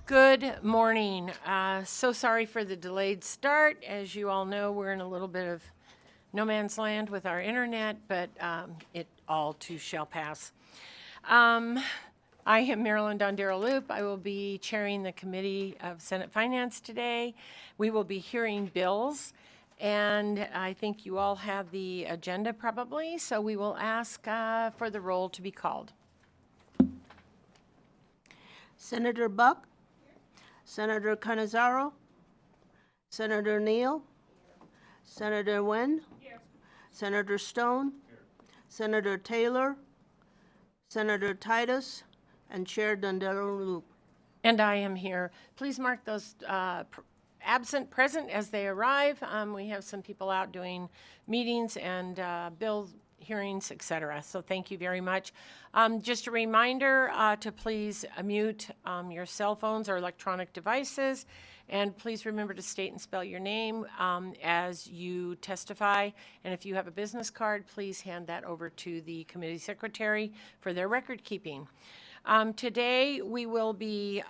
Good morning. So sorry for the delayed start. As you all know, we're in a little bit of no man's land with our internet, but it all too shall pass. I am Marilyn Dondero-Loop. I will be chairing the Committee of Senate Finance today. We will be hearing bills, and I think you all have the agenda probably, so we will ask for the roll to be called. Senator Buck, Senator Canizaro, Senator Neal, Senator Nguyen, Senator Stone, Senator Taylor, Senator Titus, and Chair Dondero-Loop. And I am here. Please mark those absent present as they arrive. We have some people out doing meetings and bill hearings, etc. So thank you very much. Just a reminder to please mute your cell phones or electronic devices. And please remember to state and spell your name as you testify. And if you have a business card, please hand that over to the committee secretary for their record keeping. Today we will be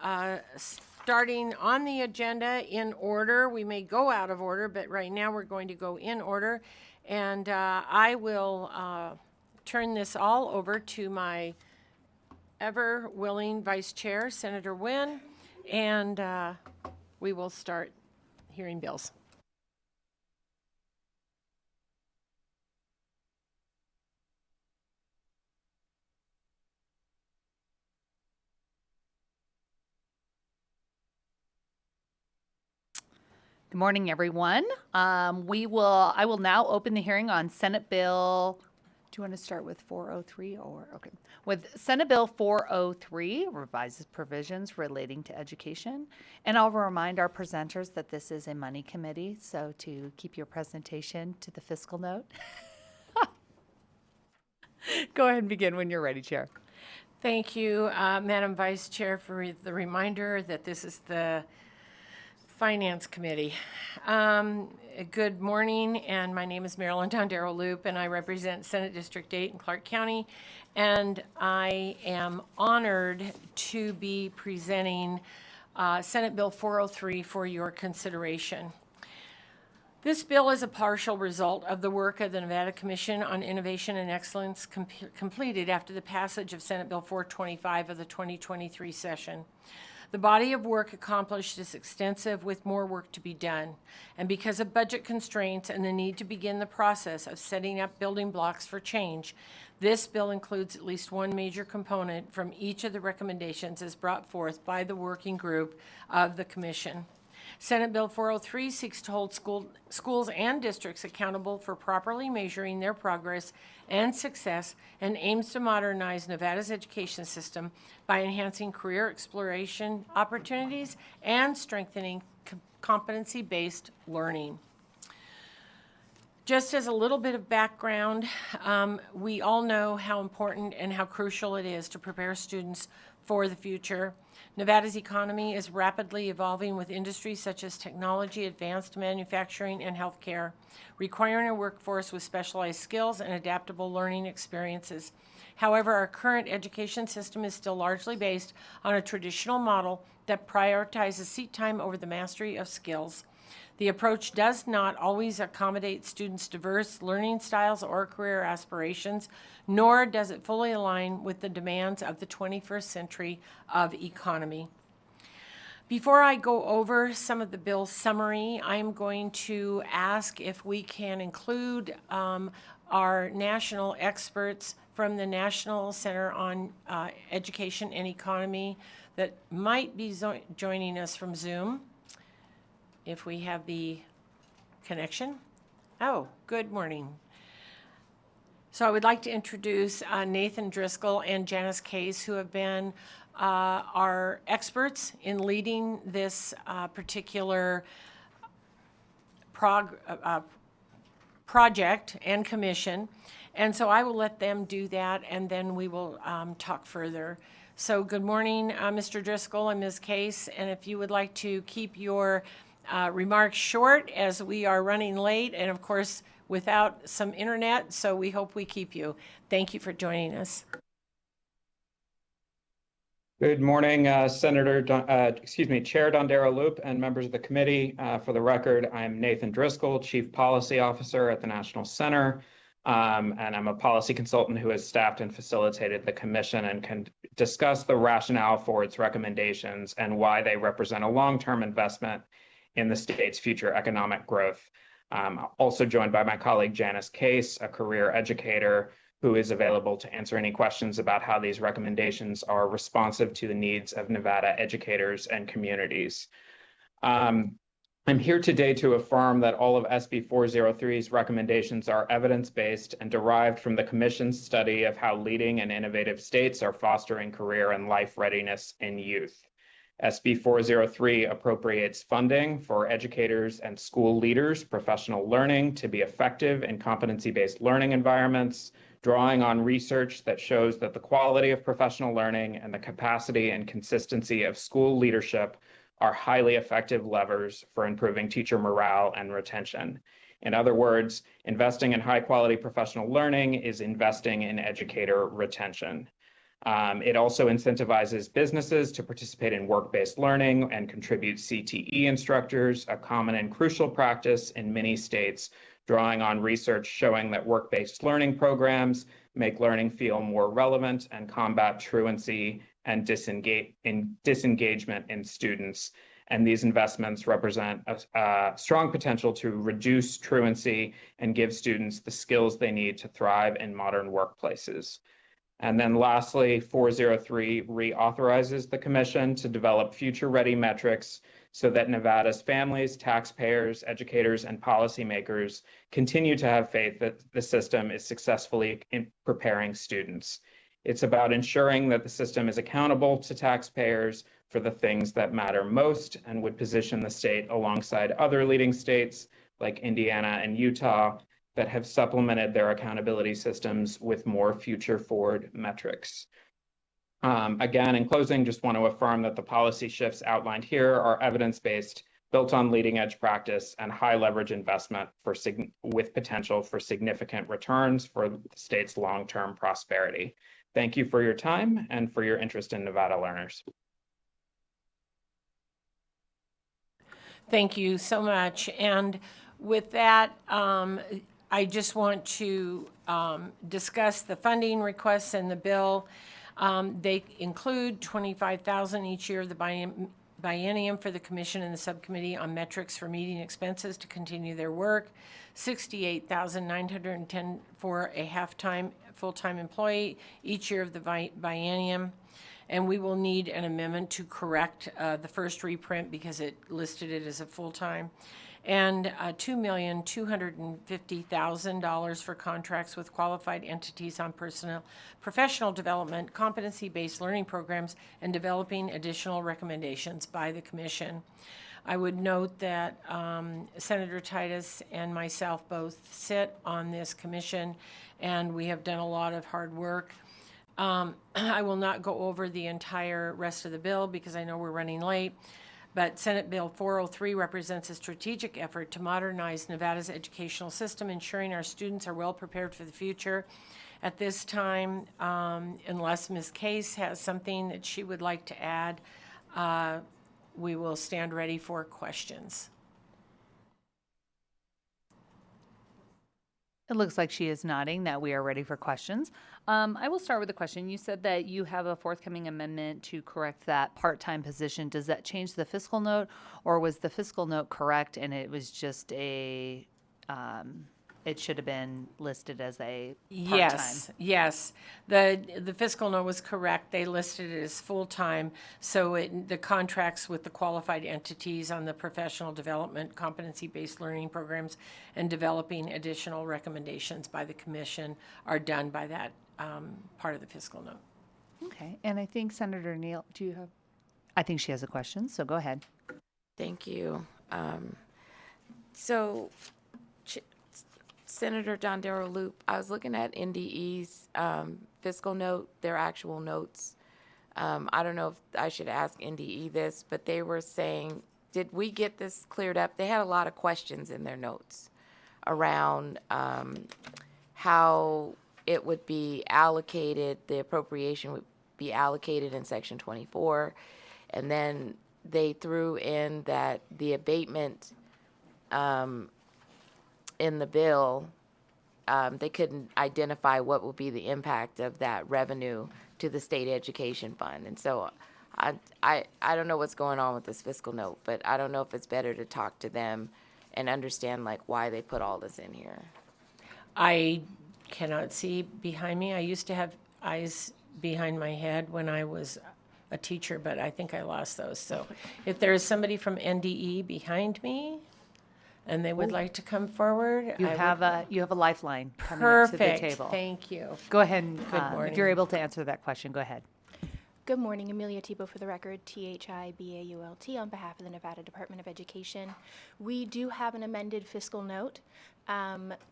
starting on the agenda in order. We may go out of order, but right now we're going to go in order. And I will turn this all over to my ever-willing Vice Chair, Senator Nguyen, and we will start hearing bills. Good morning, everyone. I will now open the hearing on Senate Bill. Do you want to start with 403 or okay? With Senate Bill 403 revises provisions relating to education, and I'll remind our presenters that this is a money committee, so to keep your presentation to the fiscal note. Go ahead and begin when you're ready, Chair. Thank you, Madam Vice Chair, for the reminder that this is the Finance Committee. Good morning, and my name is Marilyn Dondero-Loop, and I represent Senate District 8 in Clark County, and I am honored to be presenting Senate Bill 403 for your consideration. This bill is a partial result of the work of the Nevada Commission on Innovation and Excellence completed after the passage of Senate Bill 425 of the 2023 session. The body of work accomplished is extensive with more work to be done. And because of budget constraints and the need to begin the process of setting up building blocks for change, this bill includes at least one major component from each of the recommendations as brought forth by the working group of the Commission. Senate Bill 403 seeks to hold schools and districts accountable for properly measuring their progress and success and aims to modernize Nevada's education system by enhancing career exploration opportunities and strengthening competency-based learning. Just as a little bit of background, we all know how important and how crucial it is to prepare students for the future. Nevada's economy is rapidly evolving with industries such as technology, advanced manufacturing, and healthcare, requiring a workforce with specialized skills and adaptable learning experiences. However, our current education system is still largely based on a traditional model that prioritizes seat time over the mastery of skills. The approach does not always accommodate students' diverse learning styles or career aspirations, nor does it fully align with the demands of the 21st century of economy. Before I go over some of the bill's summary, I'm going to ask if we can include our national experts from the National Center on Education and Economy that might be joining us from Zoom. If we have the connection. Oh, good morning. So I would like to introduce Nathan Driscoll and Janice Case, who have been our experts in leading this particular project and commission. And so I will let them do that, and then we will talk further. So good morning, Mr. Driscoll and Ms. Case, and if you would like to keep your remarks short as we are running late and of course without some internet, so we hope we keep you. Thank you for joining us. Good morning, Chair Dondero Loop and members of the committee. For the record, I'm Nathan Driscoll, Chief Policy Officer at the National Center, and I'm a policy consultant who has staffed and facilitated the commission and can discuss the rationale for its recommendations and why they represent a long-term investment in the state's future economic growth. Also joined by my colleague Janice Case, a career educator who is available to answer any questions about how these recommendations are responsive to the needs of Nevada educators and communities. I'm here today to affirm that all of SB 403's recommendations are evidence-based and derived from the Commission's study of how leading and innovative states are fostering career and life readiness in youth. SB 403 appropriates funding for educators and school leaders' professional learning to be effective in competency-based learning environments, drawing on research that shows that the quality of professional learning and the capacity and consistency of school leadership are highly effective levers for improving teacher morale and retention. In other words, investing in high-quality professional learning is investing in educator retention. It also incentivizes businesses to participate in work-based learning and contribute CTE instructors, a common and crucial practice in many states, drawing on research showing that work-based learning programs make learning feel more relevant and combat truancy and disengagement in students. And these investments represent a strong potential to reduce truancy and give students the skills they need to thrive in modern workplaces. And then lastly, 403 reauthorizes the commission to develop future-ready metrics so that Nevada's families, taxpayers, educators, and policymakers continue to have faith that the system is successfully in preparing students. It's about ensuring that the system is accountable to taxpayers for the things that matter most and would position the state alongside other leading states like Indiana and Utah that have supplemented their accountability systems with more future-forward metrics. Again, in closing, just want to affirm that the policy shifts outlined here are evidence-based, built on leading-edge practice, and high-leverage investment with potential for significant returns for the state's long-term prosperity. Thank you for your time and for your interest in Nevada learners. Thank you so much. And with that, I just want to discuss the funding requests in the bill. They include $25,000 each year of the biennium for the commission and the subcommittee on metrics for meeting expenses to continue their work, $68,910 for a half-time, full-time employee each year of the biennium. And we will need an amendment to correct the first reprint because it listed it as a full-time. And $2,250,000 for contracts with qualified entities on professional development, competency-based learning programs, and developing additional recommendations by the commission. I would note that Senator Titus and myself both sit on this commission, and we have done a lot of hard work. I will not go over the entire rest of the bill because I know we're running late. But Senate Bill 403 represents a strategic effort to modernize Nevada's educational system, ensuring our students are well prepared for the future. At this time, unless Ms. Case has something that she would like to add, we will stand ready for questions. It looks like she is nodding that we are ready for questions. I will start with a question. You said that you have a forthcoming amendment to correct that part-time position. Does that change the fiscal note, or was the fiscal note correct and it was just a, it should have been listed as a part-time? Yes. The fiscal note was correct. They listed it as full-time, so the contracts with the qualified entities on the professional development, competency-based learning programs, and developing additional recommendations by the commission are done by that part of the fiscal note. Okay, and I think Senator Neal, do you have? I think she has a question, so go ahead. Thank you. Senator Dondero Loop, I was looking at NDE's fiscal note, their actual notes. I don't know if I should ask NDE this, but they were saying, did we get this cleared up? They had a lot of questions in their notes around how it would be allocated, the appropriation would be allocated in Section 24. And then they threw in that the abatement in the bill, they couldn't identify what would be the impact of that revenue to the state education fund. And so I don't know what's going on with this fiscal note, but I don't know if it's better to talk to them and understand like why they put all this in here. I cannot see behind me. I used to have eyes behind my head when I was a teacher, but I think I lost those. So if there is somebody from NDE behind me and they would like to come forward, You I have would. a lifeline coming up to the Perfect, table. thank you. Go ahead and, Good if morning. you're able to answer that question, go ahead. Good morning, Amelia Tebow for the record, THIBAULT, on behalf of the Nevada Department of Education. We do have an amended fiscal note.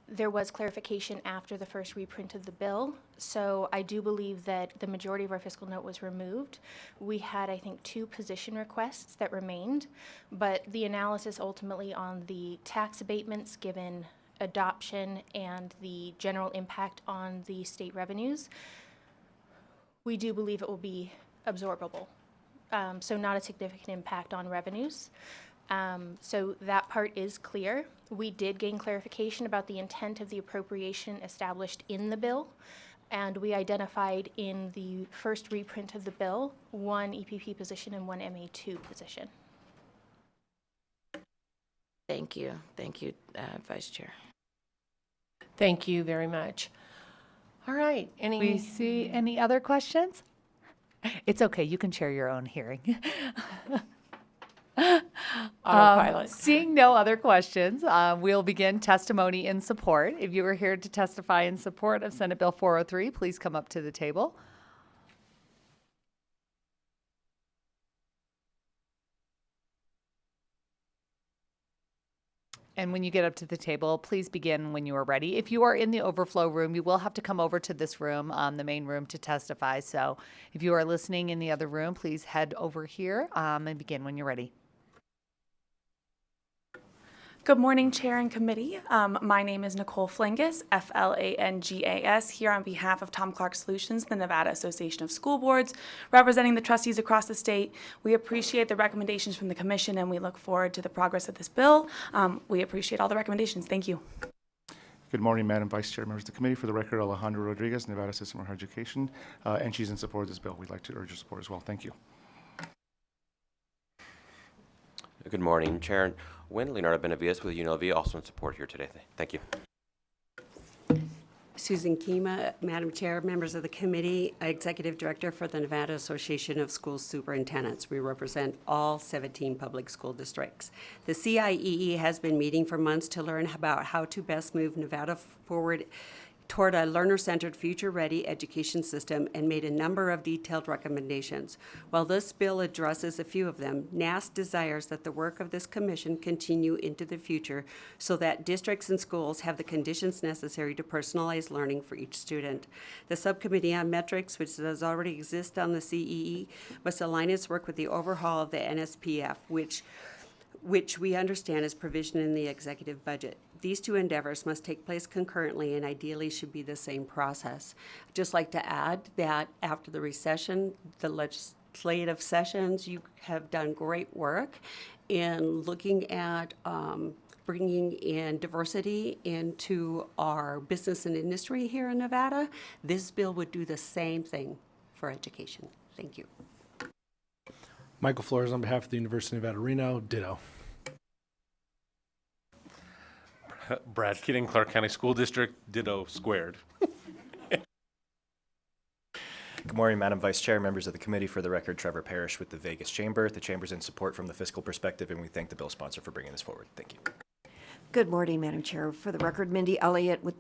There was clarification after the first reprint of the bill, so I do believe that the majority of our fiscal note was removed. We had, I think, 2 position requests that remained, but the analysis ultimately on the tax abatements given adoption and the general impact on the state revenues, we do believe it will be absorbable. So not a significant impact on revenues. So that part is clear. We did gain clarification about the intent of the appropriation established in the bill, and we identified in the first reprint of the bill 1 EPP position and 1 MA2 position. Thank you, Vice Chair. Thank you very much. All right, We see any other questions? It's okay, you can share your own hearing. Autopilot. Seeing no other questions, we'll begin testimony in support. If you are here to testify in support of Senate Bill 403, please come up to the table. And when you get up to the table, please begin when you are ready. If you are in the overflow room, you will have to come over to this room, the main room, to testify. So if you are listening in the other room, please head over here and begin when you're ready. Good morning, Chair and Committee. My name is Nicole Flangus, Flangas, here on behalf of Tom Clark Solutions, the Nevada Association of School Boards, representing the trustees across the state. We appreciate the recommendations from the Commission, and we look forward to the progress of this bill. We appreciate all the recommendations. Thank you. Good morning, Madam Vice Chair, members of the committee. For the record, Alejandra Rodriguez, Nevada System of Higher Education, and she's in support of this bill. We'd like to urge your support as well. Thank you. Good morning, Chair. Wynn, Leonardo Benavides with UNLV, also in support here today. Thank you. Susan Kima, Madam Chair, members of the committee, Executive Director for the Nevada Association of School Superintendents. We represent all 17 public school districts. The CIEE has been meeting for months to learn about how to best move Nevada forward toward a learner-centered, future-ready education system and made a number of detailed recommendations. While this bill addresses a few of them, NAST desires that the work of this commission continue into the future so that districts and schools have the conditions necessary to personalize learning for each student. The Subcommittee on Metrics, which does already exist on the CEE, must align its work with the overhaul of the NSPF, which we understand is provision in the executive budget. These 2 endeavors must take place concurrently and ideally should be the same process. I'd just like to add that after the recession, the legislative sessions, you have done great work in looking at bringing in diversity into our business and industry here in Nevada. This bill would do the same thing for education. Thank you. Michael Flores on behalf of the University of Nevada, Reno, ditto. Brad Keating, Clark County School District, ditto squared. Good morning, Madam Vice Chair, members of the committee. For the record, Trevor Parrish with the Vegas Chamber. The Chamber's in support from the fiscal perspective, and we thank the bill sponsor for bringing this forward. Thank you. Good morning, Madam Chair. For the record, Mindy Elliott with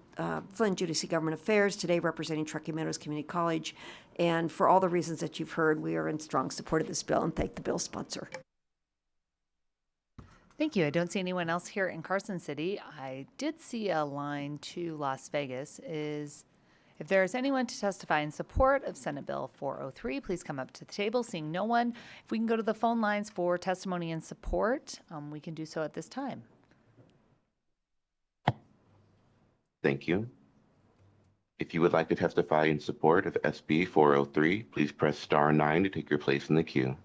Flint Judici Government Affairs, today representing Truckee Meadows Community College. And for all the reasons that you've heard, we are in strong support of this bill and thank the bill sponsor. Thank you. I don't see anyone else here in Carson City. I did see a line to Las Vegas. If there is anyone to testify in support of Senate Bill 403, please come up to the table. Seeing no one, if we can go to the phone lines for testimony in support, we can do so at this time. Thank you. If you would like to testify in support of SB 403, please press star 9 to take your place in the queue.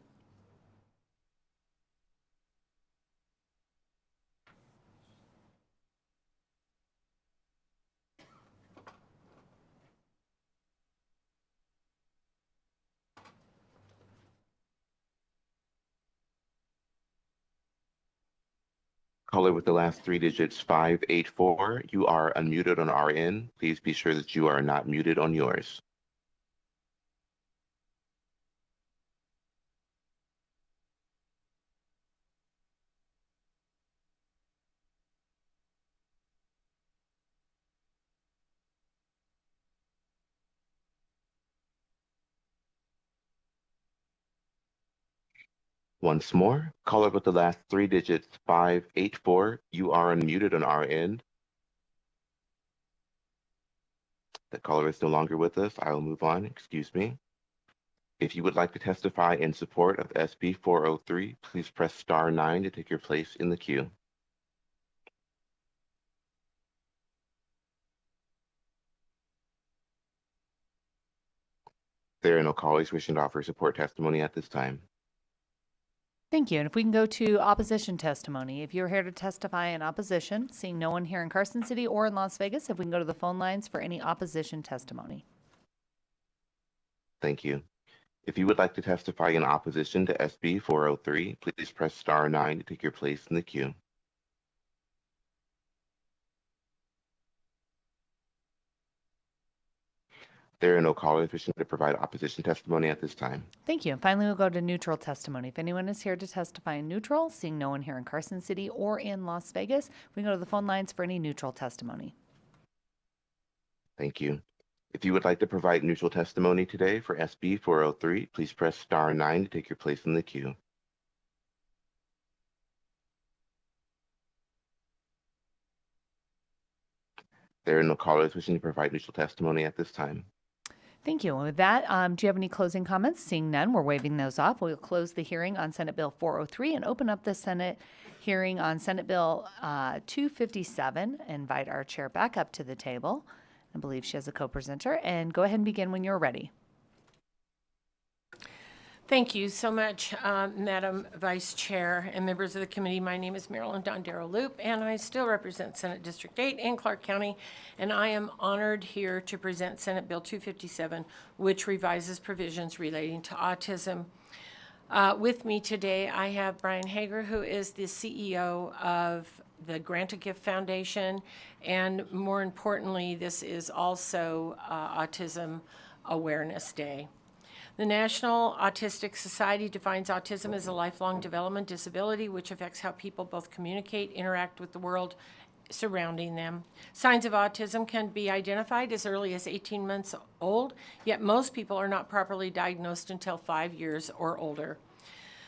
Caller with the last 3 digits 584, you are unmuted on our end. Please be sure that you are not muted on yours. Once more, caller with the last 3 digits 584, you are unmuted on our end. The caller is no longer with us. I will move on. Excuse me. If you would like to testify in support of SB 403, please press star 9 to take your place in the queue. There are no callers wishing to offer support testimony at this time. Thank you. And if we can go to opposition testimony. If you're here to testify in opposition, seeing no one here in Carson City or in Las Vegas, if we can go to the phone lines for any opposition testimony. Thank you. If you would like to testify in opposition to SB 403, please press star 9 to take your place in the queue. There are no callers wishing to provide opposition testimony at this time. Thank you. And finally, we'll go to neutral testimony. If anyone is here to testify in neutral, seeing no one here in Carson City or in Las Vegas, we can go to the phone lines for any neutral testimony. Thank you. If you would like to provide neutral testimony today for SB 403, please press star 9 to take your place in the queue. There are no callers wishing to provide neutral testimony at this time. Thank you. And with that, do you have any closing comments? Seeing none, we're waving those off. We'll close the hearing on Senate Bill 403 and open up the Senate hearing on Senate Bill 257. Invite our chair back up to the table. I believe she has a co-presenter. And go ahead and begin when you're ready. Thank you so much, Madam Vice Chair and members of the committee. My name is Marilyn Dondero Loop, and I still represent Senate District 8 in Clark County, and I am honored here to present Senate Bill 257, which revises provisions relating to autism. With me today, I have Brian Hager, who is the CEO of the Grant a Gift Foundation, and more importantly, this is also Autism Awareness Day. The National Autistic Society defines autism as a lifelong development disability which affects how people both communicate, interact with the world surrounding them. Signs of autism can be identified as early as 18 months old, yet most people are not properly diagnosed until 5 years or older.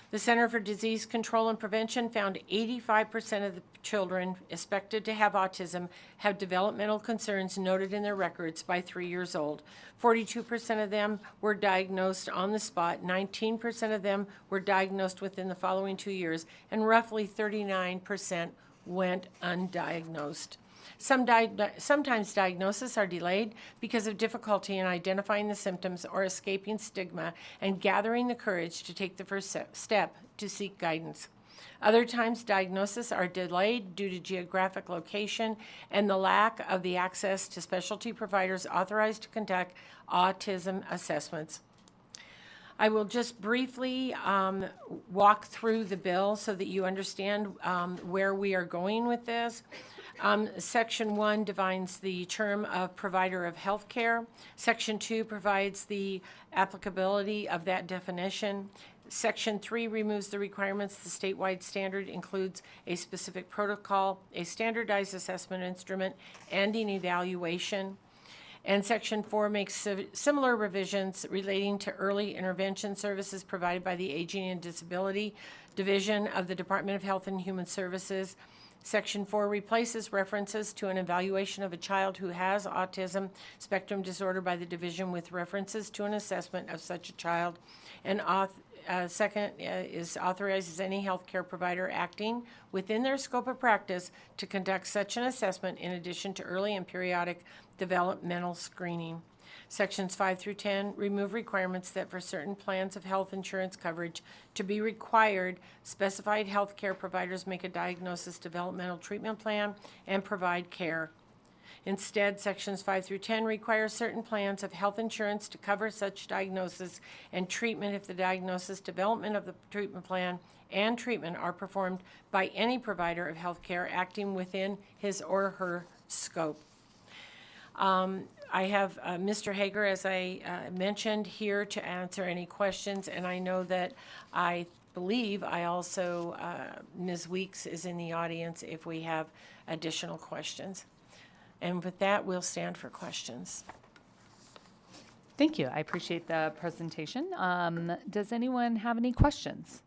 The Center for Disease Control and Prevention found 85% of the children expected to have autism have developmental concerns noted in their records by 3 years old. 42% of them were diagnosed on the spot, 19% of them were diagnosed within the following 2 years, and roughly 39% went undiagnosed. Sometimes diagnoses are delayed because of difficulty in identifying the symptoms or escaping stigma and gathering the courage to take the first step to seek guidance. Other times, diagnoses are delayed due to geographic location and the lack of the access to specialty providers authorized to conduct autism assessments. I will just briefly walk through the bill so that you understand where we are going with this. Section 1 defines the term of provider of health care. Section 2 provides the applicability of that definition. Section 3 removes the requirements. The statewide standard includes a specific protocol, a standardized assessment instrument, and an evaluation. And Section 4 makes similar revisions relating to early intervention services provided by the Aging and Disability Division of the Department of Health and Human Services. Section 4 replaces references to an evaluation of a child who has autism spectrum disorder by the division with references to an assessment of such a child and Second is authorizes any healthcare provider acting within their scope of practice to conduct such an assessment in addition to early and periodic developmental screening. Sections 5 through 10 remove requirements that for certain plans of health insurance coverage to be required, specified healthcare providers make a diagnosis developmental treatment plan and provide care. Instead, sections 5 through 10 require certain plans of health insurance to cover such diagnosis and treatment if the diagnosis, development of the treatment plan, and treatment are performed by any provider of healthcare acting within his or her scope. I have Mr. Hager, as I mentioned, here to answer any questions, and I know that I believe I also, Ms. Weeks is in the audience if we have additional questions. And with that, we'll stand for questions. Thank you. I appreciate the presentation. Does anyone have any questions?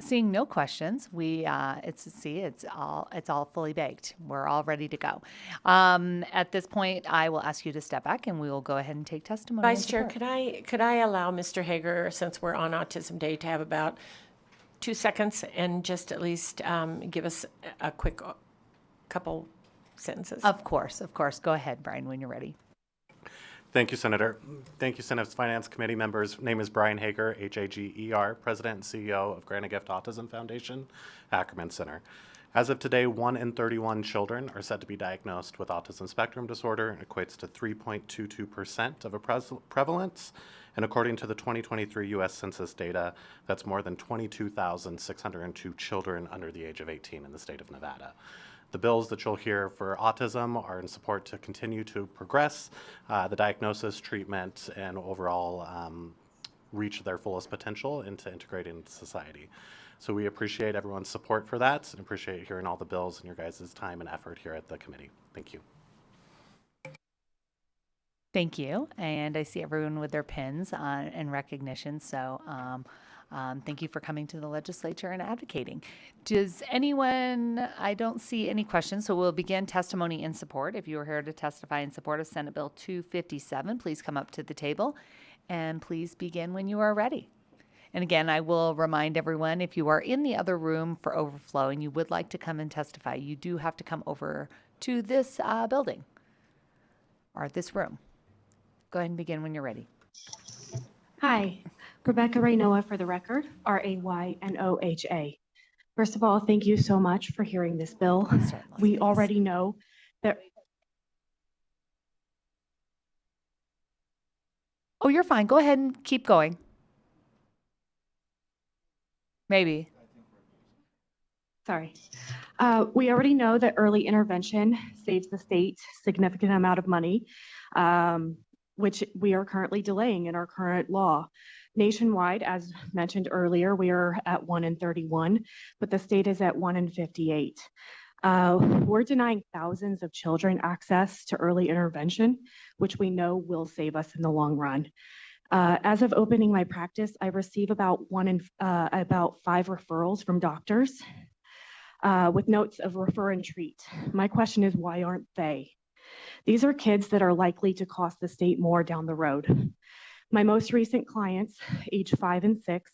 Seeing no questions, it's all fully baked. We're all ready to go. At this point, I will ask you to step back, and we will go ahead and take testimony. Vice Chair, could I allow Mr. Hager, since we're on Autism Day, to have about 2 seconds and just at least give us a quick couple sentences? Of course. Go ahead, Brian, when you're ready. Thank you, Senator. Thank you, Senate Finance Committee members. Name is Brian Hager, Hager, President and CEO of Grant a Gift Autism Foundation, Ackerman Center. As of today, 1 in 31 children are said to be diagnosed with autism spectrum disorder, and equates to 3.22% of a prevalence. And according to the 2023 U.S. Census data, that's more than 22,602 children under the age of 18 in the state of Nevada. The bills that you'll hear for autism are in support to continue to progress the diagnosis, treatment, and overall reach their fullest potential into integrating into society. So we appreciate everyone's support for that, and appreciate hearing all the bills and your guys' time and effort here at the committee. Thank you. Thank you. And I see everyone with their pins in recognition. So thank you for coming to the legislature and advocating. Does anyone, I don't see any questions, so we'll begin testimony in support. If you are here to testify in support of Senate Bill 257, please come up to the table and please begin when you are ready. And again, I will remind everyone, if you are in the other room for overflow and you would like to come and testify, you do have to come over to this building or this room. Go ahead and begin when you're ready. Hi, Rebecca Raynoa for the record, Raynoha. First of all, thank you so much for hearing this bill. We already know that. Oh, you're fine. Go ahead and keep going. Maybe. Sorry. We already know that early intervention saves the state significant amount of money, which we are currently delaying in our current law. Nationwide, as mentioned earlier, we are at 1 in 31, but the state is at 1 in 58. We're denying thousands of children access to early intervention, which we know will save us in the long run. As of opening my practice, I receive about 5 referrals from doctors with notes of refer and treat. My question is, why aren't they? These are kids that are likely to cost the state more down the road. My most recent clients, age 5 and 6,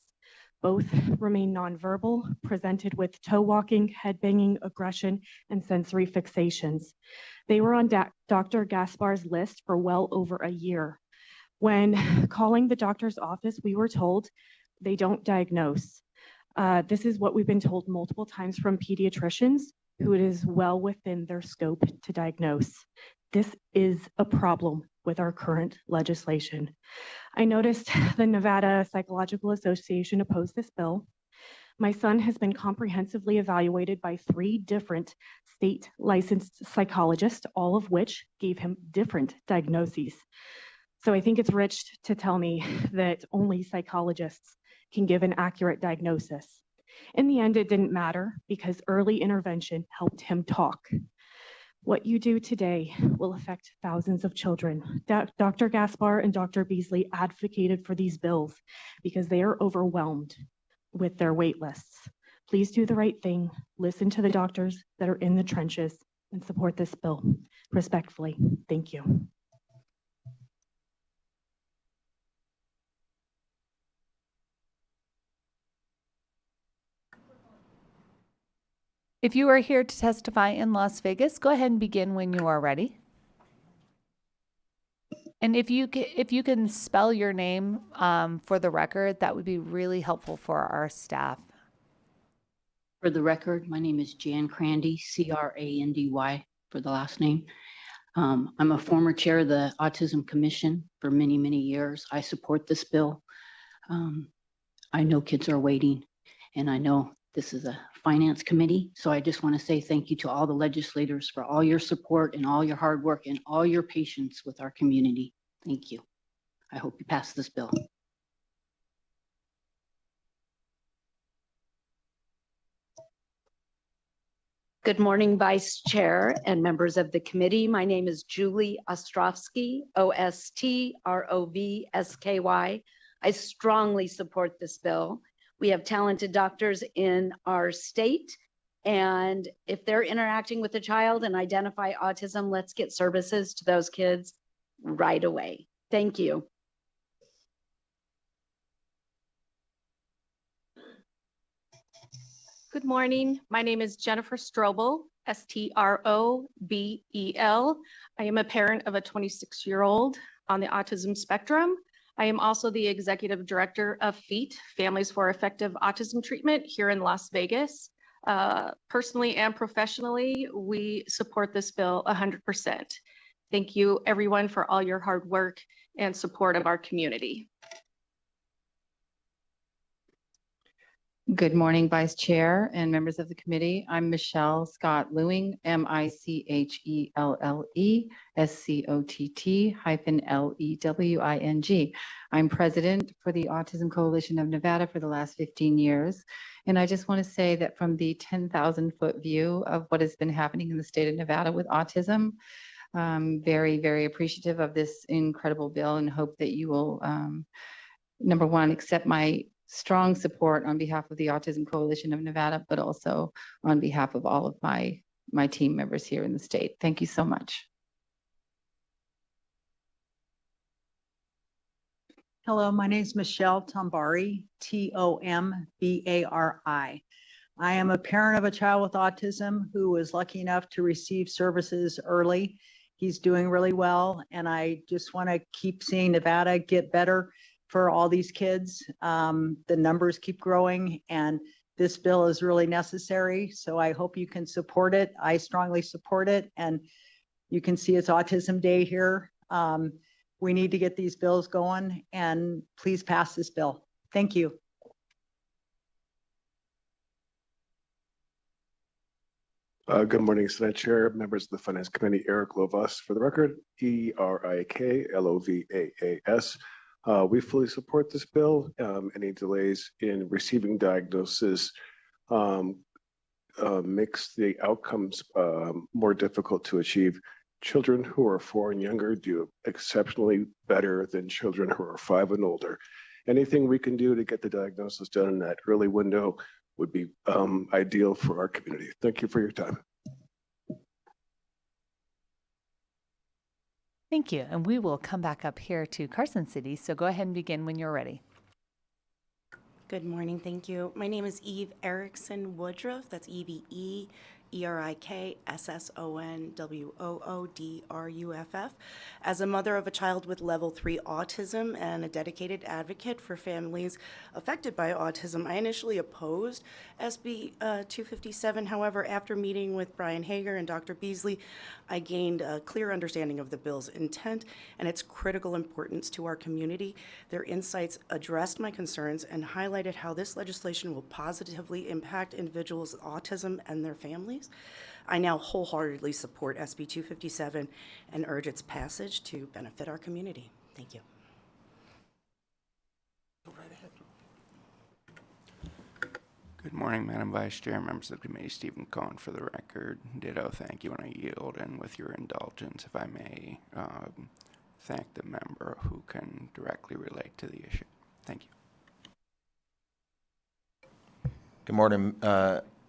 both remain nonverbal, presented with toe walking, head banging, aggression, and sensory fixations. They were on Dr. Gaspar's list for well over a year. When calling the doctor's office, we were told they don't diagnose. This is what we've been told multiple times from pediatricians, who it is well within their scope to diagnose. This is a problem with our current legislation. I noticed the Nevada Psychological Association opposed this bill. My son has been comprehensively evaluated by 3 different state licensed psychologists, all of which gave him different diagnoses. So I think it's rich to tell me that only psychologists can give an accurate diagnosis. In the end, it didn't matter because early intervention helped him talk. What you do today will affect thousands of children. Dr. Gaspar and Dr. Beasley advocated for these bills because they are overwhelmed with their wait lists. Please do the right thing, listen to the doctors that are in the trenches, and support this bill. Respectfully, thank you. If you are here to testify in Las Vegas, go ahead and begin when you are ready. And if you can spell your name for the record, that would be really helpful for our staff. For the record, my name is Jan Crandy, Crandy for the last name. I'm a former chair of the Autism Commission for many, many years. I support this bill. I know kids are waiting, and I know this is a finance committee, so I just want to say thank you to all the legislators for all your support and all your hard work and all your patience with our community. Thank you. I hope you pass this bill. Good morning, Vice Chair and members of the committee. My name is Julie Ostrovsky, Ostrovsky. I strongly support this bill. We have talented doctors in our state, and if they're interacting with a child and identify autism, let's get services to those kids right away. Thank you. Good morning. My name is Jennifer Strobel, Strobel. I am a parent of a 26-year-old on the autism spectrum. I am also the executive director of FEAT, Families for Effective Autism Treatment, here in Las Vegas. Personally and professionally, we support this bill 100%. Thank you, everyone, for all your hard work and support of our community. Good morning, Vice Chair and members of the committee. I'm Michelle Scott Lewing, MICHELLESCOTT-LEWING. I'm president for the Autism Coalition of Nevada for the last 15 years. And I just want to say that from the 10,000-foot view of what has been happening in the state of Nevada with autism, very, very appreciative of this incredible bill and hope that you will, number one, accept my strong support on behalf of the Autism Coalition of Nevada, but also on behalf of all of my team members here in the state. Thank you so much. Hello, my name is Michelle Tombari, Tombari. I am a parent of a child with autism who was lucky enough to receive services early. He's doing really well, and I just want to keep seeing Nevada get better for all these kids. The numbers keep growing, and this bill is really necessary, so I hope you can support it. I strongly support it, and you can see it's Autism Day here. We need to get these bills going, and please pass this bill. Thank you. Good morning, Senate Chair, members of the Finance Committee, Eric Lovas for the record, ERIKLOVAAS. We fully support this bill. Any delays in receiving diagnosis makes the outcomes more difficult to achieve. Children who are 4 and younger do exceptionally better than children who are 5 and older. Anything we can do to get the diagnosis done in that early window would be ideal for our community. Thank you for your time. Thank you. And we will come back up here to Carson City. So go ahead and begin when you're ready. Good morning. Thank you. My name is Eve Erickson Woodruff. That's EVE. ERIKSSONWOODRUFF. As a mother of a child with level 3 autism and a dedicated advocate for families affected by autism, I initially opposed SB 257. However, after meeting with Brian Hager and Dr. Beasley, I gained a clear understanding of the bill's intent and its critical importance to our community. Their insights addressed my concerns and highlighted how this legislation will positively impact individuals with autism and their families. I now wholeheartedly support SB 257 and urge its passage to benefit our community. Thank you. Good morning, Madam Vice Chair, members of the committee. Stephen Cohen for the record. Ditto, thank you, and I yield. And with your indulgence, if I may, thank the member who can directly relate to the issue. Thank you. Good morning,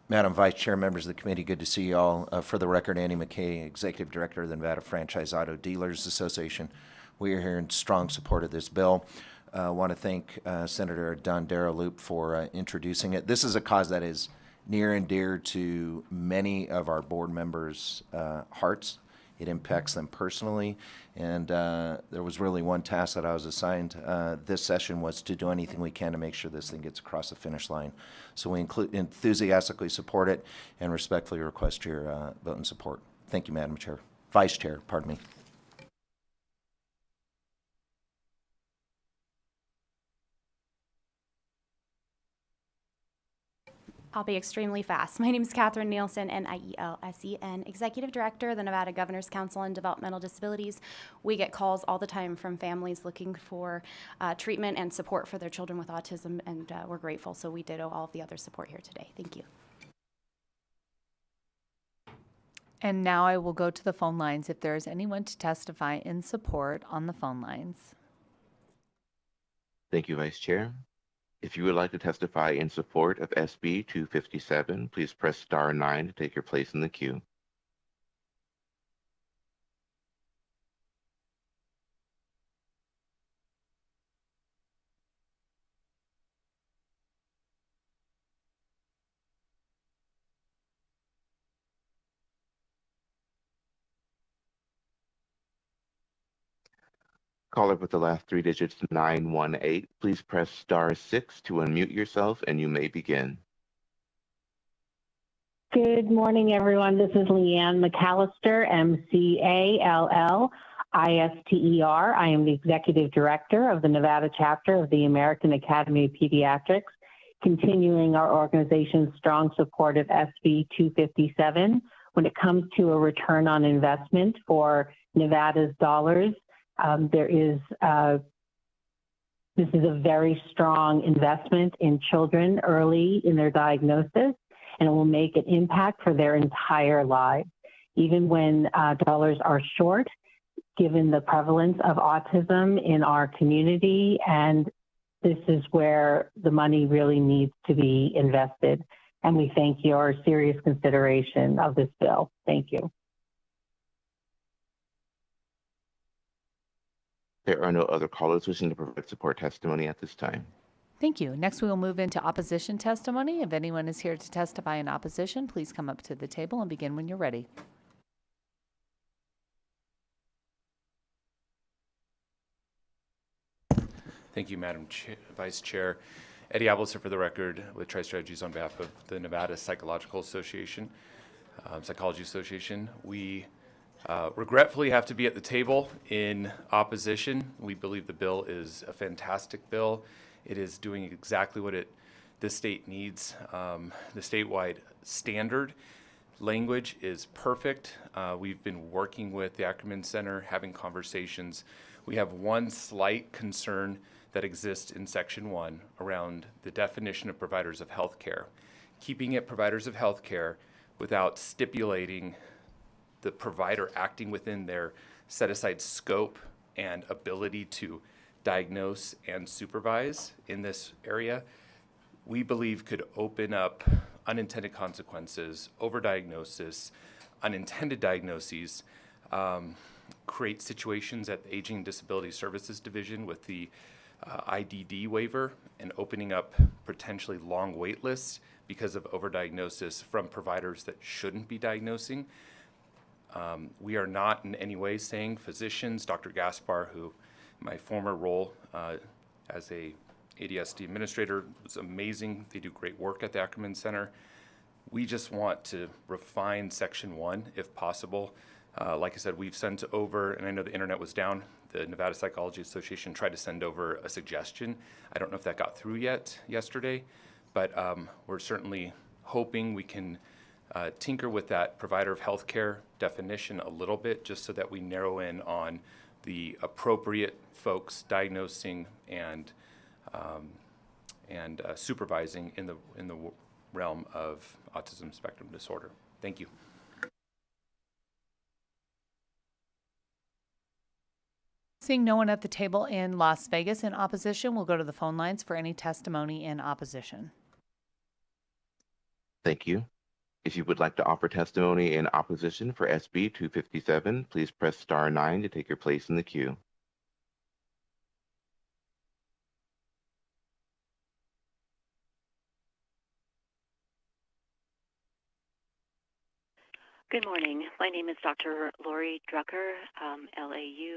Madam Vice Chair, members of the committee. Good to see you all. For the record, Andy McKay, Executive Director of the Nevada Franchise Auto Dealers Association. We are here in strong support of this bill. I want to thank Senator Don Darrell Loop for introducing it. This is a cause that is near and dear to many of our board members' hearts. It impacts them personally, and there was really one task that I was assigned this session was to do anything we can to make sure this thing gets across the finish line. So we enthusiastically support it and respectfully request your vote and support. Thank you, Madam Chair. Vice Chair, pardon me. I'll be extremely fast. My name is Catherine Nielsen, Nielsen, Executive Director of the Nevada Governor's Council on Developmental Disabilities. We get calls all the time from families looking for treatment and support for their children with autism, and we're grateful. So we ditto all of the other support here today. Thank you. And now I will go to the phone lines if there is anyone to testify in support on the phone lines. Thank you, Vice Chair. If you would like to testify in support of SB 257, please press star 9 to take your place in the queue. Caller with the last 3 digits, 918, please press star 6 to unmute yourself and you may begin. Good morning, everyone. This is Leanne McAllister, McAllister. I am the Executive Director of the Nevada chapter of the American Academy of Pediatrics, continuing our organization's strong support of SB 257 when it comes to a return on investment for Nevada's dollars. This is a very strong investment in children early in their diagnosis, and it will make an impact for their entire lives. Even when dollars are short, given the prevalence of autism in our community, and this is where the money really needs to be invested. And we thank your serious consideration of this bill. Thank you. There are no other callers wishing to provide support testimony at this time. Thank you. Next, we will move into opposition testimony. If anyone is here to testify in opposition, please come up to the table and begin when you're ready. Thank you, Madam Vice Chair. Eddie Abelser for the record with Tri-Strategies on behalf of the Nevada Psychology Association. We regretfully have to be at the table in opposition. We believe the bill is a fantastic bill. It is doing exactly what the state needs. The statewide standard language is perfect. We've been working with the Ackerman Center, having conversations. We have one slight concern that exists in Section 1 around the definition of providers of health care. Keeping it providers of health care without stipulating the provider acting within their set-aside scope and ability to diagnose and supervise in this area, we believe could open up unintended consequences, overdiagnosis, unintended diagnoses, create situations at the Aging and Disability Services Division with the IDD waiver and opening up potentially long wait lists because of overdiagnosis from providers that shouldn't be diagnosing. We are not in any way saying physicians, Dr. Gaspar, who my former role as a ADSD administrator was amazing. They do great work at the Ackerman Center. We just want to refine Section 1 if possible. Like I said, we've sent over, and I know the internet was down, the Nevada Psychology Association tried to send over a suggestion. I don't know if that got through yet yesterday, but we're certainly hoping we can tinker with that provider of healthcare definition a little bit, just so that we narrow in on the appropriate folks diagnosing and supervising in the realm of autism spectrum disorder. Thank you. Seeing no one at the table in Las Vegas in opposition, we'll go to the phone lines for any testimony in opposition. Thank you. If you would like to offer testimony in opposition for SB 257, please press star 9 to take your place in the queue. Good morning. My name is Dr. Lori Drucker, Lauriedrucker,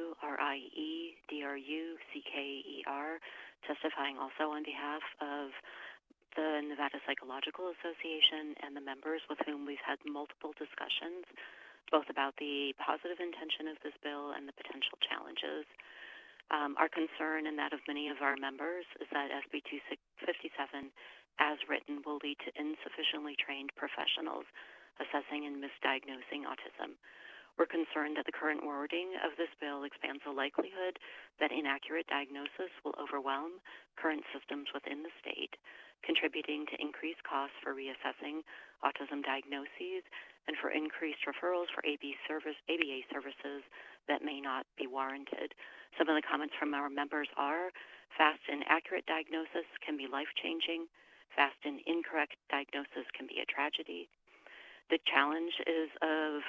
testifying also on behalf of the Nevada Psychological Association and the members with whom we've had multiple discussions, both about the positive intention of this bill and the potential challenges. Our concern and that of many of our members is that SB 257, as written, will lead to insufficiently trained professionals assessing and misdiagnosing autism. We're concerned that the current wording of this bill expands the likelihood that inaccurate diagnosis will overwhelm current systems within the state, contributing to increased costs for reassessing autism diagnoses and for increased referrals for ABA services that may not be warranted. Some of the comments from our members are fast and accurate diagnosis can be life-changing. Fast and incorrect diagnosis can be a tragedy. The challenge is of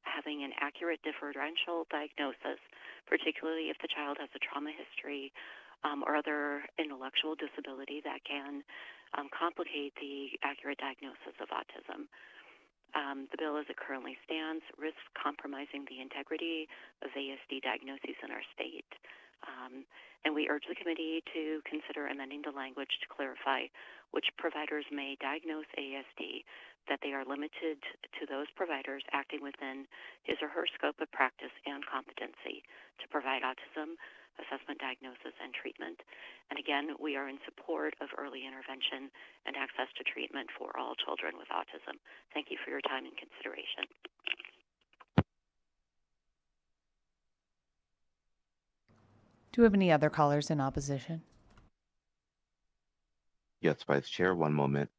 having an accurate differential diagnosis, particularly if the child has a trauma history or other intellectual disability that can complicate the accurate diagnosis of autism. The bill as it currently stands risks compromising the integrity of ASD diagnoses in our state. And we urge the committee to consider amending the language to clarify which providers may diagnose ASD, that they are limited to those providers acting within his or her scope of practice and competency to provide autism assessment, diagnosis, and treatment. And again, we are in support of early intervention and access to treatment for all children with autism. Thank you for your time and consideration. Do we have any other callers in opposition? Yes, Vice Chair, one moment.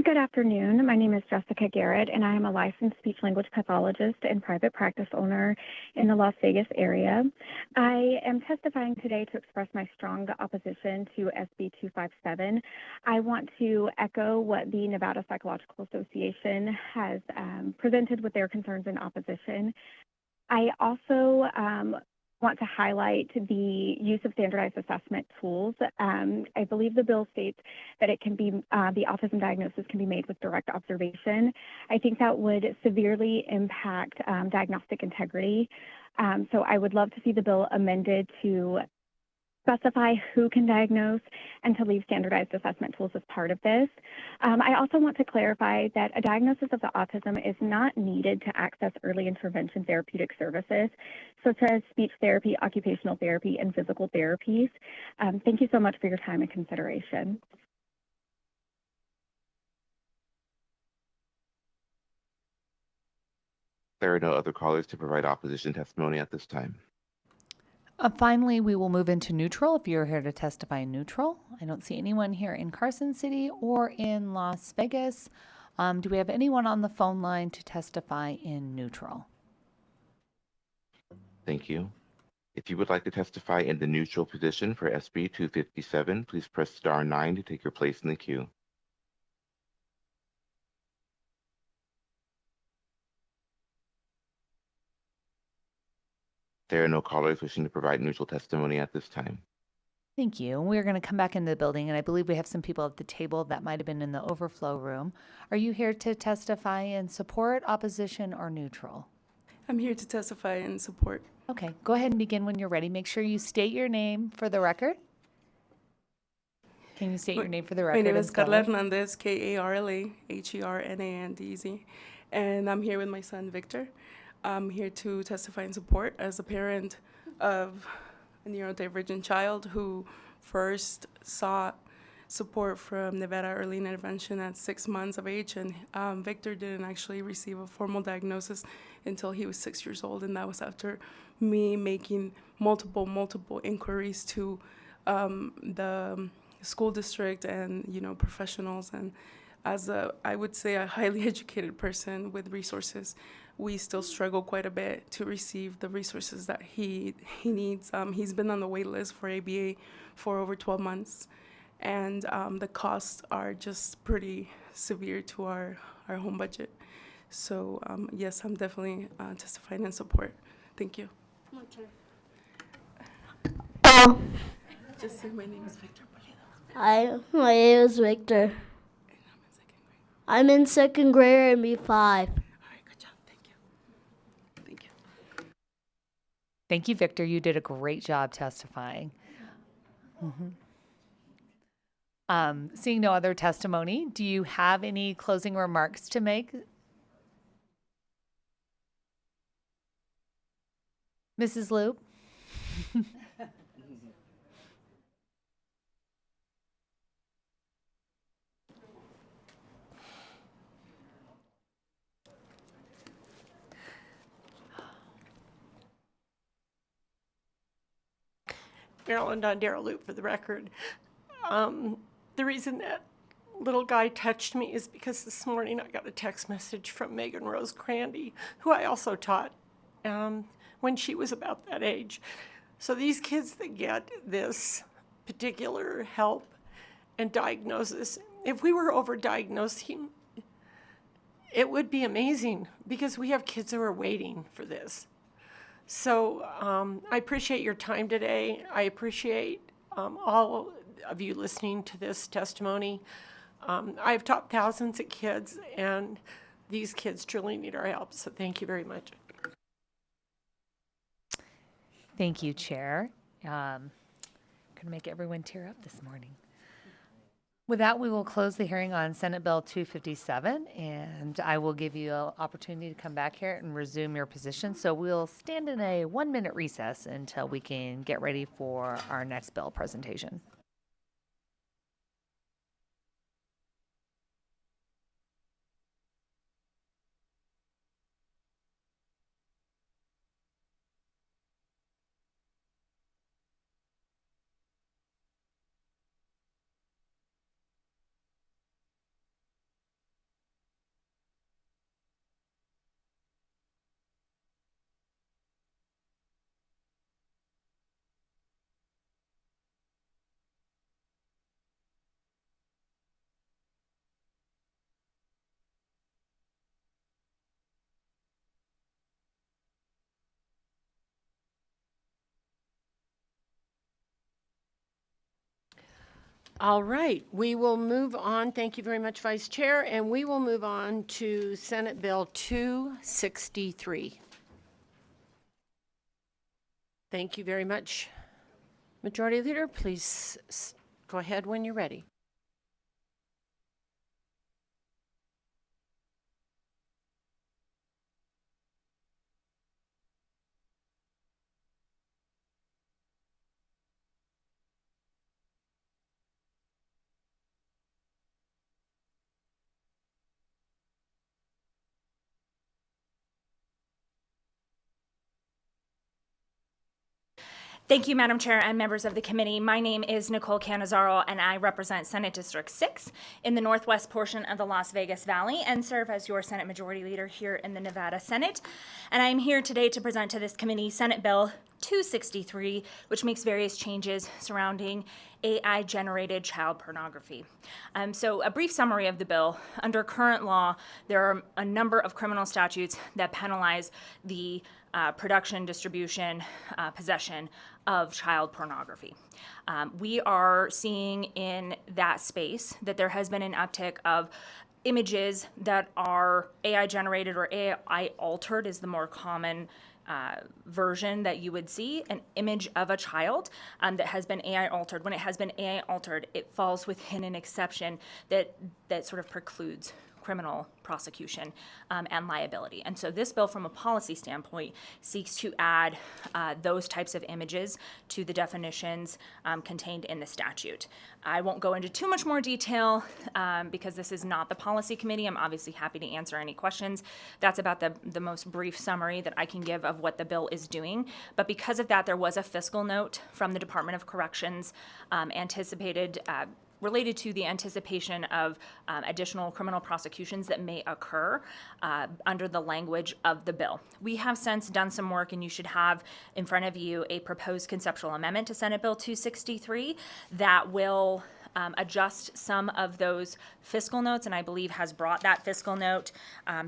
Good afternoon. My name is Jessica Garrett, and I am a licensed speech-language pathologist and private practice owner in the Las Vegas area. I am testifying today to express my strong opposition to SB 257. I want to echo what the Nevada Psychological Association has presented with their concerns in opposition. I also want to highlight the use of standardized assessment tools. I believe the bill states that it can be, the autism diagnosis can be made with direct observation. I think that would severely impact diagnostic integrity. So I would love to see the bill amended to specify who can diagnose and to leave standardized assessment tools as part of this. I also want to clarify that a diagnosis of the autism is not needed to access early intervention therapeutic services, such as speech therapy, occupational therapy, and physical therapies. Thank you so much for your time and consideration. There are no other callers to provide opposition testimony at this time. Finally, we will move into neutral. If you're here to testify neutral, I don't see anyone here in Carson City or in Las Vegas. Do we have anyone on the phone line to testify in neutral? Thank you. If you would like to testify in the neutral position for SB 257, please press star 9 to take your place in the queue. There are no callers wishing to provide neutral testimony at this time. Thank you. We're going to come back into the building, and I believe we have some people at the table that might have been in the overflow room. Are you here to testify in support, opposition, or neutral? I'm here to testify in support. Okay, go ahead and begin when you're ready. Make sure you state your name for the record. Can you state your name for the record? My name is spell Carla it? Hernandez, Karla Hernandez, and I'm here with my son, Victor. I'm here to testify in support as a parent of a neurodivergent child who first sought support from Nevada Early Intervention at 6 months of age, and Victor didn't actually receive a formal diagnosis until he was 6 years old, and that was after me making multiple inquiries to the school district and professionals. And as I would say a highly educated person with resources, we still struggle quite a bit to receive the resources that he needs. He's been on the wait list for ABA for over 12 months, and the costs are just pretty severe to our home budget. So yes, I'm definitely testifying in support. Thank you. Just say my name is Victor Pulido. Hi, my name is Victor. I'm in second grade and B5. Thank you, Victor. You did a great job testifying. Seeing no other testimony, do you have any closing remarks to make? Mrs. Loop? Marilyn Dondero Loop for the record. The reason that little guy touched me is because this morning I got a text message from Megan Rose Crandy, who I also taught when she was about that age. So these kids that get this particular help and diagnosis, if we were overdiagnosing, it would be amazing because we have kids who are waiting for this. So I appreciate your time today. I appreciate all of you listening to this testimony. I've taught thousands of kids, and these kids truly need our help. So thank you very much. Thank you, Chair. Going to make everyone tear up this morning. With that, we will close the hearing on Senate Bill 257, and I will give you an opportunity to come back here and resume your position. So we'll stand in a 1-minute recess until we can get ready for our next bill presentation. All right, we will move on. Thank you very much, Vice Chair. And we will move on to Senate Bill 263. Thank you very much. Majority Leader, please go ahead when you're ready. Thank you, Madam Chair and members of the committee. My name is Nicole Canizaro, and I represent Senate District 6 in the northwest portion of the Las Vegas Valley and serve as your Senate Majority Leader here in the Nevada Senate. And I'm here today to present to this committee Senate Bill 263, which makes various changes surrounding AI-generated child pornography. So a brief summary of the bill. Under current law, there are a number of criminal statutes that penalize the production, distribution, possession of child pornography. We are seeing in that space that there has been an uptick of images that are AI generated or AI altered is the more common version that you would see, an image of a child that has been AI altered. When it has been AI altered, it falls within an exception that sort of precludes criminal prosecution and liability. And so this bill, from a policy standpoint, seeks to add those types of images to the definitions contained in the statute. I won't go into too much more detail because this is not the policy committee. I'm obviously happy to answer any questions. That's about the most brief summary that I can give of what the bill is doing. But because of that, there was a fiscal note from the Department of Corrections related to the anticipation of additional criminal prosecutions that may occur under the language of the bill. We have since done some work, and you should have in front of you a proposed conceptual amendment to Senate Bill 263 that will adjust some of those fiscal notes, and I believe has brought that fiscal note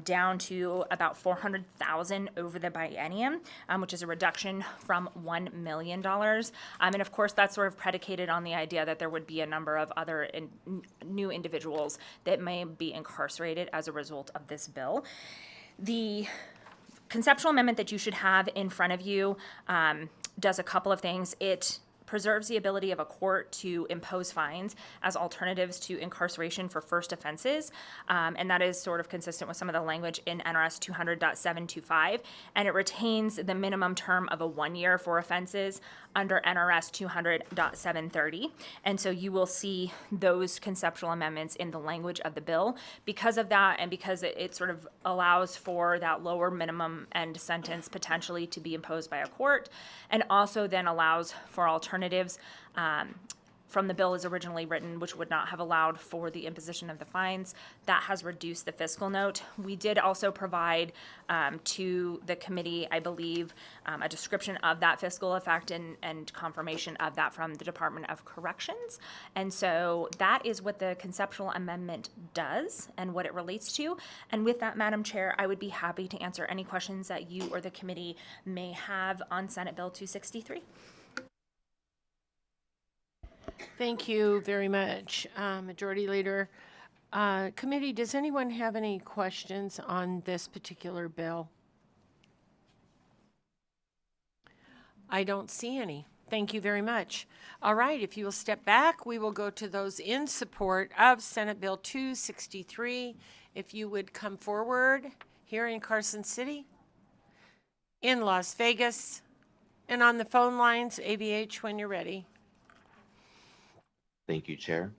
down to about $400,000 over the biennium, which is a reduction from $1 million. And of course, that's sort of predicated on the idea that there would be a number of other new individuals that may be incarcerated as a result of this bill. The conceptual amendment that you should have in front of you does a couple of things. It preserves the ability of a court to impose fines as alternatives to incarceration for first offenses, and that is sort of consistent with some of the language in NRS 200.725, and it retains the minimum term of a 1 year for offenses under NRS 200.730, and so you will see those conceptual amendments in the language of the bill. Because of that, and because it sort of allows for that lower minimum end sentence potentially to be imposed by a court, and also then allows for alternatives from the bill as originally written, which would not have allowed for the imposition of the fines. That has reduced the fiscal note. We did also provide to the committee, I believe, a description of that fiscal effect and confirmation of that from the Department of Corrections. And so that is what the conceptual amendment does and what it relates to. And with that, Madam Chair, I would be happy to answer any questions that you or the committee may have on Senate Bill 263. Thank you very much, Majority Leader. Committee, does anyone have any questions on this particular bill? I don't see any. Thank you very much. All right, if you will step back, we will go to those in support of Senate Bill 263. If you would come forward here in Carson City, in Las Vegas, and on the phone lines, AVH, when you're ready. Thank you, Chair.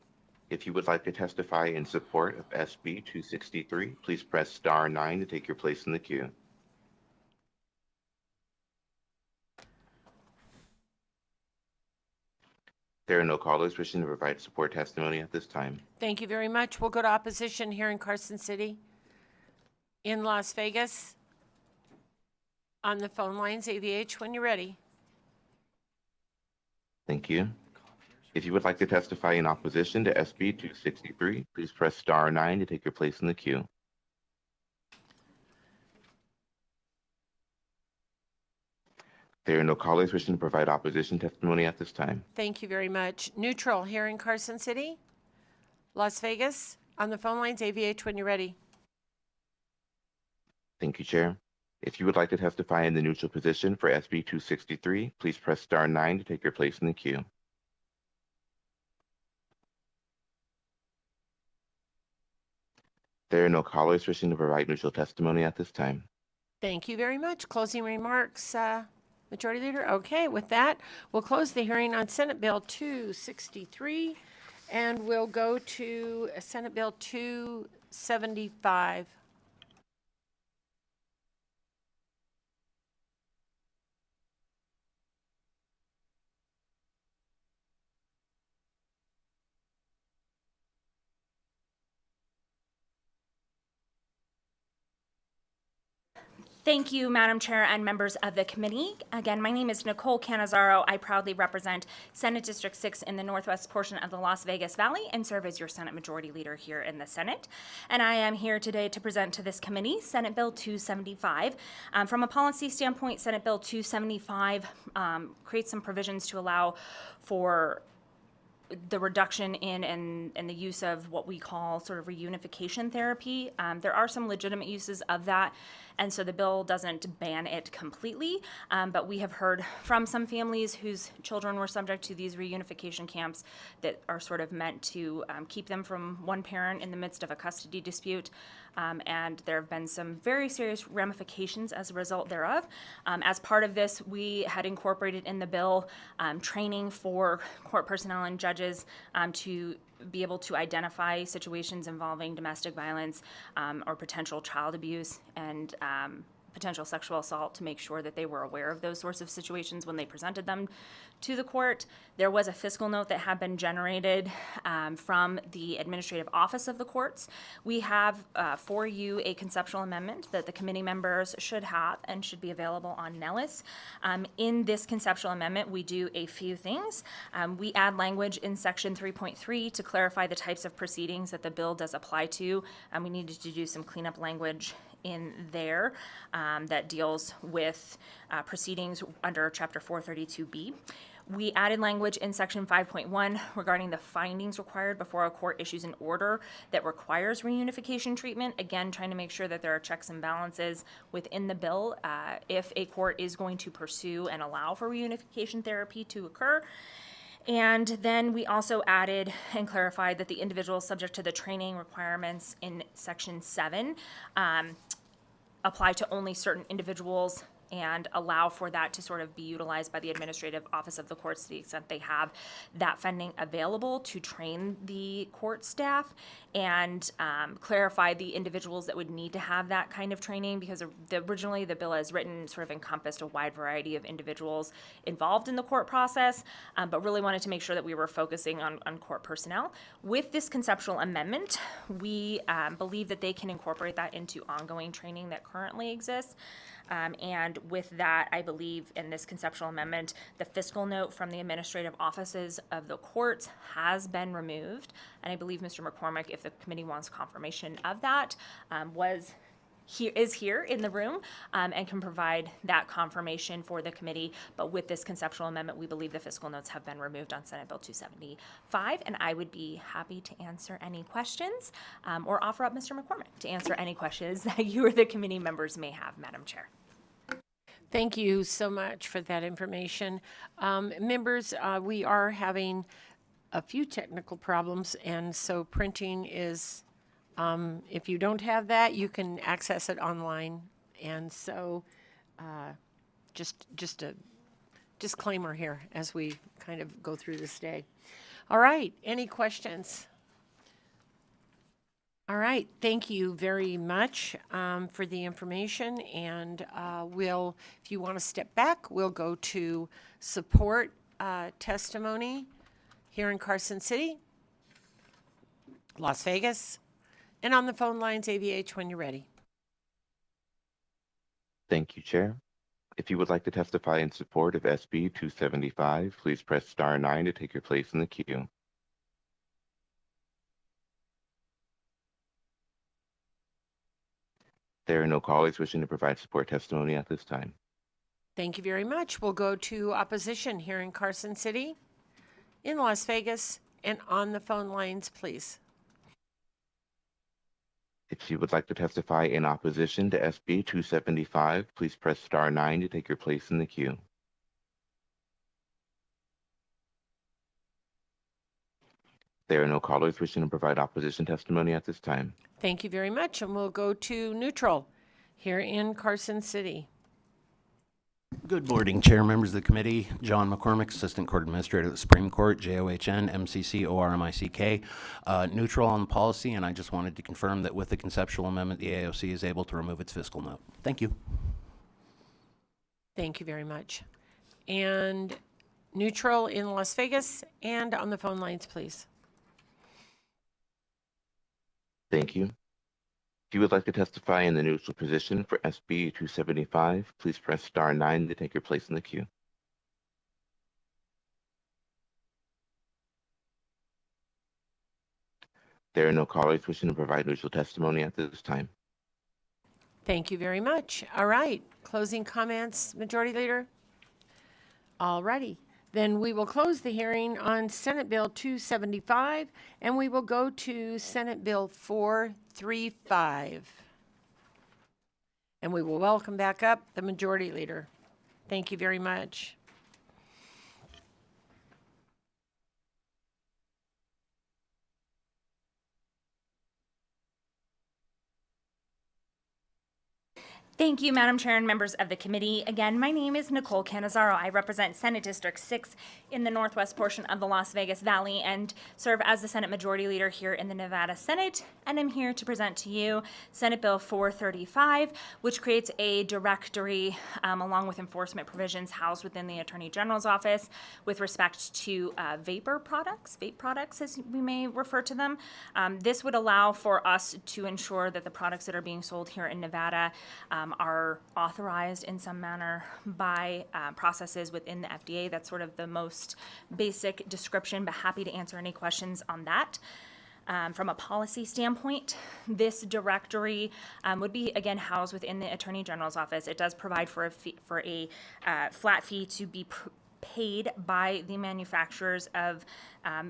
If you would like to testify in support of SB 263, please press star 9 to take your place in the queue. There are no callers wishing to provide support testimony at this time. Thank you very much. We'll go to opposition here in Carson City, in Las Vegas, on the phone lines, AVH, when you're ready. Thank you. If you would like to testify in opposition to SB 263, please press star 9 to take your place in the queue. There are no callers wishing to provide opposition testimony at this time. Thank you very much. Neutral here in Carson City, Las Vegas, on the phone lines, AVH, when you're ready. Thank you, Chair. If you would like to testify in the neutral position for SB 263, please press star 9 to take your place in the queue. There are no callers wishing to provide neutral testimony at this time. Thank you very much. Closing remarks, Majority Leader. Okay, with that, we'll close the hearing on Senate Bill 263, and we'll go to Senate Bill 275. Thank you, Madam Chair and members of the committee. Again, my name is Nicole Canizaro. I proudly represent Senate District 6 in the northwest portion of the Las Vegas Valley and serve as your Senate Majority Leader here in the Senate. And I am here today to present to this committee Senate Bill 275. From a policy standpoint, Senate Bill 275 creates some provisions to allow for the reduction in and the use of what we call sort of reunification therapy. There are some legitimate uses of that, and so the bill doesn't ban it completely, but we have heard from some families whose children were subject to these reunification camps that are sort of meant to keep them from one parent in the midst of a custody dispute, and there have been some very serious ramifications as a result thereof. As part of this, we had incorporated in the bill training for court personnel and judges to be able to identify situations involving domestic violence or potential child abuse and potential sexual assault to make sure that they were aware of those sorts of situations when they presented them to the court. There was a fiscal note that had been generated from the administrative office of the courts. We have for you a conceptual amendment that the committee members should have and should be available on Nellis. In this conceptual amendment, we do a few things. We add language in section 3.3 to clarify the types of proceedings that the bill does apply to. We needed to do some cleanup language in there that deals with proceedings under Chapter 432B. We added language in Section 5.1 regarding the findings required before a court issues an order that requires reunification treatment. Again, trying to make sure that there are checks and balances within the bill if a court is going to pursue and allow for reunification therapy to occur. And then we also added and clarified that the individuals subject to the training requirements in Section 7 apply to only certain individuals and allow for that to sort of be utilized by the administrative office of the courts to the extent they have that funding available to train the court staff, and clarify the individuals that would need to have that kind of training, because originally the bill as written sort of encompassed a wide variety of individuals involved in the court process, but really wanted to make sure that we were focusing on court personnel. With this conceptual amendment, we believe that they can incorporate that into ongoing training that currently exists. And with that, I believe in this conceptual amendment, the fiscal note from the administrative offices of the courts has been removed. And I believe Mr. McCormick, if the committee wants confirmation of that, is here in the room and can provide that confirmation for the committee. But with this conceptual amendment, we believe the fiscal notes have been removed on Senate Bill 275. And I would be happy to answer any questions or offer up Mr. McCormick to answer any questions that you or the committee members may have, Madam Chair. Thank you so much for that information. Members, we are having a few technical problems, and so printing is, if you don't have that, you can access it online. And so just a disclaimer here as we kind of go through this day. All right, any questions? All right, thank you very much for the information, and if you want to step back, we'll go to support testimony here in Carson City, Las Vegas, and on the phone lines, AVH, when you're ready. Thank you, Chair. If you would like to testify in support of SB 275, please press *9 to take your place in the queue. There are no callers wishing to provide support testimony at this time. Thank you very much. We'll go to opposition here in Carson City, in Las Vegas, and on the phone lines, please. If you would like to testify in opposition to SB 275, please press *9 to take your place in the queue. There are no callers wishing to provide opposition testimony at this time. Thank you very much, and we'll go to neutral here in Carson City. Good morning, Chair, members of the committee. John McCormick, Assistant Court Administrator of the Supreme Court, JOHN, MCC, ORMICK. Neutral on the policy, and I just wanted to confirm that with the conceptual amendment, the AOC is able to remove its fiscal note. Thank you. Thank you very much. And neutral in Las Vegas, and on the phone lines, please. Thank you. If you would like to testify in the neutral position for SB 275, please press *9 to take your place in the queue. There are no callers wishing to provide neutral testimony at this time. Thank you very much. All right, closing comments, Majority Leader? All righty. Then we will close the hearing on Senate Bill 275, and we will go to Senate Bill 435. And we will welcome back up the Majority Leader. Thank you very much. Thank you, Madam Chair and members of the committee. Again, my name is Nicole Canizaro. I represent Senate District 6 in the northwest portion of the Las Vegas Valley and serve as the Senate Majority Leader here in the Nevada Senate. And I'm here to present to you Senate Bill 435, which creates a directory along with enforcement provisions housed within the Attorney General's office with respect to vape products as we may refer to them. This would allow for us to ensure that the products that are being sold here in Nevada are authorized in some manner by processes within the FDA. That's sort of the most basic description, but happy to answer any questions on that. From a policy standpoint, this directory would be, again, housed within the Attorney General's office. It does provide for a flat fee to be paid by the manufacturers of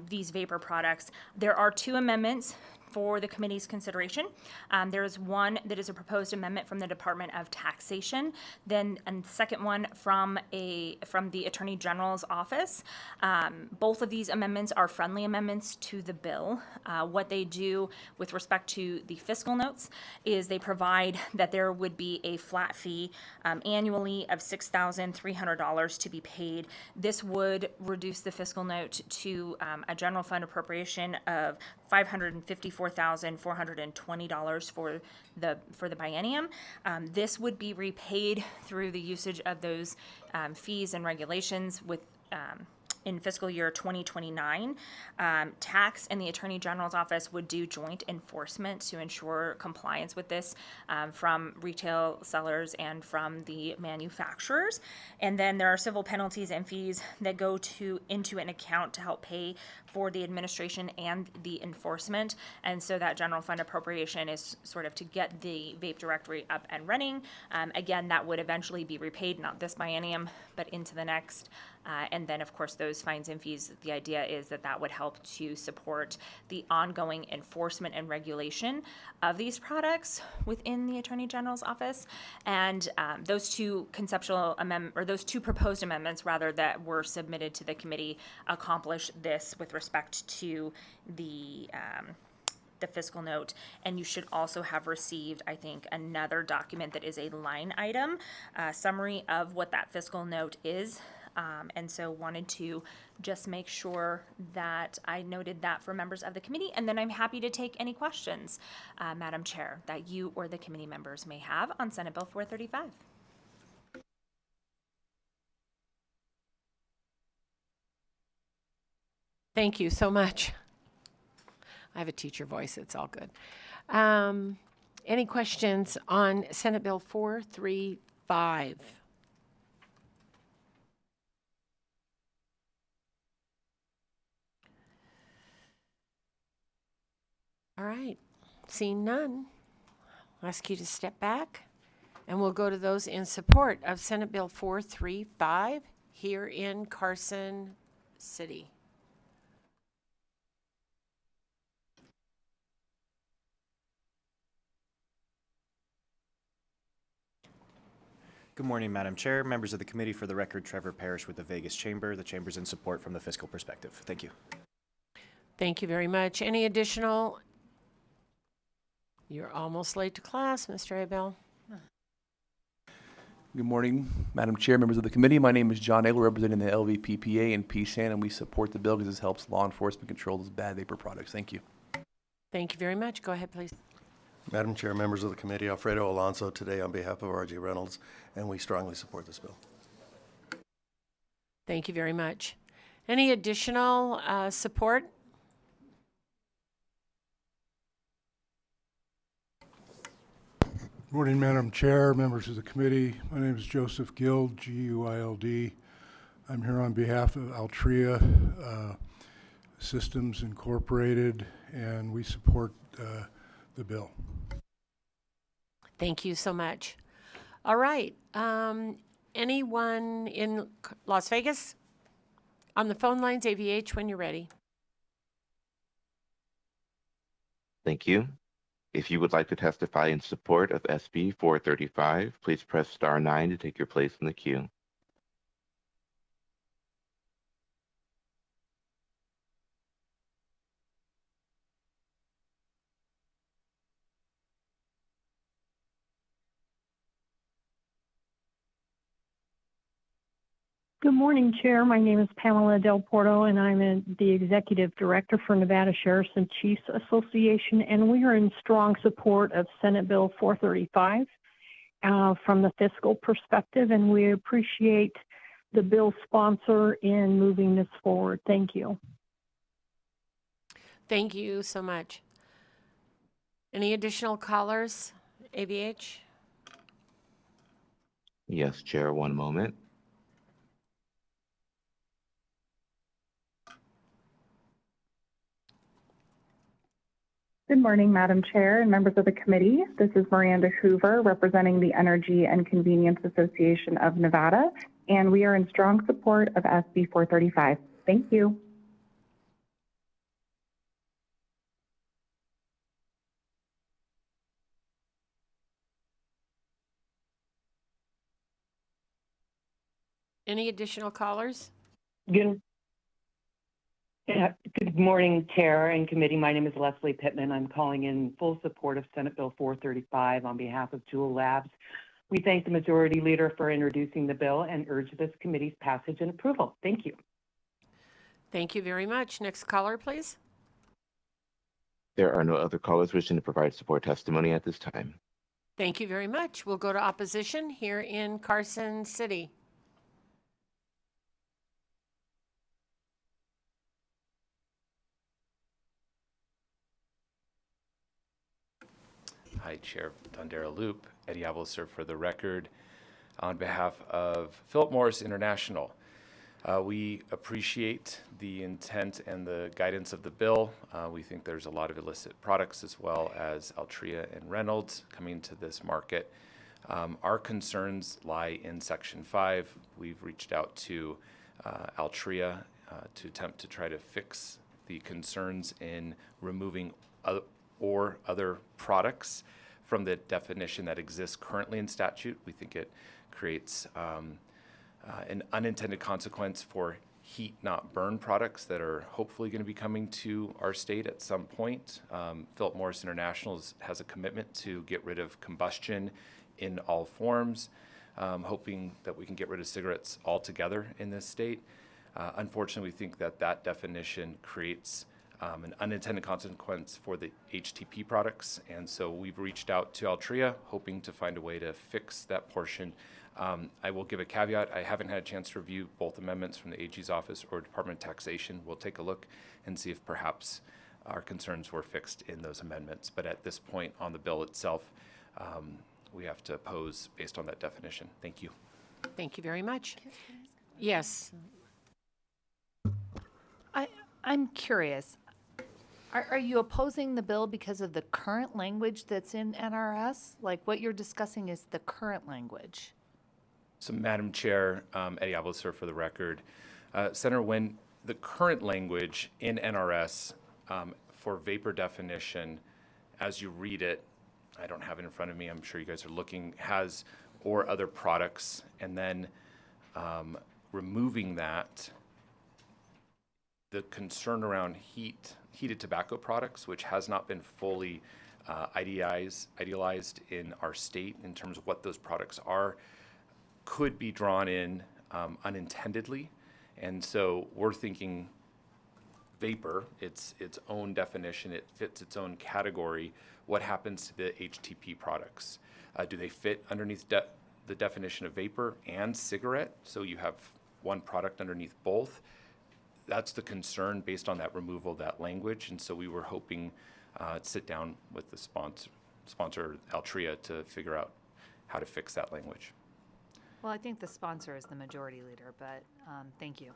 these vapor products. There are 2 amendments for the committee's consideration. There is one that is a proposed amendment from the Department of Taxation, then a second one from the Attorney General's office. Both of these amendments are friendly amendments to the bill. What they do with respect to the fiscal notes is they provide that there would be a flat fee annually of $6,300 to be paid. This would reduce the fiscal note to a general fund appropriation of $554,420 for the biennium. This would be repaid through the usage of those fees and regulations with in fiscal year 2029. Tax and the Attorney General's office would do joint enforcement to ensure compliance with this from retail sellers and from the manufacturers. And then there are civil penalties and fees that go into an account to help pay for the administration and the enforcement. And so that general fund appropriation is sort of to get the vape directory up and running. Again, that would eventually be repaid, not this biennium, but into the next. And then, of course, those fines and fees, the idea is that that would help to support the ongoing enforcement and regulation of these products within the Attorney General's office. And those 2 those 2 proposed amendments, rather, that were submitted to the committee accomplish this with respect to the fiscal note. And you should also have received, I think, another document that is a line item summary of what that fiscal note is. And so wanted to just make sure that I noted that for members of the committee. And then I'm happy to take any questions, Madam Chair, that you or the committee members may have on Senate Bill 435. Thank you so much. I have a teacher voice. It's all good. Any questions on Senate Bill 435? All right, seeing none, I'll ask you to step back, and we'll go to those in support of Senate Bill 435 here in Carson City. Good morning, Madam Chair, members of the committee. For the record, Trevor Parrish with the Vegas Chamber. The Chamber's in support from the fiscal perspective. Thank you. Thank you very much. Any additional? You're almost late to class, Mr. Abel. Good morning, Madam Chair, members of the committee. My name is John Egel, representing the LVPPA and PSAN, and we support the bill because this helps law enforcement control those bad vapor products. Thank you. Thank you very much. Go ahead, please. Madam Chair, members of the committee, Alfredo Alonso today on behalf of R.J. Reynolds, and we strongly support this bill. Thank you very much. Any additional support? Morning, Madam Chair, members of the committee. My name is Joseph Guild, G-U-I-L-D. I'm here on behalf of Altria Systems Incorporated, and we support the bill. Thank you so much. All right. Anyone in Las Vegas? On the phone lines, AVH, when you're ready. Thank you. If you would like to testify in support of SB 435, please press star 9 to take your place in the queue. Good morning, Chair. My name is Pamela Del Porto, and I'm the Executive Director for Nevada Sheriffs and Chiefs Association, and we are in strong support of Senate Bill 435 from the fiscal perspective, and we appreciate the bill sponsor in moving this forward. Thank you. Thank you so much. Any additional callers, AVH? Yes, Chair, one moment. Good morning, Madam Chair and members of the committee. This is Miranda Hoover representing the Energy and Convenience Association of Nevada, and we are in strong support of SB 435. Thank you. Any additional callers? Good morning, Chair and Committee. My name is Leslie Pittman. I'm calling in full support of Senate Bill 435 on behalf of Jewel Labs. We thank the Majority Leader for introducing the bill and urge this committee's passage and approval. Thank you. Thank you very much. Next caller, please. There are no other callers wishing to provide support testimony at this time. Thank you very much. We'll go to opposition here in Carson City. Hi, Chair Dondera Loop, Eddie Abelser for the record. On behalf of Philip Morris International, we appreciate the intent and the guidance of the bill. We think there's a lot of illicit products as well as Altria and Reynolds coming to this market. Our concerns lie in Section 5. We've reached out to Altria to attempt to try to fix the concerns in removing other products from the definition that exists currently in statute. We think it creates an unintended consequence for heat not burn products that are hopefully going to be coming to our state at some point. Philip Morris International has a commitment to get rid of combustion in all forms, hoping that we can get rid of cigarettes altogether in this state. Unfortunately, we think that that definition creates an unintended consequence for the HTP products, and so we've reached out to Altria, hoping to find a way to fix that portion. I will give a caveat. I haven't had a chance to review both amendments from the AG's office or Department of Taxation. We'll take a look and see if perhaps our concerns were fixed in those amendments. But at this point on the bill itself, we have to oppose based on that definition. Thank you. Thank you very much. Yes. I'm curious. Are you opposing the bill because of the current language that's in NRS? Like what you're discussing is the current language. So, Madam Chair, Eddie Abelser for the record. Senator, when the current language in NRS for vapor definition, as you read it, I don't have it in front of me, I'm sure you guys are looking, has or other products, and then removing that, the concern around heated tobacco products, which has not been fully idealized in our state in terms of what those products are, could be drawn in unintendedly. And so we're thinking vapor, it's its own definition, it fits its own category. What happens to the HTP products? Do they fit underneath the definition of vapor and cigarette? So you have one product underneath both. That's the concern based on that removal of that language. And so we were hoping to sit down with the sponsor Altria to figure out how to fix that language. Well, I think the sponsor is the majority leader, but thank you.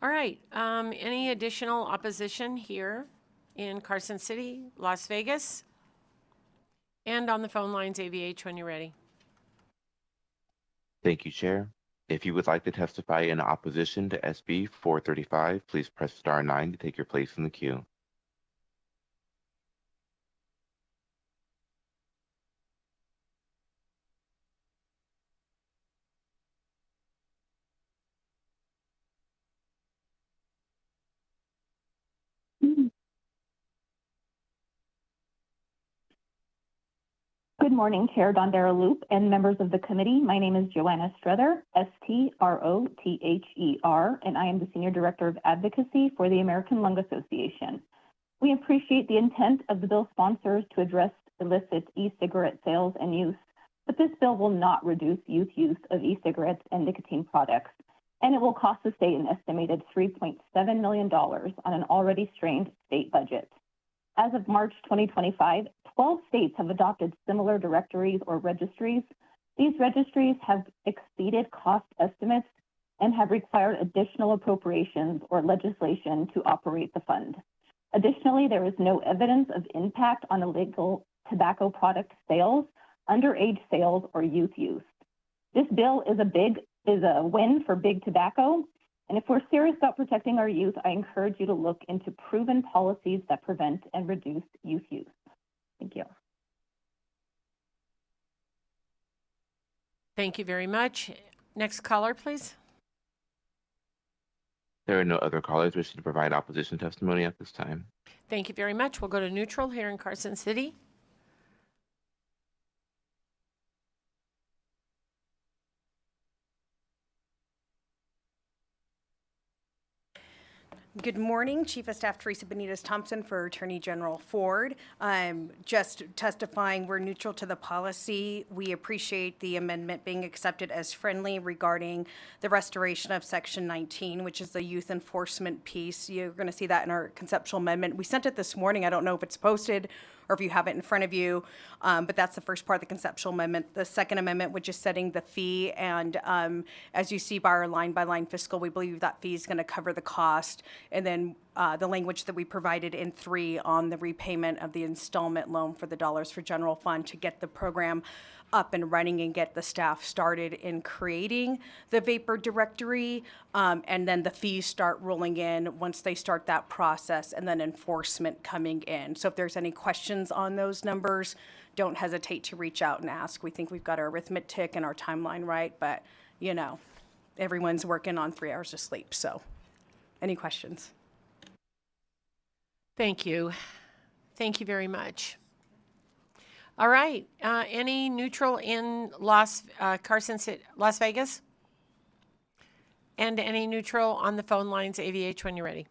All right. Any additional opposition here in Carson City, Las Vegas? And on the phone lines, AVH, when you're ready. Thank you, Chair. If you would like to testify in opposition to SB 435, please press star 9 to take your place in the queue. Good morning, Chair Dondera Loop and members of the committee. My name is Joanna Strother, Strother, and I am the Senior Director of Advocacy for the American Lung Association. We appreciate the intent of the bill sponsors to address illicit e-cigarette sales and use, but this bill will not reduce youth use of e-cigarettes and nicotine products, and it will cost the state an estimated $3.7 million on an already strained state budget. As of March 2025, 12 states have adopted similar directories or registries. These registries have exceeded cost estimates and have required additional appropriations or legislation to operate the fund. Additionally, there is no evidence of impact on illegal tobacco product sales, underage sales, or youth use. This bill is a win for big tobacco. And if we're serious about protecting our youth, I encourage you to look into proven policies that prevent and reduce youth use. Thank you. Thank you very much. Next caller, please. There are no other callers wishing to provide opposition testimony at this time. Thank you very much. We'll go to neutral here in Carson City. Good morning, Chief of Staff Teresa Benitez Thompson for Attorney General Ford. I'm just testifying we're neutral to the policy. We appreciate the amendment being accepted as friendly regarding the restoration of Section 19, which is the youth enforcement piece. You're going to see that in our conceptual amendment. We sent it this morning. I don't know if it's posted or if you have it in front of you, but that's the first part of the conceptual amendment. The second amendment, which is setting the fee, and as you see by our line-by-line fiscal, we believe that fee is going to cover the cost. And then the language that we provided in 3 on the repayment of the installment loan for the Dollars for General Fund to get the program up and running and get the staff started in creating the vapor directory, and then the fees start rolling in once they start that process, and then enforcement coming in. So if there's any questions on those numbers, don't hesitate to reach out and ask. We think we've got our arithmetic and our timeline right, but you know, everyone's working on 3 hours of sleep. So any questions? Thank you. Thank you very much. All right. Any neutral in Carson City, Las Vegas? And any neutral on the phone lines, AVH, when you're ready.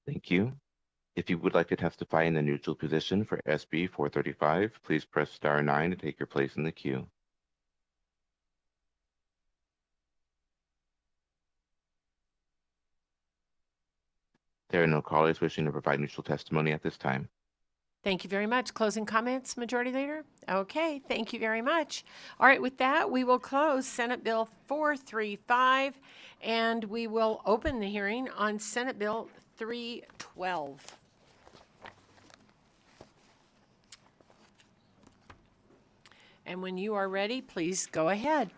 Thank you. If you would like to testify in the neutral position for SB 435, please press star 9 to take your place in the queue. There are no callers wishing to provide neutral testimony at this time. Thank you very much. Closing comments, Majority Leader? Okay, thank you very much. All right, with that, we will close Senate Bill 435, and we will open the hearing on Senate Bill 312. And when you are ready, please go ahead.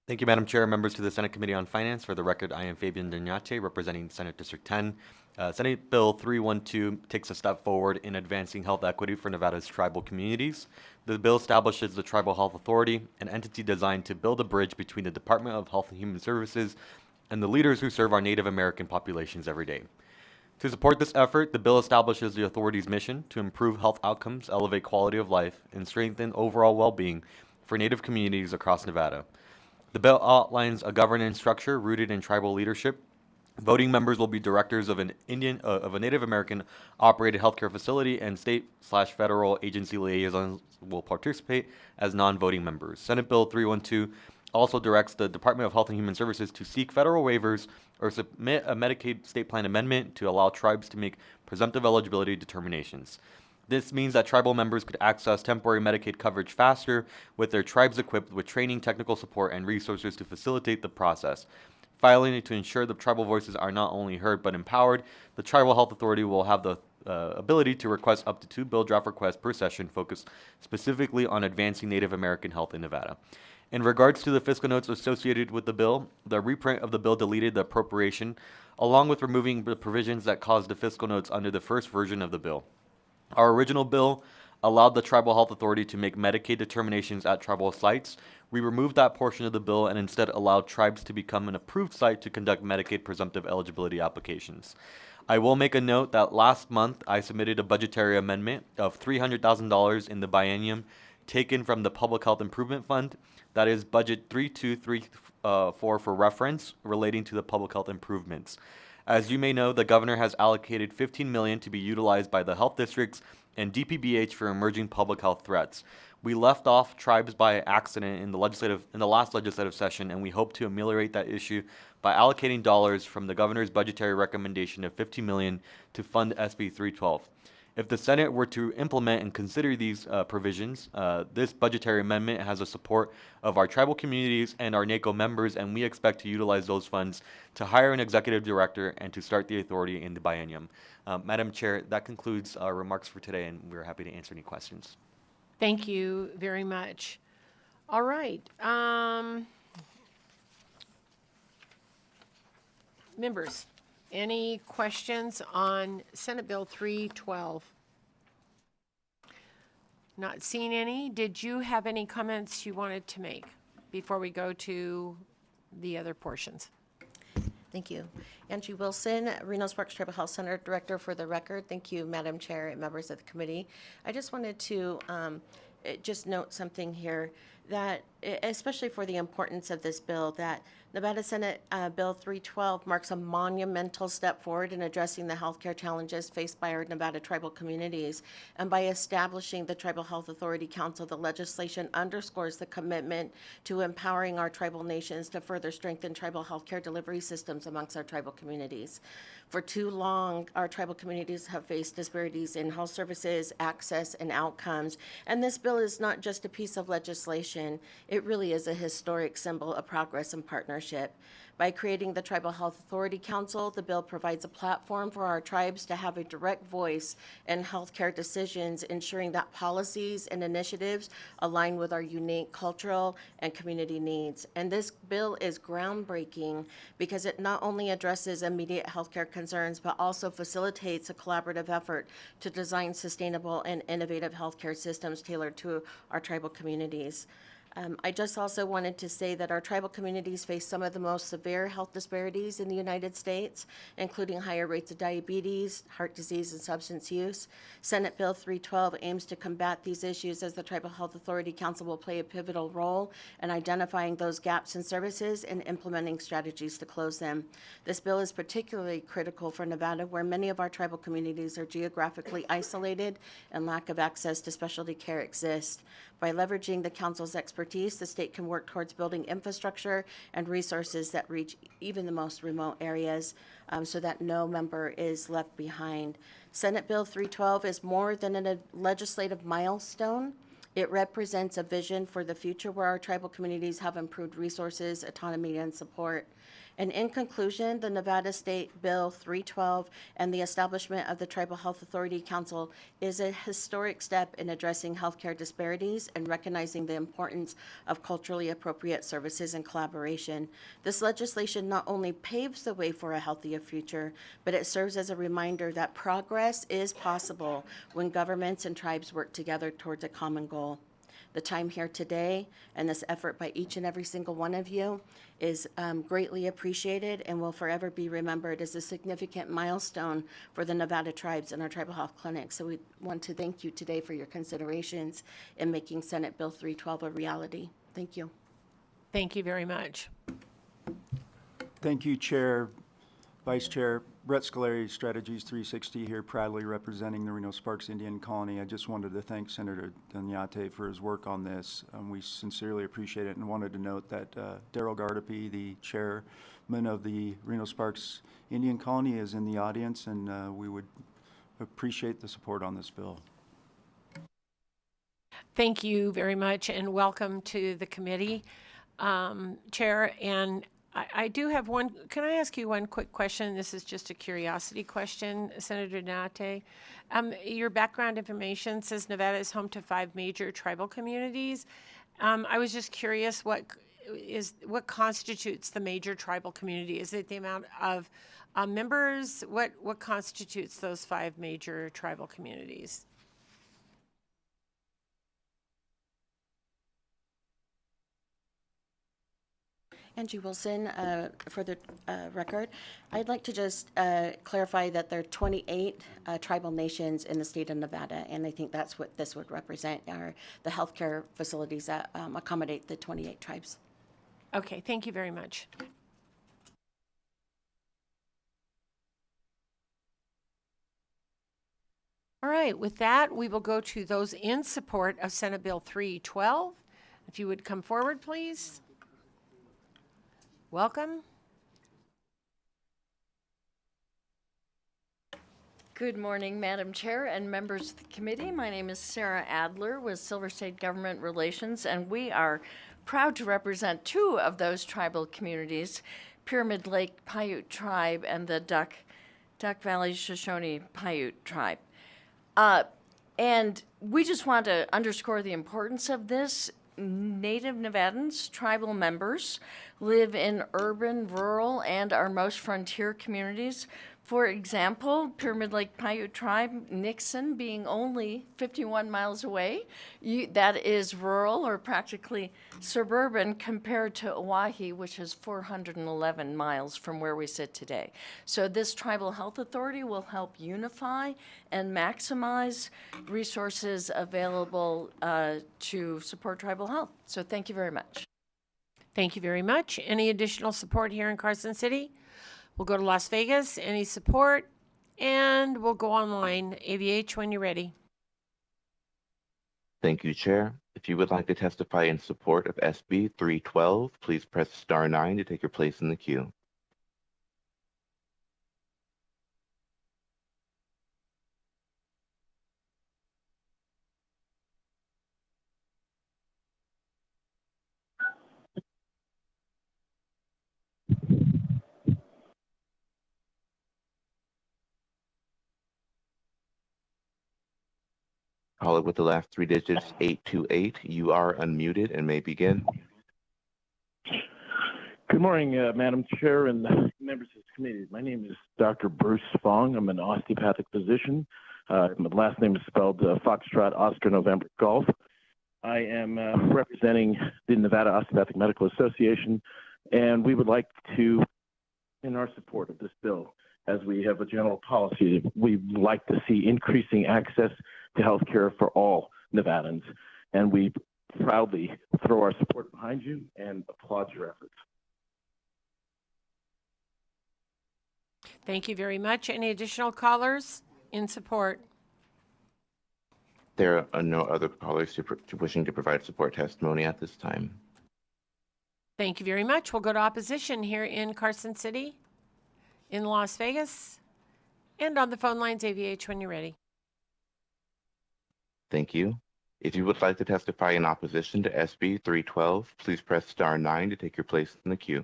Thank you, Madam Chair, members to the Senate Committee on Finance. For the record, I am Fabian Dignate, representing Senate District 10. Senate Bill 312 takes a step forward in advancing health equity for Nevada's tribal communities. The bill establishes the Tribal Health Authority, an entity designed to build a bridge between the Department of Health and Human Services and the leaders who serve our Native American populations every day. To support this effort, the bill establishes the authority's mission to improve health outcomes, elevate quality of life, and strengthen overall well-being for Native communities across Nevada. The bill outlines a governance structure rooted in tribal leadership. Voting members will be directors of a Native American operated healthcare facility, and state/federal agency liaisons will participate as non-voting members. Senate Bill 312 also directs the Department of Health and Human Services to seek federal waivers or submit a Medicaid state plan amendment to allow tribes to make presumptive eligibility determinations. This means that tribal members could access temporary Medicaid coverage faster, with their tribes equipped with training, technical support, and resources to facilitate the process. Finally, to ensure the tribal voices are not only heard but empowered, the Tribal Health Authority will have the ability to request up to 2 bill draft requests per session focused specifically on advancing Native American health in Nevada. In regards to the fiscal notes associated with the bill, the reprint of the bill deleted the appropriation, along with removing the provisions that caused the fiscal notes under the first version of the bill. Our original bill allowed the Tribal Health Authority to make Medicaid determinations at tribal sites. We removed that portion of the bill and instead allowed tribes to become an approved site to conduct Medicaid presumptive eligibility applications. I will make a note that last month I submitted a budgetary amendment of $300,000 in the biennium taken from the Public Health Improvement Fund. That is budget 3234 for reference relating to the public health improvements. As you may know, the governor has allocated $15 million to be utilized by the health districts and DPBH for emerging public health threats. We left off tribes by accident in the last legislative session, and we hope to ameliorate that issue by allocating dollars from the governor's budgetary recommendation of $50 million to fund SB 312. If the Senate were to implement and consider these provisions, this budgetary amendment has the support of our tribal communities and our NACO members, and we expect to utilize those funds to hire an executive director and to start the authority in the biennium. Madam Chair, that concludes our remarks for today, and we're happy to answer any questions. Thank you very much. All right. Members, any questions on Senate Bill 312? Not seeing any. Did you have any comments you wanted to make before we go to the other portions? Thank you. Angie Wilson, Reno Sparks Tribal Health Center Director for the record. Thank you, Madam Chair and members of the committee. I just wanted to just note something here that, especially for the importance of this bill, that Nevada Senate Bill 312 marks a monumental step forward in addressing the healthcare challenges faced by our Nevada tribal communities. And by establishing the Tribal Health Authority Council, the legislation underscores the commitment to empowering our tribal nations to further strengthen tribal healthcare delivery systems amongst our tribal communities. For too long, our tribal communities have faced disparities in health services, access, and outcomes. And this bill is not just a piece of legislation, it really is a historic symbol of progress and partnership. By creating the Tribal Health Authority Council, the bill provides a platform for our tribes to have a direct voice in healthcare decisions, ensuring that policies and initiatives align with our unique cultural and community needs. And this bill is groundbreaking because it not only addresses immediate healthcare concerns, but also facilitates a collaborative effort to design sustainable and innovative healthcare systems tailored to our tribal communities. I just also wanted to say that our tribal communities face some of the most severe health disparities in the United States, including higher rates of diabetes, heart disease, and substance use. Senate Bill 312 aims to combat these issues, as the Tribal Health Authority Council will play a pivotal role in identifying those gaps in services and implementing strategies to close them. This bill is particularly critical for Nevada, where many of our tribal communities are geographically isolated and lack of access to specialty care exists. By leveraging the council's expertise, the state can work towards building infrastructure and resources that reach even the most remote areas, so that no member is left behind. Senate Bill 312 is more than a legislative milestone. It represents a vision for the future where our tribal communities have improved resources, autonomy, and support. And in conclusion, the Nevada State Bill 312 and the establishment of the Tribal Health Authority Council is a historic step in addressing healthcare disparities and recognizing the importance of culturally appropriate services and collaboration. This legislation not only paves the way for a healthier future, but it serves as a reminder that progress is possible when governments and tribes work together towards a common goal. The time here today and this effort by each and every single one of you is greatly appreciated and will forever be remembered as a significant milestone for the Nevada tribes and our tribal health clinics. So we want to thank you today for your considerations in making Senate Bill 312 a reality. Thank you. Thank you very much. Thank you, Chair, Vice Chair. Brett Scolari, Strategies 360 here, proudly representing the Reno Sparks Indian Colony. I just wanted to thank Senator Dunyate for his work on this. We sincerely appreciate it, and wanted to note that Daryl Gardapi, the chairman of the Reno Sparks Indian Colony, is in the audience, and we would appreciate the support on this bill. Thank you very much, and welcome to the committee, Chair. And I do have one. Can I ask you one quick question? This is just a curiosity question, Senator Donate. Your background information says Nevada is home to 5 major tribal communities. I was just curious, what constitutes the major tribal community? Is it the amount of members? What constitutes those 5 major tribal communities? Angie Wilson, for the record. I'd like to just clarify that there are 28 tribal nations in the state of Nevada, and I think that's what this would represent, are the healthcare facilities that accommodate the 28 tribes. Okay, thank you very much. All right, with that, we will go to those in support of Senate Bill 312. If you would come forward, please. Welcome. Good morning, Madam Chair and members of the committee. My name is Sarah Adler with Silver State Government Relations, and we are proud to represent two of those tribal communities, Pyramid Lake Paiute Tribe and the Duck Valley Shoshone Paiute Tribe. And we just want to underscore the importance of this. Native Nevadans, tribal members, live in urban, rural, and our most frontier communities. For example, Pyramid Lake Paiute Tribe, Nixon being only 51 miles away, that is rural or practically suburban compared to Oahe, which is 411 miles from where we sit today. So this tribal health authority will help unify and maximize resources available to support tribal health. So thank you very much. Thank you very much. Any additional support here in Carson City? We'll go to Las Vegas. Any support? And we'll go online. AVH, when you're ready. Thank you, Chair. If you would like to testify in support of SB 312, please press star 9 to take your place in the queue. Call it with the last 3 digits, 828. You are unmuted and may begin. Good morning, Madam Chair and members of the committee. My name is Dr. Bruce Fong. I'm an osteopathic physician. My last name is spelled Foxtrot Oscar November Golf. I am representing the Nevada Osteopathic Medical Association, and we would like to, in our support of this bill, as we have a general policy, we'd like to see increasing access to health care for all Nevadans. And we proudly throw our support behind you and applaud your efforts. Thank you very much. Any additional callers in support? There are no other callers wishing to provide support testimony at this time. Thank you very much. We'll go to opposition here in Carson City, in Las Vegas, and on the phone lines, AVH, when you're ready. Thank you. If you would like to testify in opposition to SB 312, please press star 9 to take your place in the queue.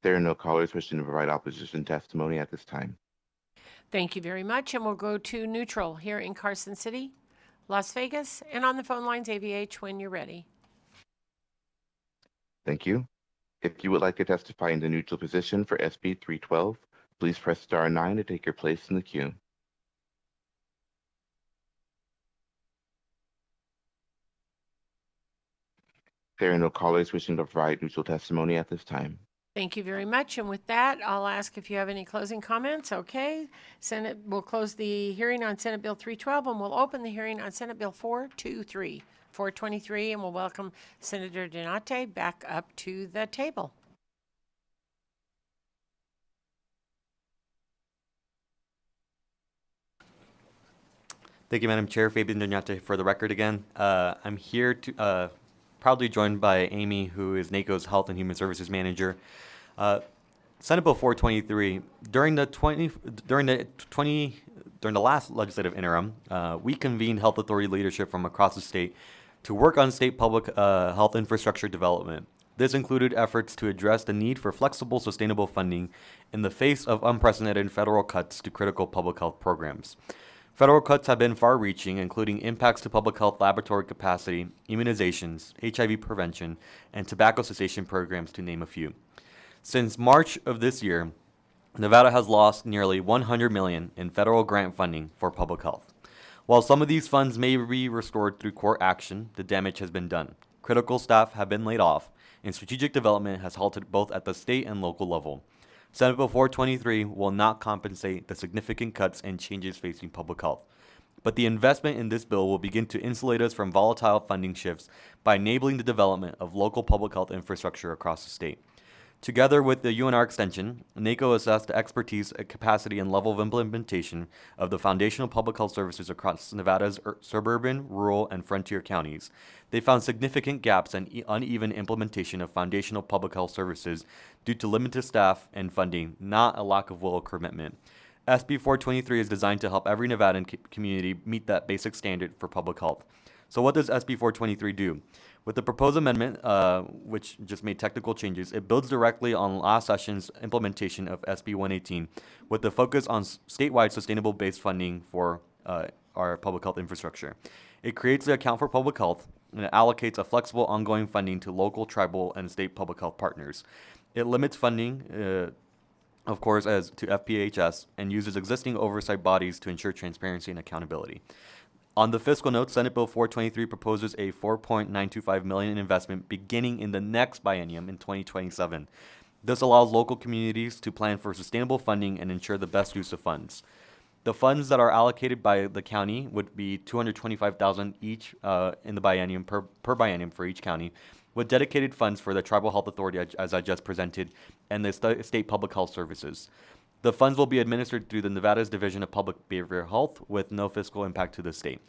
There are no callers wishing to provide opposition testimony at this time. Thank you very much. And we'll go to neutral here in Carson City, Las Vegas, and on the phone lines, AVH, when you're ready. Thank you. If you would like to testify in the neutral position for SB 312, please press star 9 to take your place in the queue. There are no callers wishing to provide neutral testimony at this time. Thank you very much. And with that, I'll ask if you have any closing comments. Okay. Senate will close the hearing on Senate Bill 312, and we'll open the hearing on Senate Bill 423, and we'll welcome Senator Donate back up to the table. Thank you, Madam Chair. Fabian Donate for the record again. I'm here to proudly joined by Amy, who is NACO's Health and Human Services Manager. Senate Bill 423. During the last legislative interim, we convened health authority leadership from across the state to work on state public health infrastructure development. This included efforts to address the need for flexible, sustainable funding in the face of unprecedented federal cuts to critical public health programs. Federal cuts have been far-reaching, including impacts to public health laboratory capacity, immunizations, HIV prevention, and tobacco cessation programs, to name a few. Since March of this year, Nevada has lost nearly $100 million in federal grant funding for public health. While some of these funds may be restored through court action, the damage has been done. Critical staff have been laid off, and strategic development has halted both at the state and local level. Senate Bill 423 will not compensate the significant cuts and changes facing public health. But the investment in this bill will begin to insulate us from volatile funding shifts by enabling the development of local public health infrastructure across the state. Together with the UNR extension, NACO assessed the expertise, capacity, and level of implementation of the foundational public health services across Nevada's suburban, rural, and frontier counties. They found significant gaps and uneven implementation of foundational public health services due to limited staff and funding, not a lack of will or commitment. SB 423 is designed to help every Nevadan community meet that basic standard for public health. So what does SB 423 do? With the proposed amendment, which just made technical changes, it builds directly on last session's implementation of SB 118 with the focus on statewide sustainable-based funding for our public health infrastructure. It creates the account for public health, and it allocates a flexible ongoing funding to local, tribal, and state public health partners. It limits funding, of course, as to FPHS, and uses existing oversight bodies to ensure transparency and accountability. On the fiscal note, Senate Bill 423 proposes a $4.925 million investment beginning in the next biennium in 2027. This allows local communities to plan for sustainable funding and ensure the best use of funds. The funds that are allocated by the county would be $225,000 each in the biennium per biennium for each county, with dedicated funds for the Tribal Health Authority, as I just presented, and the state public health services. The funds will be administered through the Nevada's Division of Public Behavioral Health with no fiscal impact to the state.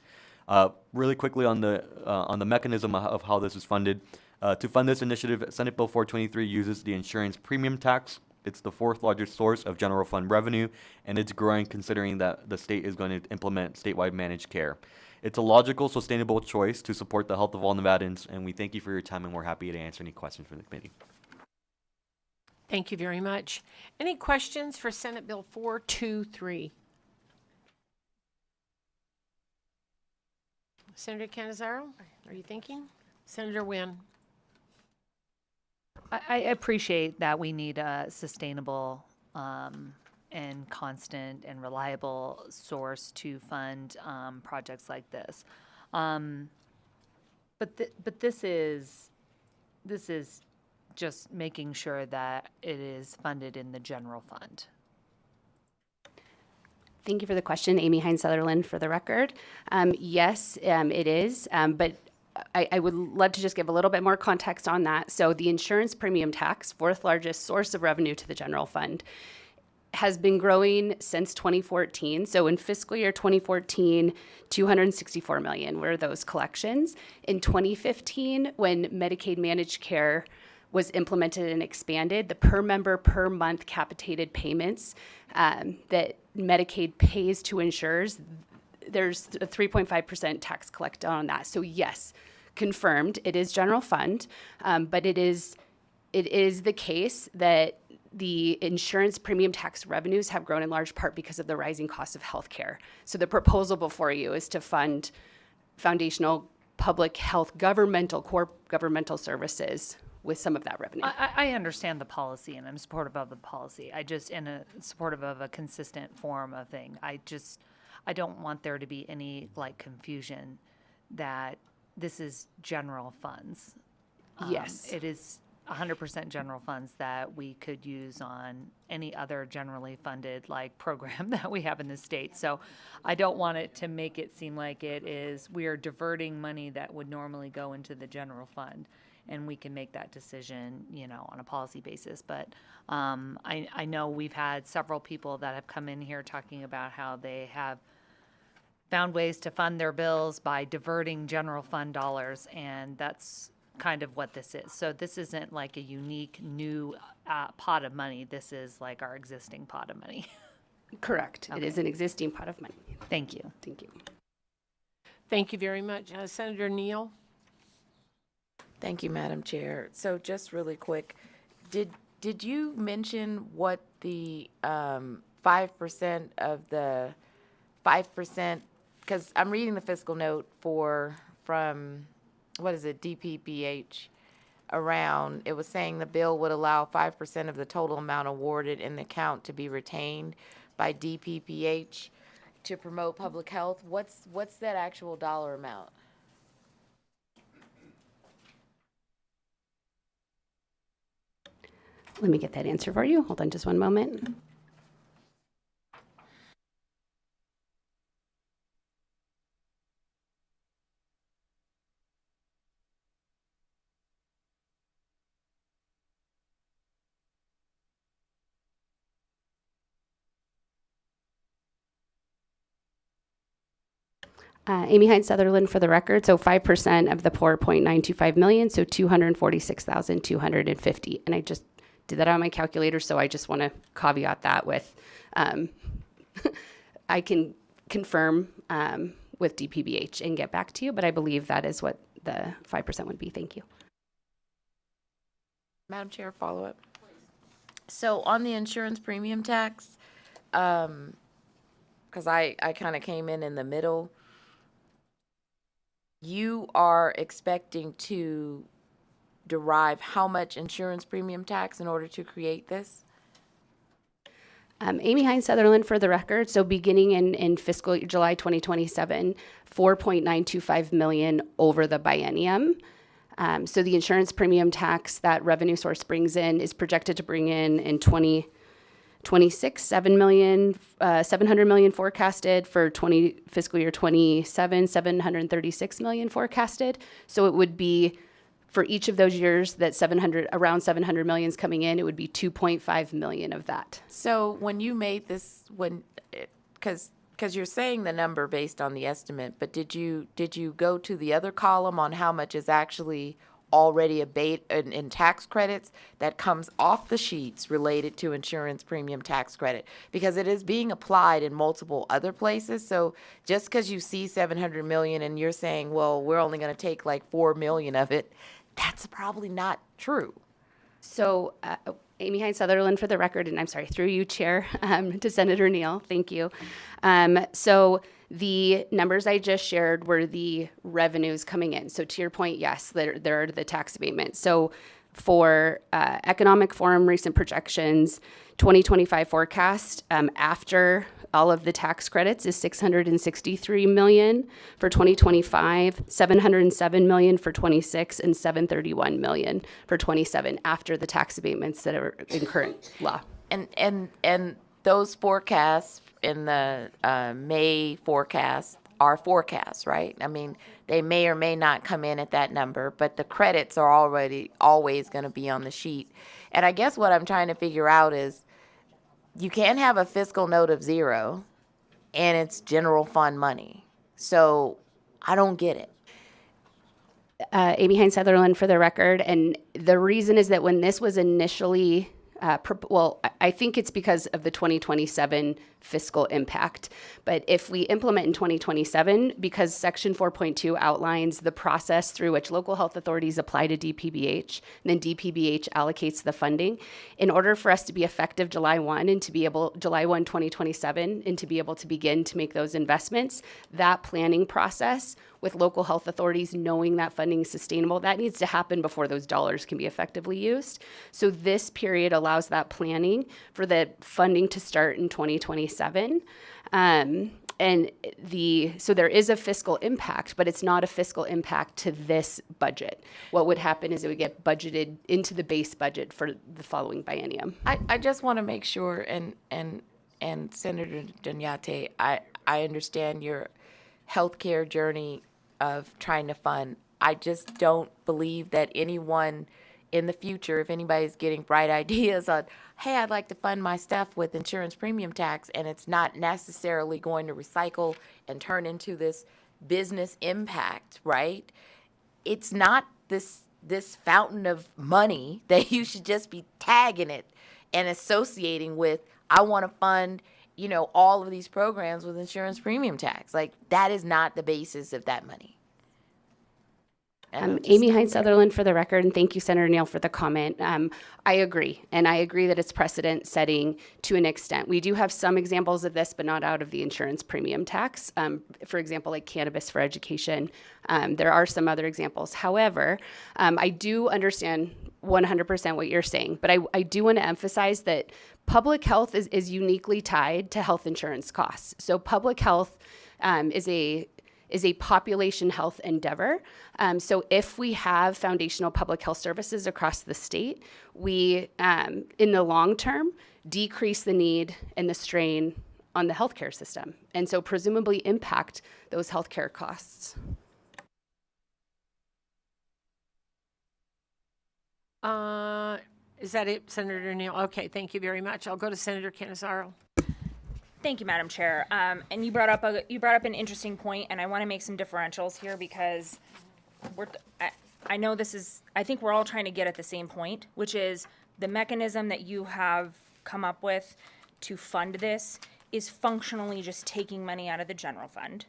Really quickly on the mechanism of how this is funded. To fund this initiative, Senate Bill 423 uses the insurance premium tax. It's the fourth largest source of general fund revenue, and it's growing considering that the state is going to implement statewide managed care. It's a logical, sustainable choice to support the health of all Nevadans, and we thank you for your time, and we're happy to answer any questions from the committee. Thank you very much. Any questions for Senate Bill 423? Senator Canizaro, are you thinking? Senator Wynn? I appreciate that we need a sustainable and constant and reliable source to fund projects like this. But this is just making sure that it is funded in the general fund. Thank you for the question, Amy Hines-Sutherland, for the record. Yes, it is, but I would love to just give a little bit more context on that. So the insurance premium tax, fourth largest source of revenue to the general fund, has been growing since 2014. So in fiscal year 2014, $264 million were those collections. In 2015, when Medicaid managed care was implemented and expanded, the per member per month capitated payments that Medicaid pays to insurers, there's a 3.5% tax collected on that. So yes, confirmed, it is general fund, but it is the case that the insurance premium tax revenues have grown in large part because of the rising cost of healthcare. So the proposal before you is to fund foundational public health core governmental services with some of that revenue. I understand the policy, and I'm supportive of the policy. Supportive of a consistent form of thing. I don't want there to be any confusion that this is general funds. Yes. It is 100% general funds that we could use on any other generally funded program that we have in the state. So I don't want it to make it seem like we are diverting money that would normally go into the general fund. And we can make that decision, on a policy basis. But I know we've had several people that have come in here talking about how they have found ways to fund their bills by diverting general fund dollars, and that's kind of what this is. So this isn't like a unique new pot of money. This is like our existing pot of money. Correct. Okay. It is an existing pot of money. Thank you. Thank you. Thank you very much. Senator Neal? Thank you, Madam Chair. So just really quick, did you mention what the 5% of the 5%, because I'm reading the fiscal note from what is it, DPPH, it was saying the bill would allow 5% of the total amount awarded in the account to be retained by DPPH. to promote public health. What's that actual dollar amount? Let me get that answer for you. Hold on just one moment. Amy Hines Sutherland for the record. So 5% of the 4.925 million, so 246,250. And I just did that on my calculator, so I just want to caveat that with, I can confirm with DPBH and get back to you, but I believe that is what the 5% would be. Thank you. Madam Chair, follow up. So on the insurance premium tax, because I kind of came in the middle, you are expecting to derive how much insurance premium tax in order to create this? Amy Hines Sutherland for the record. So beginning in fiscal July 2027, 4.925 million over the biennium. So the insurance premium tax that revenue source brings in is projected to bring in 2026, 700 million forecasted for fiscal year 27, 736 million forecasted. So it would be for each of those years that around 700 million is coming in, it would be 2.5 million of that. So when you made this, because you're saying the number based on the estimate, but did you go to the other column on how much is actually already in tax credits that comes off the sheets related to insurance premium tax credit? Because it is being applied in multiple other places. So just because you see 700 million and you're saying, well, we're only going to take like 4 million of it, that's probably not true. So Amy Hines Sutherland for the record, and I'm sorry, through you, Chair, to Senator Neal, thank you. So the numbers I just shared were the revenues coming in. So to your point, yes, there are the tax abatements. So for Economic Forum recent projections, 2025 forecast after all of the tax credits is 663 million for 2025, 707 million for 26, and 731 million for 27 after the tax abatements that are in current law. And those forecasts in the May forecast are forecasts, right? I mean, they may or may not come in at that number, but the credits are already always going to be on the sheet. And I guess what I'm trying to figure out is you can't have a fiscal note of zero and it's general fund money. So I don't get it. Amy Hines Sutherland for the record. And the reason is that when this was initially, I think it's because of the 2027 fiscal impact. But if we implement in 2027, because Section 4.2 outlines the process through which local health authorities apply to DPBH, and then DPBH allocates the funding, in order for us to be effective July 1 and to be able, July 1, 2027, and to be able to begin to make those investments, that planning process with local health authorities knowing that funding is sustainable, that needs to happen before those dollars can be effectively used. So this period allows that planning for the funding to start in 2027. So there is a fiscal impact, but it's not a fiscal impact to this budget. What would happen is it would get budgeted into the base budget for the following biennium. I just want to make sure, and Senator Dunyate, I understand your healthcare journey of trying to fund. I just don't believe that anyone in the future, if anybody's getting bright ideas on, hey, I'd like to fund my stuff with insurance premium tax, and it's not necessarily going to recycle and turn into this business impact, right? It's not this fountain of money that you should just be tagging it and associating with, I want to fund, all of these programs with insurance premium tax. Like, that is not the basis of that money. Amy Hines Sutherland for the record, and thank you, Senator Neal, for the comment. I agree, and I agree that it's precedent setting to an extent. We do have some examples of this, but not out of the insurance premium tax. For example, like cannabis for education. There are some other examples. However, I do understand 100% what you're saying, but I do want to emphasize that public health is uniquely tied to health insurance costs. So public health is a population health endeavor. So if we have foundational public health services across the state, we, in the long term, decrease the need and the strain on the healthcare system, and so presumably impact those healthcare costs. Is that it, Senator Neal? Okay, thank you very much. I'll go to Senator Canizaro. Thank you, Madam Chair. And you brought up an interesting point, and I want to make some differentials here because I know this is, I think we're all trying to get at the same point, which is the mechanism that you have come up with to fund this is functionally just taking money out of the general fund.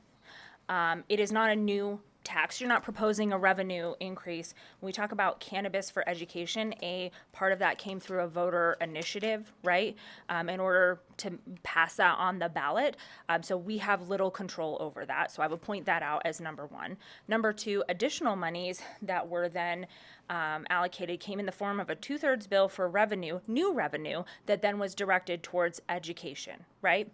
It is not a new tax. You're not proposing a revenue increase. When we talk about cannabis for education, a part of that came through a voter initiative, right? In order to pass that on the ballot. So we have little control over that. So I would point that out as number one. Number two, additional monies that were then allocated came in the form of a 2/3 bill for revenue, new revenue, that then was directed towards education, right?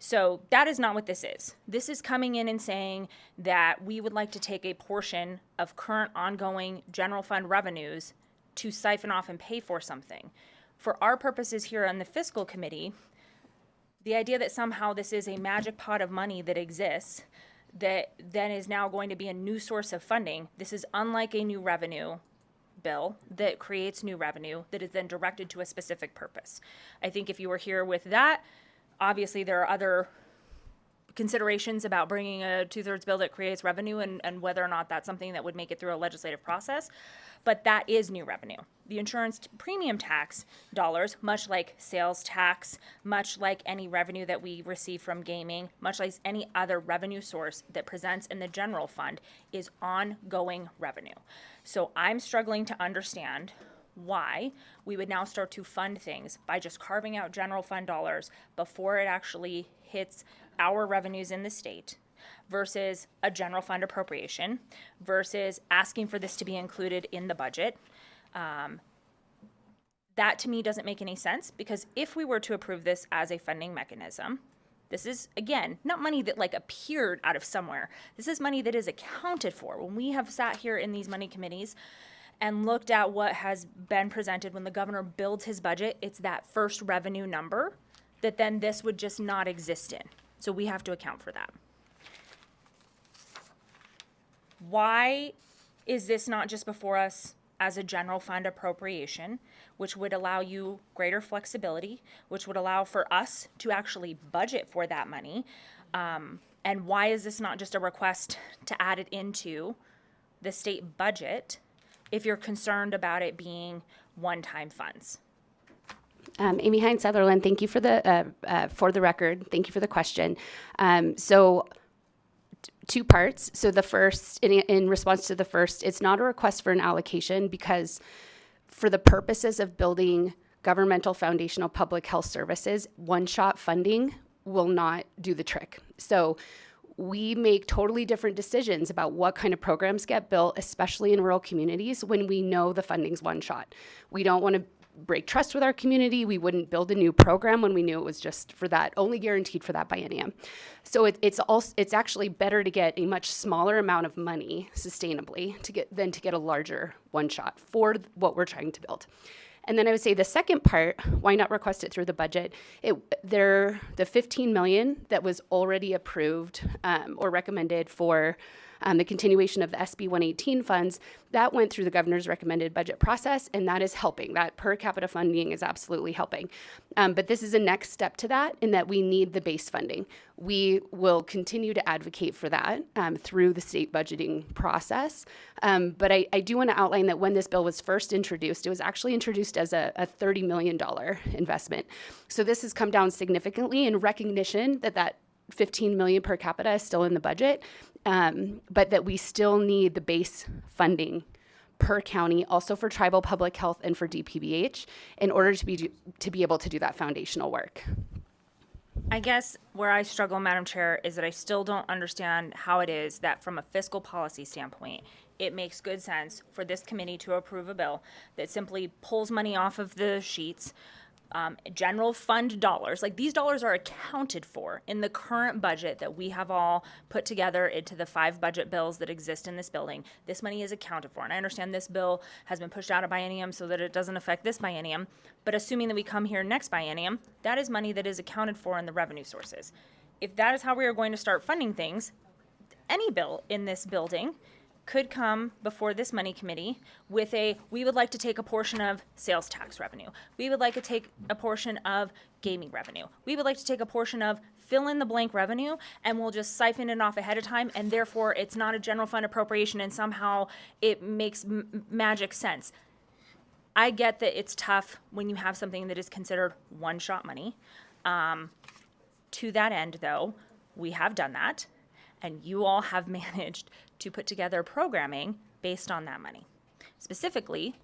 So that is not what this is. This is coming in and saying that we would like to take a portion of current ongoing general fund revenues to siphon off and pay for something. For our purposes here on the fiscal committee, the idea that somehow this is a magic pot of money that exists that then is now going to be a new source of funding, this is unlike a new revenue bill that creates new revenue that is then directed to a specific purpose. I think if you were here with that, obviously, there are other considerations about bringing a 2/3 bill that creates revenue and whether or not that's something that would make it through a legislative process. But that is new revenue. The insurance premium tax dollars, much like sales tax, much like any revenue that we receive from gaming, much like any other revenue source that presents in the general fund, is ongoing revenue. So I'm struggling to understand why we would now start to fund things by just carving out general fund dollars before it actually hits our revenues in the state versus a general fund appropriation versus asking for this to be included in the budget. That to me doesn't make any sense because if we were to approve this as a funding mechanism, this is, again, not money that like appeared out of somewhere. This is money that is accounted for. When we have sat here in these money committees and looked at what has been presented when the governor builds his budget, it's that first revenue number that then this would just not exist in. So we have to account for that. Why is this not just before us as a general fund appropriation, which would allow you greater flexibility, which would allow for us to actually budget for that money? And why is this not just a request to add it into the state budget if you're concerned about it being one-time funds? Amy Hines Sutherland, thank you for the record. Thank you for the question. So two parts. So the first, in response to the first, it's not a request for an allocation because for the purposes of building governmental foundational public health services, one-shot funding will not do the trick. So we make totally different decisions about what kind of programs get built, especially in rural communities, when we know the funding's one shot. We don't want to break trust with our community. We wouldn't build a new program when we knew it was just for that, only guaranteed for that biennium. So it's actually better to get a much smaller amount of money sustainably than to get a larger one shot for what we're trying to build. And then I would say the second part, why not request it through the budget? The $15 million that was already approved or recommended for the continuation of the SB 118 funds, that went through the governor's recommended budget process, and that is helping. That per capita funding is absolutely helping. But this is a next step to that in that we need the base funding. We will continue to advocate for that through the state budgeting process. But I do want to outline that when this bill was first introduced, it was actually introduced as a $30 million investment. So this has come down significantly in recognition that 15 million per capita is still in the budget, but that we still need the base funding per county, also for tribal public health and for DPBH, in order to be able to do that foundational work. I guess where I struggle, Madam Chair, is that I still don't understand how it is that from a fiscal policy standpoint, it makes good sense for this committee to approve a bill that simply pulls money off of the sheets, general fund dollars. Like, these dollars are accounted for in the current budget that we have all put together into the 5 budget bills that exist in this building. This money is accounted for. And I understand this bill has been pushed out of biennium so that it doesn't affect this biennium. But assuming that we come here next biennium, that is money that is accounted for in the revenue sources. If that is how we are going to start funding things, any bill in this building could come before this money committee with we would like to take a portion of sales tax revenue. We would like to take a portion of gaming revenue. We would like to take a portion of fill in the blank revenue, and we'll just siphon it off ahead of time, and therefore it's not a general fund appropriation and somehow it makes magic sense. I get that it's tough when you have something that is considered one-shot money. To that end, though, we have done that, and you all have managed to put together programming based on that money. Specifically,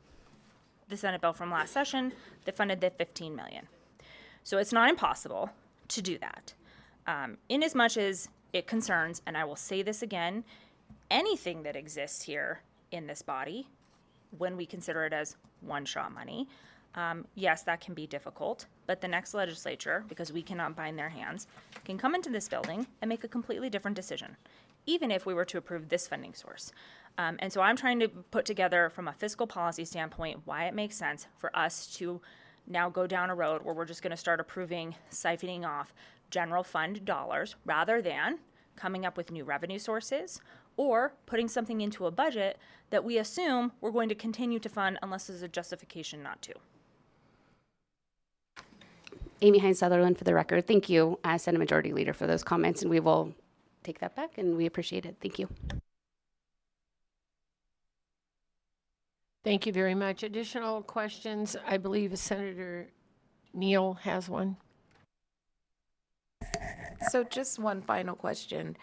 the Senate bill from last session that funded the $15 million. So it's not impossible to do that. In as much as it concerns, and I will say this again, anything that exists here in this body, when we consider it as one-shot money, yes, that can be difficult, but the next legislature, because we cannot bind their hands, can come into this building and make a completely different decision, even if we were to approve this funding source. And so I'm trying to put together, from a fiscal policy standpoint, why it makes sense for us to now go down a road where we're just going to start approving siphoning off general fund dollars rather than coming up with new revenue sources or putting something into a budget that we assume we're going to continue to fund unless there's a justification not to. Amy Hines Sutherland for the record. Thank you, Senate Majority Leader, for those comments, and we will take that back, and we appreciate it. Thank you. Thank you very much. Additional questions? I believe Senator Neal has one. So just one final question.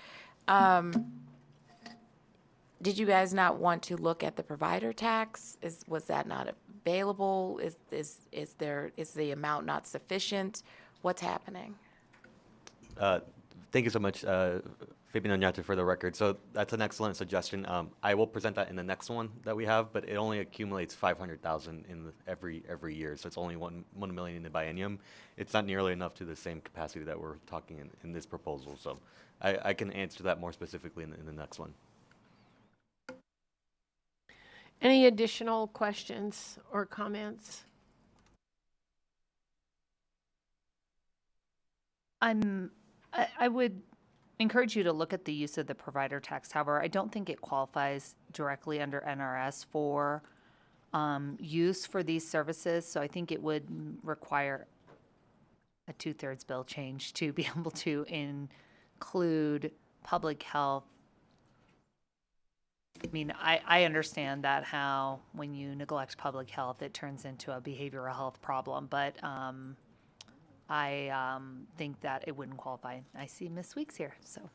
Did you guys not want to look at the provider tax? Was that not available? Is the amount not sufficient? What's happening? Thank you so much, Fabian Oñate, for the record. So that's an excellent suggestion. I will present that in the next one that we have, but it only accumulates 500,000 in every year. So it's only 1 million in the biennium. It's not nearly enough to the same capacity that we're talking in this proposal. So I can answer that more specifically in the next one. Any additional questions or comments? I would encourage you to look at the use of the provider tax. However, I don't think it qualifies directly under NRS for use for these services. So I think it would require a 2/3 bill change to be able to include public health. I mean, I understand that how when you neglect public health, it turns into a behavioral health problem, but I think that it wouldn't qualify. I see Ms. Weeks here, so.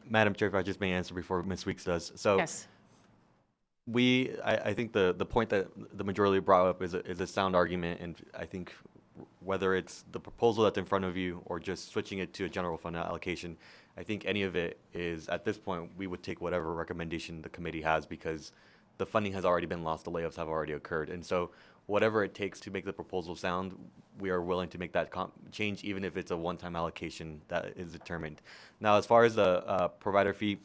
Madam Chair, if I just may answer before Ms. Weeks does. So Yes. I think the point that the majority brought up is a sound argument, and I think whether it's the proposal that's in front of you or just switching it to a general fund allocation, I think any of it is, at this point, we would take whatever recommendation the committee has because the funding has already been lost, the layoffs have already occurred. And so whatever it takes to make the proposal sound, we are willing to make that change, even if it's a one-time allocation that is determined. Now, as far as the provider fee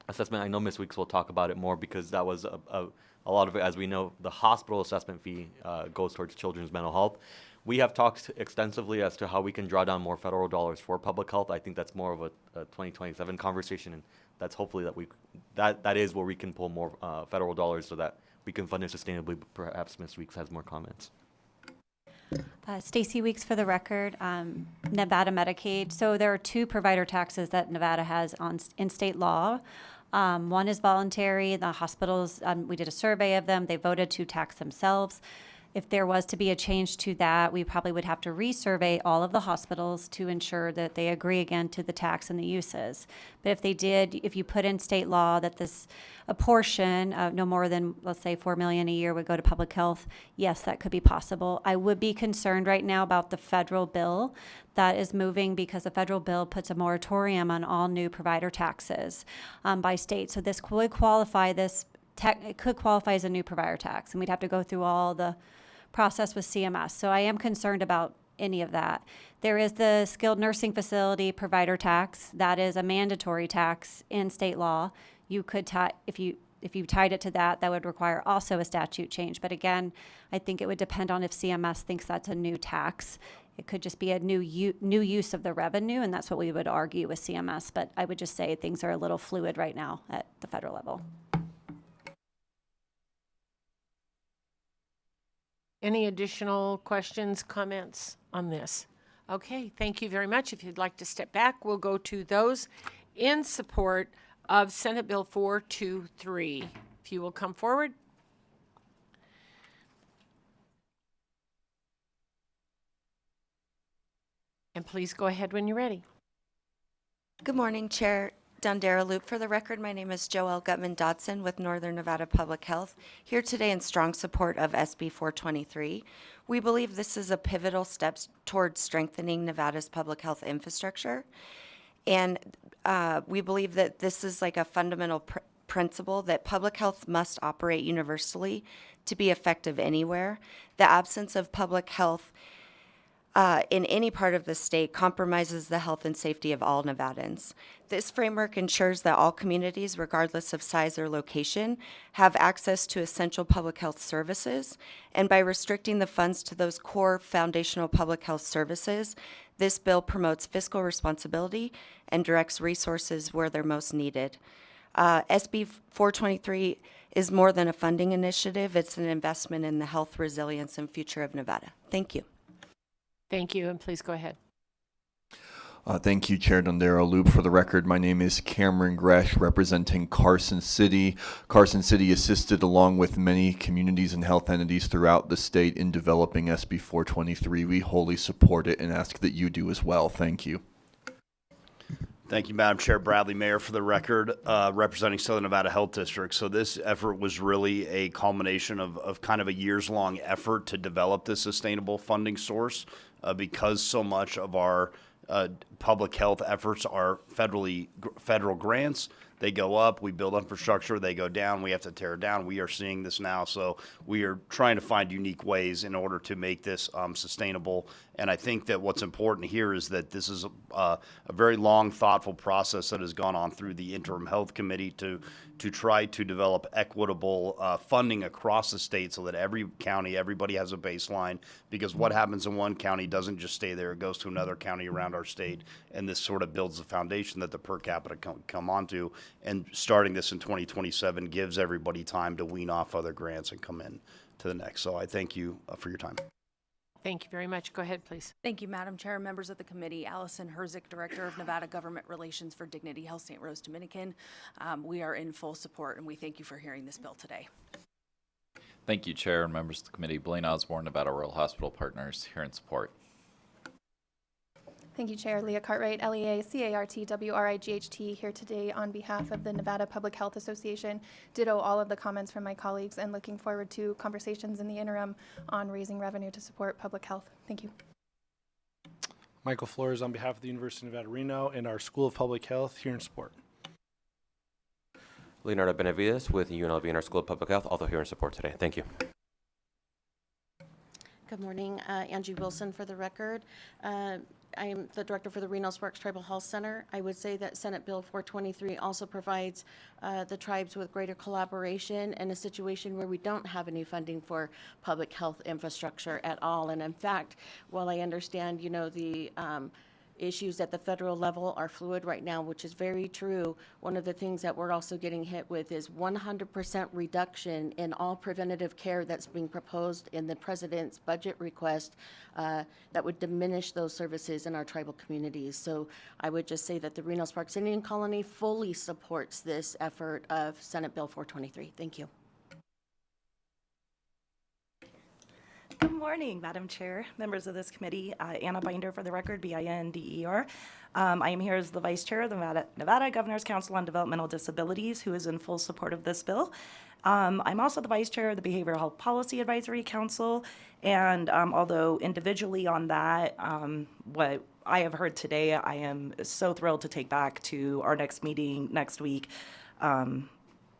assessment, I know Ms. Weeks will talk about it more because that was a lot of it, as we know, the hospital assessment fee goes towards children's mental health. We have talked extensively as to how we can draw down more federal dollars for public health. I think that's more of a 2027 conversation, and that's hopefully that is where we can pull more federal dollars so that we can fund it sustainably. But perhaps Ms. Weeks has more comments. Stacy Weeks for the record, Nevada Medicaid. So there are 2 provider taxes that Nevada has in state law. One is voluntary. The hospitals, we did a survey of them. They voted to tax themselves. If there was to be a change to that, we probably would have to resurvey all of the hospitals to ensure that they agree again to the tax and the uses. But if they did, if you put in state law that a portion of no more than, let's say, $4 million a year would go to public health, yes, that could be possible. I would be concerned right now about the federal bill that is moving, because the federal bill puts a moratorium on all new provider taxes by state. So this would qualify it could qualify as a new provider tax, and we'd have to go through all the process with CMS. So I am concerned about any of that. There is the skilled nursing facility provider tax. That is a mandatory tax in state law. You could if you tied it to that, that would require also a statute change. But again, I think it would depend on if CMS thinks that's a new tax. It could just be a new use of the revenue, and that's what we would argue with CMS. But I would just say things are a little fluid right now at the federal level. Any additional questions, comments on this? Okay, thank you very much. If you'd like to step back, we'll go to those in support of Senate Bill 423. If you will come forward. And please go ahead when you're ready. Good morning, Chair Dondera Loop. For the record, my name is Joelle Gutman-Dodson with Northern Nevada Public Health, here today in strong support of SB 423. We believe this is a pivotal step towards strengthening Nevada's public health infrastructure. And we believe that this is like a fundamental principle that public health must operate universally to be effective anywhere. The absence of public health in any part of the state compromises the health and safety of all Nevadans. This framework ensures that all communities, regardless of size or location, have access to essential public health services. And by restricting the funds to those core foundational public health services, this bill promotes fiscal responsibility and directs resources where they're most needed. SB 423 is more than a funding initiative. It's an investment in the health, resilience, and future of Nevada. Thank you. Thank you, and please go ahead. Thank you, Chair Dondera Loop. For the record, my name is Cameron Gresh, representing Carson City. Carson City assisted, along with many communities and health entities throughout the state, in developing SB 423. We wholly support it and ask that you do as well. Thank you. Thank you, Madam Chair. Bradley Mayer, for the record, representing Southern Nevada Health District. So this effort was really a culmination of kind of a years-long effort to develop this sustainable funding source because so much of our public health efforts are federal grants. They go up, we build infrastructure, they go down, we have to tear it down. We are seeing this now, so we are trying to find unique ways in order to make this sustainable. And I think that what's important here is that this is a very long, thoughtful process that has gone on through the Interim Health Committee to try to develop equitable funding across the state so that every county, everybody has a baseline, because what happens in one county doesn't just stay there, it goes to another county around our state, and this sort of builds the foundation that the per capita come onto. And starting this in 2027 gives everybody time to wean off other grants and come in to the next. So I thank you for your time. Thank you very much. Go ahead, please. Thank you, Madam Chair, members of the committee. Allison Herzik, Director of Nevada Government Relations for Dignity Health St. Rose Dominican. We are in full support, and we thank you for hearing this bill today. Thank you, Chair and members of the committee. Blaine Osborne, Nevada Rural Hospital Partners, here in support. Thank you, Chair. Leah Cartwright, LEA, CART-WRIGHT, here today on behalf of the Nevada Public Health Association. Ditto all of the comments from my colleagues and looking forward to conversations in the interim on raising revenue to support public health. Thank you. Michael Flores on behalf of the University of Nevada, Reno, and our School of Public Health, here in support. Leonardo Benavides with UNLV and our School of Public Health, also here in support today. Thank you. Good morning. Angie Wilson for the record. I am the director for the Reno Sparks Tribal Health Center. I would say that Senate Bill 423 also provides the tribes with greater collaboration in a situation where we don't have any funding for public health infrastructure at all. And in fact, while I understand, the issues at the federal level are fluid right now, which is very true. One of the things that we're also getting hit with is 100% reduction in all preventative care that's being proposed in the president's budget request that would diminish those services in our tribal communities. So I would just say that the Reno Sparks Indian Colony fully supports this effort of Senate Bill 423. Thank you. morning, Madam Chair, members of this committee. Anna Binder for the record, Binder. I am here as the Vice Chair of the Nevada Governor's Council on Developmental Disabilities, who is in full support of this bill. I'm also the Vice Chair of the Behavioral Health Policy Advisory Council, and although individually on that, what I have heard today, I am so thrilled to take back to our next meeting next week.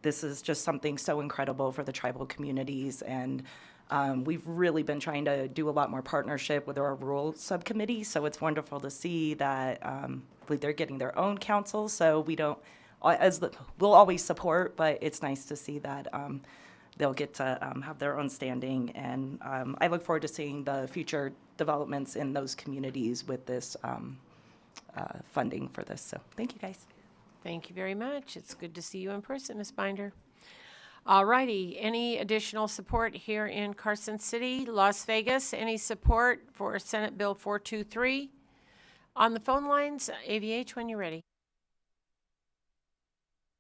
This is just something so incredible for the tribal communities, and we've really been trying to do a lot more partnership with our rural subcommittee, so it's wonderful to see that they're getting their own council, so we don't, we'll always support, but it's nice to see that they'll get to have their own standing, and I look forward to seeing the future developments in those communities with this funding for this, so thank you guys. Thank you very much. It's good to see you in person, Ms. Binder. All righty, any additional support here in Carson City? Las Vegas, any support for Senate Bill 423? On the phone lines, AVH, when you're ready.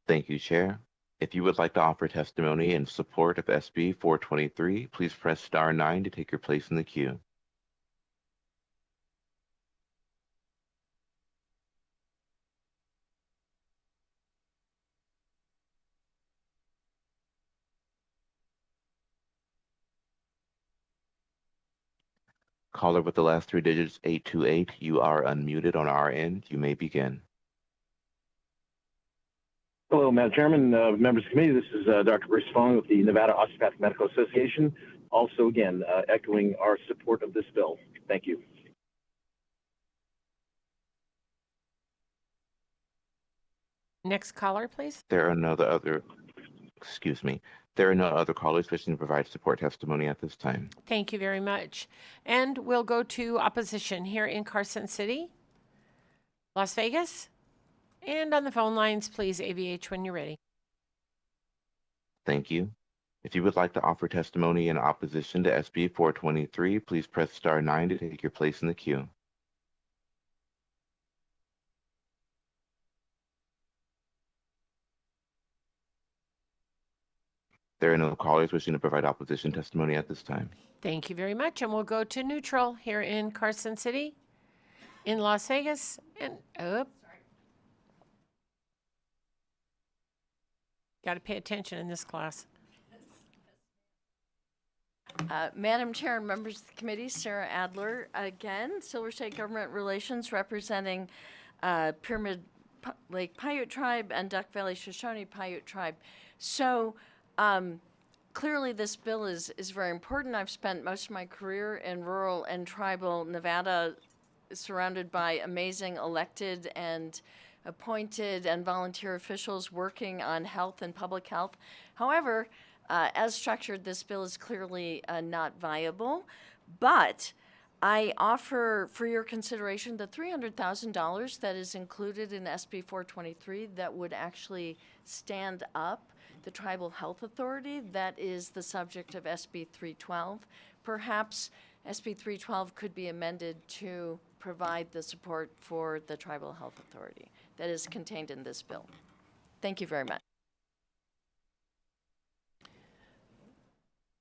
Thank you, Chair. If you would like to offer testimony in support of SB 423, please press star 9 to take your place in the queue. Caller with the last 3 digits, 828, you are unmuted on our end. You may begin. Hello, Madam Chairman, members of the committee. This is Dr. Bruce Fong with the Nevada Osteopathic Medical Association. Also, again, echoing our support of this bill. Thank you. Next caller, please. There are no other callers wishing to provide support testimony at this time. Thank you very much. And we'll go to opposition here in Carson City, Las Vegas. And on the phone lines, please, AVH, when you're ready. Thank you. If you would like to offer testimony in opposition to SB 423, please press star 9 to take your place in the queue. There are no callers wishing to provide opposition testimony at this time. Thank you very much. And we'll go to neutral here in Carson City, in Las Vegas, and got to pay attention in this class. Madam Chair and members of the committee, Sarah Adler, again, Silver State Government Relations, representing Pyramid Lake Paiute Tribe and Duck Valley Shoshone Paiute Tribe. So clearly this bill is very important. I've spent most of my career in rural and tribal Nevada, surrounded by amazing elected and appointed and volunteer officials working on health and public health. However, as structured, this bill is clearly not viable, but I offer for your consideration the $300,000 that is included in SB 423 that would actually stand up the Tribal Health Authority that is the subject of SB 312. Perhaps SB 312 could be amended to provide the support for the Tribal Health Authority that is contained in this bill. Thank you very much.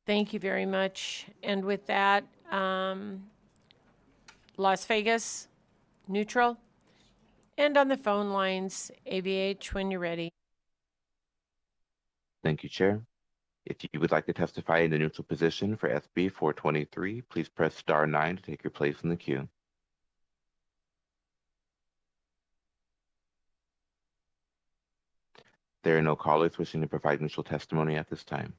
Thank you very much. And with that, Las Vegas, neutral. And on the phone lines, AVH, when you're ready. Thank you, Chair. If you would like to testify in the neutral position for SB 423, please press star 9 to take your place in the queue. There are no callers wishing to provide neutral testimony at this time.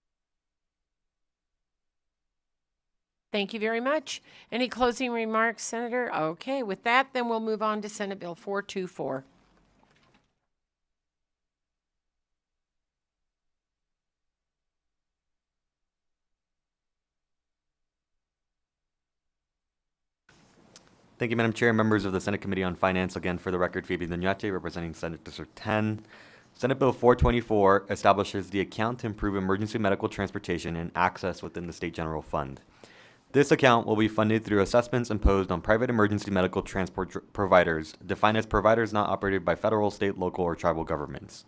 Thank you very much. Any closing remarks, Senator? Okay, with that, then we'll move on to Senate Bill 424. Thank you, Madam Chair, members of the Senate Committee on Finance. Again, for the record, Fabian Dunyate, representing Senate District 10. Senate Bill 424 establishes the account to improve emergency medical transportation and access within the State General Fund. This account will be funded through assessments imposed on private emergency medical transport providers, defined as providers not operated by federal, state, local, or tribal governments.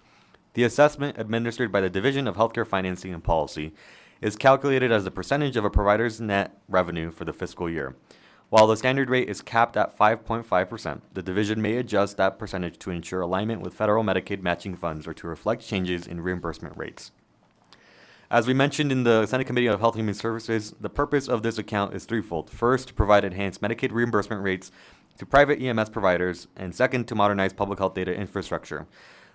The assessment, administered by the Division of Healthcare Financing and Policy, is calculated as the percentage of a provider's net revenue for the fiscal year. While the standard rate is capped at 5.5%, the division may adjust that percentage to ensure alignment with federal Medicaid matching funds or to reflect changes in reimbursement rates. As we mentioned in the Senate Committee of Health and Human Services, the purpose of this account is threefold. First, to provide enhanced Medicaid reimbursement rates to private EMS providers, and second, to modernize public health data infrastructure.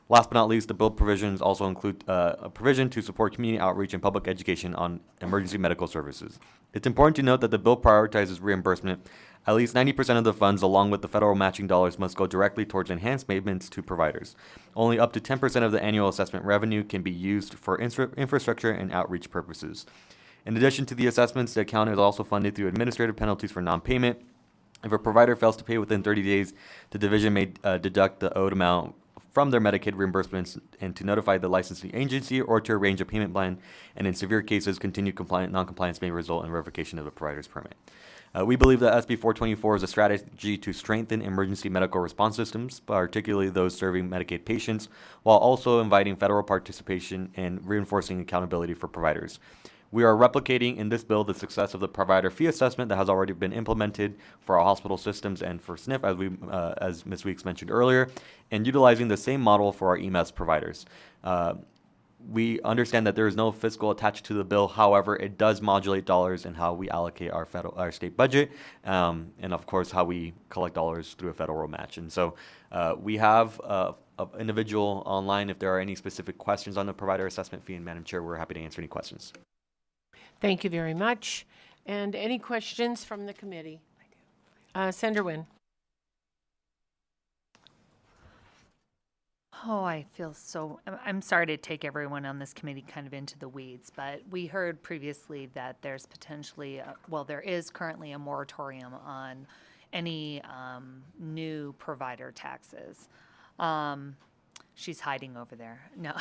Last but not least, the bill provisions also include a provision to support community outreach and public education on emergency medical services. It's important to note that the bill prioritizes reimbursement. At least 90% of the funds, along with the federal matching dollars, must go directly towards enhanced payments to providers. Only up to 10% of the annual assessment revenue can be used for infrastructure and outreach purposes. In addition to the assessments, the account is also funded through administrative penalties for non-payment. If a provider fails to pay within 30 days, the division may deduct the owed amount from their Medicaid reimbursements and to notify the licensing agency or to arrange a payment plan, and in severe cases, continued non-compliance may result in revocation of the provider's permit. We believe that SB 424 is a strategy to strengthen emergency medical response systems, particularly those serving Medicaid patients, while also inviting federal participation and reinforcing accountability for providers. We are replicating in this bill the success of the provider fee assessment that has already been implemented for our hospital systems and for SNF, as Ms. Weeks mentioned earlier, and utilizing the same model for our EMS providers. We understand that there is no fiscal attached to the bill. However, it does modulate dollars in how we allocate our state budget, and of course how we collect dollars through a federal match. And so we have an individual online if there are any specific questions on the provider assessment fee. And Madam Chair, we're happy to answer any questions. Thank you very much. And any questions from the committee? Senator Nguyen. Oh, I feel so, I'm sorry to take everyone on this committee kind of into the weeds, but we heard previously that there's potentially, there is currently a moratorium on any new provider taxes. She's hiding over there. No.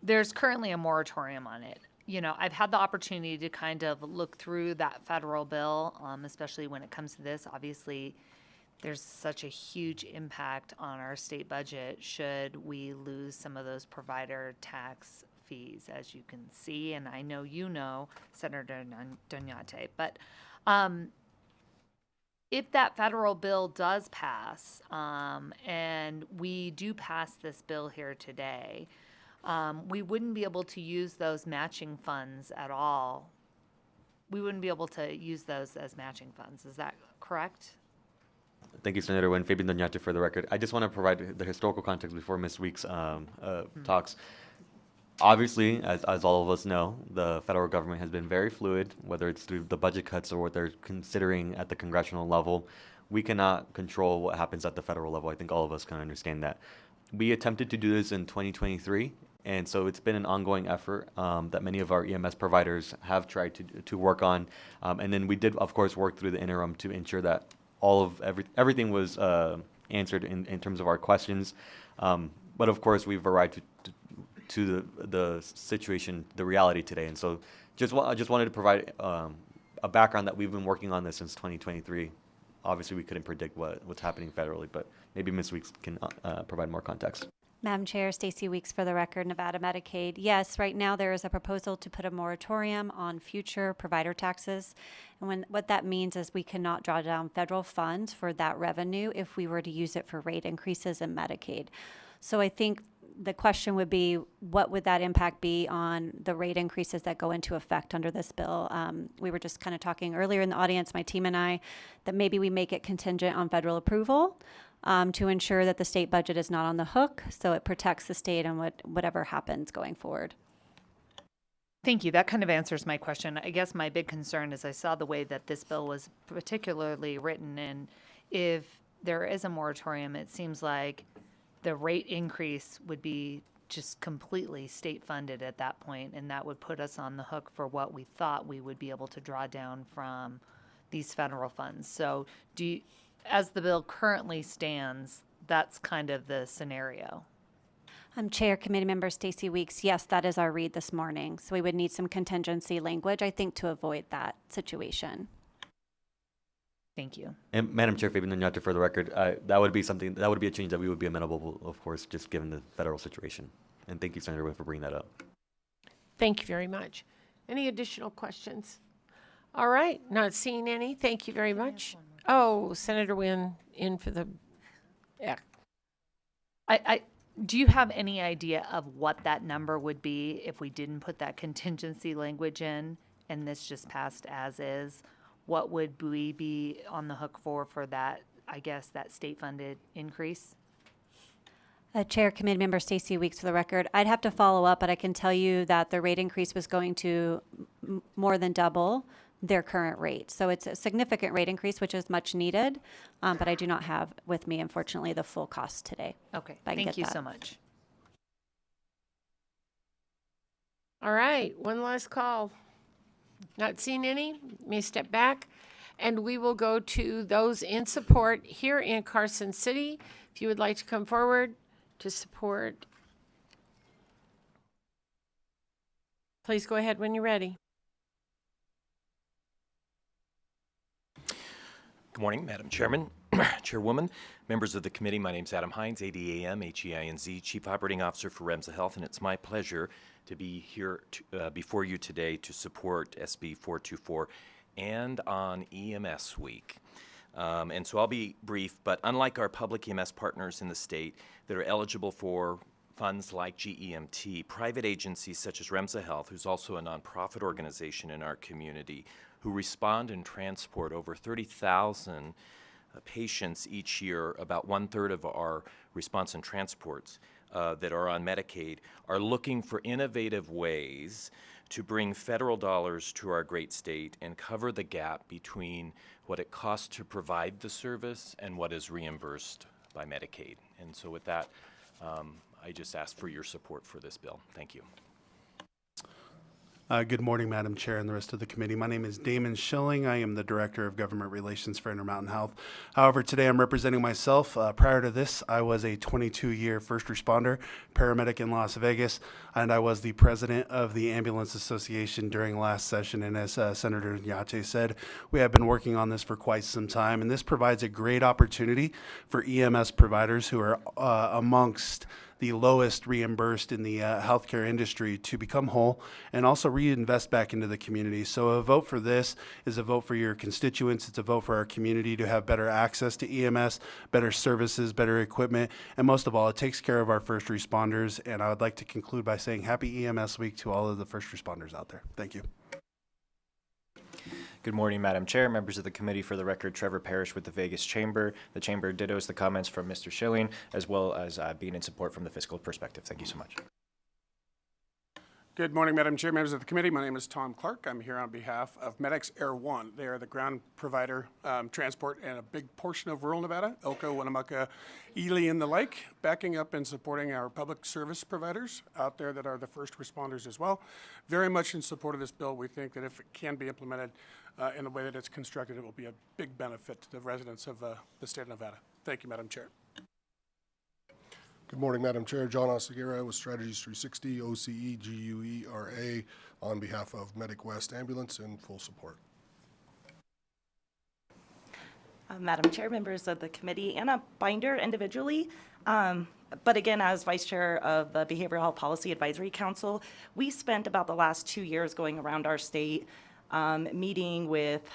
There's currently a moratorium on it. You know, I've had the opportunity to kind of look through that federal bill, especially when it comes to this. Obviously, there's such a huge impact on our state budget should we lose some of those provider tax fees, as you can see. And I know you know, Senator Dunyate. But if that federal bill does pass, and we do pass this bill here today, we wouldn't be able to use those matching funds at all. We wouldn't be able to use those as matching funds. Is that correct? Thank you, Senator Nguyen. Fabian Dunyate for the record. I just want to provide the historical context before Ms. Weeks talks. Obviously, as all of us know, the federal government has been very fluid, whether it's through the budget cuts or what they're considering at the congressional level. We cannot control what happens at the federal level. I think all of us can understand that. We attempted to do this in 2023, and so it's been an ongoing effort that many of our EMS providers have tried to work on. And then we did, of course, work through the interim to ensure that everything was answered in terms of our questions. But of course, we've arrived to the situation, the reality today. And so I just wanted to provide a background that we've been working on this since 2023. Obviously, we couldn't predict what's happening federally, but maybe Ms. Weeks can provide more context. Madam Chair, Stacey Weeks for the record, Nevada Medicaid. Yes, right now there is a proposal to put a moratorium on future provider taxes. And what that means is we cannot draw down federal funds for that revenue if we were to use it for rate increases in Medicaid. So I think the question would be, what would that impact be on the rate increases that go into effect under this bill? We were just kind of talking earlier in the audience, my team and I, that maybe we make it contingent on federal approval to ensure that the state budget is not on the hook, so it protects the state and whatever happens going forward. Thank you. That kind of answers my question. I guess my big concern is I saw the way that this bill was particularly written, and if there is a moratorium, it seems like the rate increase would be just completely state funded at that point, and that would put us on the hook for what we thought we would be able to draw down from these federal funds. So as the bill currently stands, that's kind of the scenario. Chair, Committee Member Stacey Weeks, yes, that is our read this morning. So we would need some contingency language, I think, to avoid that situation. Thank you. And Madam Chair, Fabian Dunyate for the record, that would be a change that we would be amenable, of course, just given the federal situation. And thank you, Senator Nguyen, for bringing that up. Thank you very much. Any additional questions? All right, not seeing any. Thank you very much. Oh, Senator Wynn in for the, yeah. Do you have any idea of what that number would be if we didn't put that contingency language in and this just passed as is? What would we be on the hook for that, I guess, that state-funded increase? Chair, Committee Member Stacy Weeks for the record. I'd have to follow up, but I can tell you that the rate increase was going to more than double their current rate. So it's a significant rate increase, which is much needed, but I do not have with me, unfortunately, the full cost today. Okay, If I can thank get you that. so much. All right, one last call. Not seeing any, may step back. And we will go to those in support here in Carson City. If you would like to come forward to support, please go ahead when you're ready. Good morning, Madam Chairman, Chairwoman, members of the committee. My name is Adam Hines, ADAM, HEINZ, Chief Operating Officer for REMSA Health, and it's my pleasure to be here before you today to support SB 424 and on EMS Week. And so I'll be brief, but unlike our public EMS partners in the state that are eligible for funds like GEMT, private agencies such as REMSA Health, who's also a nonprofit organization in our community, who respond and transport over 30,000 patients each year, about 1/3 of our response and transports that are on Medicaid, are looking for innovative ways to bring federal dollars to our great state and cover the gap between what it costs to provide the service and what is reimbursed by Medicaid. And so with that, I just ask for your support for this bill. Thank you. Good morning, Madam Chair and the rest of the committee. My name is Damon Schilling. I am the Director of Government Relations for Intermountain Health. However, today I'm representing myself. Prior to this, I was a 22-year first responder, paramedic in Las Vegas, and I was the president of the Ambulance Association during last session. And as Senator Nyate said, we have been working on this for quite some time, and this provides a great opportunity for EMS providers who are amongst the lowest reimbursed in the healthcare industry to become whole and also reinvest back into the community. So a vote for this is a vote for your constituents. It's a vote for our community to have better access to EMS, better services, better equipment, and most of all, it takes care of our first responders. And I would like to conclude by saying happy EMS Week to all of the first responders out there. Thank you. Good morning, Madam Chair, members of the committee. For the record, Trevor Parrish with the Vegas Chamber. The Chamber dittos the comments from Mr. Schilling, as well as being in support from the fiscal perspective. Thank you so much. Good morning, Madam Chair, members of the committee. My name is Tom Clark. I'm here on behalf of MedX Air One. They are the ground provider, transport, and a big portion of rural Nevada, Elko, Winnemucca, Ely, and the like, backing up and supporting our public service providers out there that are the first responders as well. Very much in support of this bill. We think that if it can be implemented in the way that it's constructed, it will be a big benefit to the residents of the state of Nevada. Thank you, Madam Chair. Good morning, Madam Chair. John Oseguera with Strategies 360, OCE, GUERA, on behalf of Medic West Ambulance in full support. Madam Chair, members of the committee, Anna Binder individually, but again, as Vice Chair of the Behavioral Health Policy Advisory Council, we spent about the last 2 years going around our state, meeting with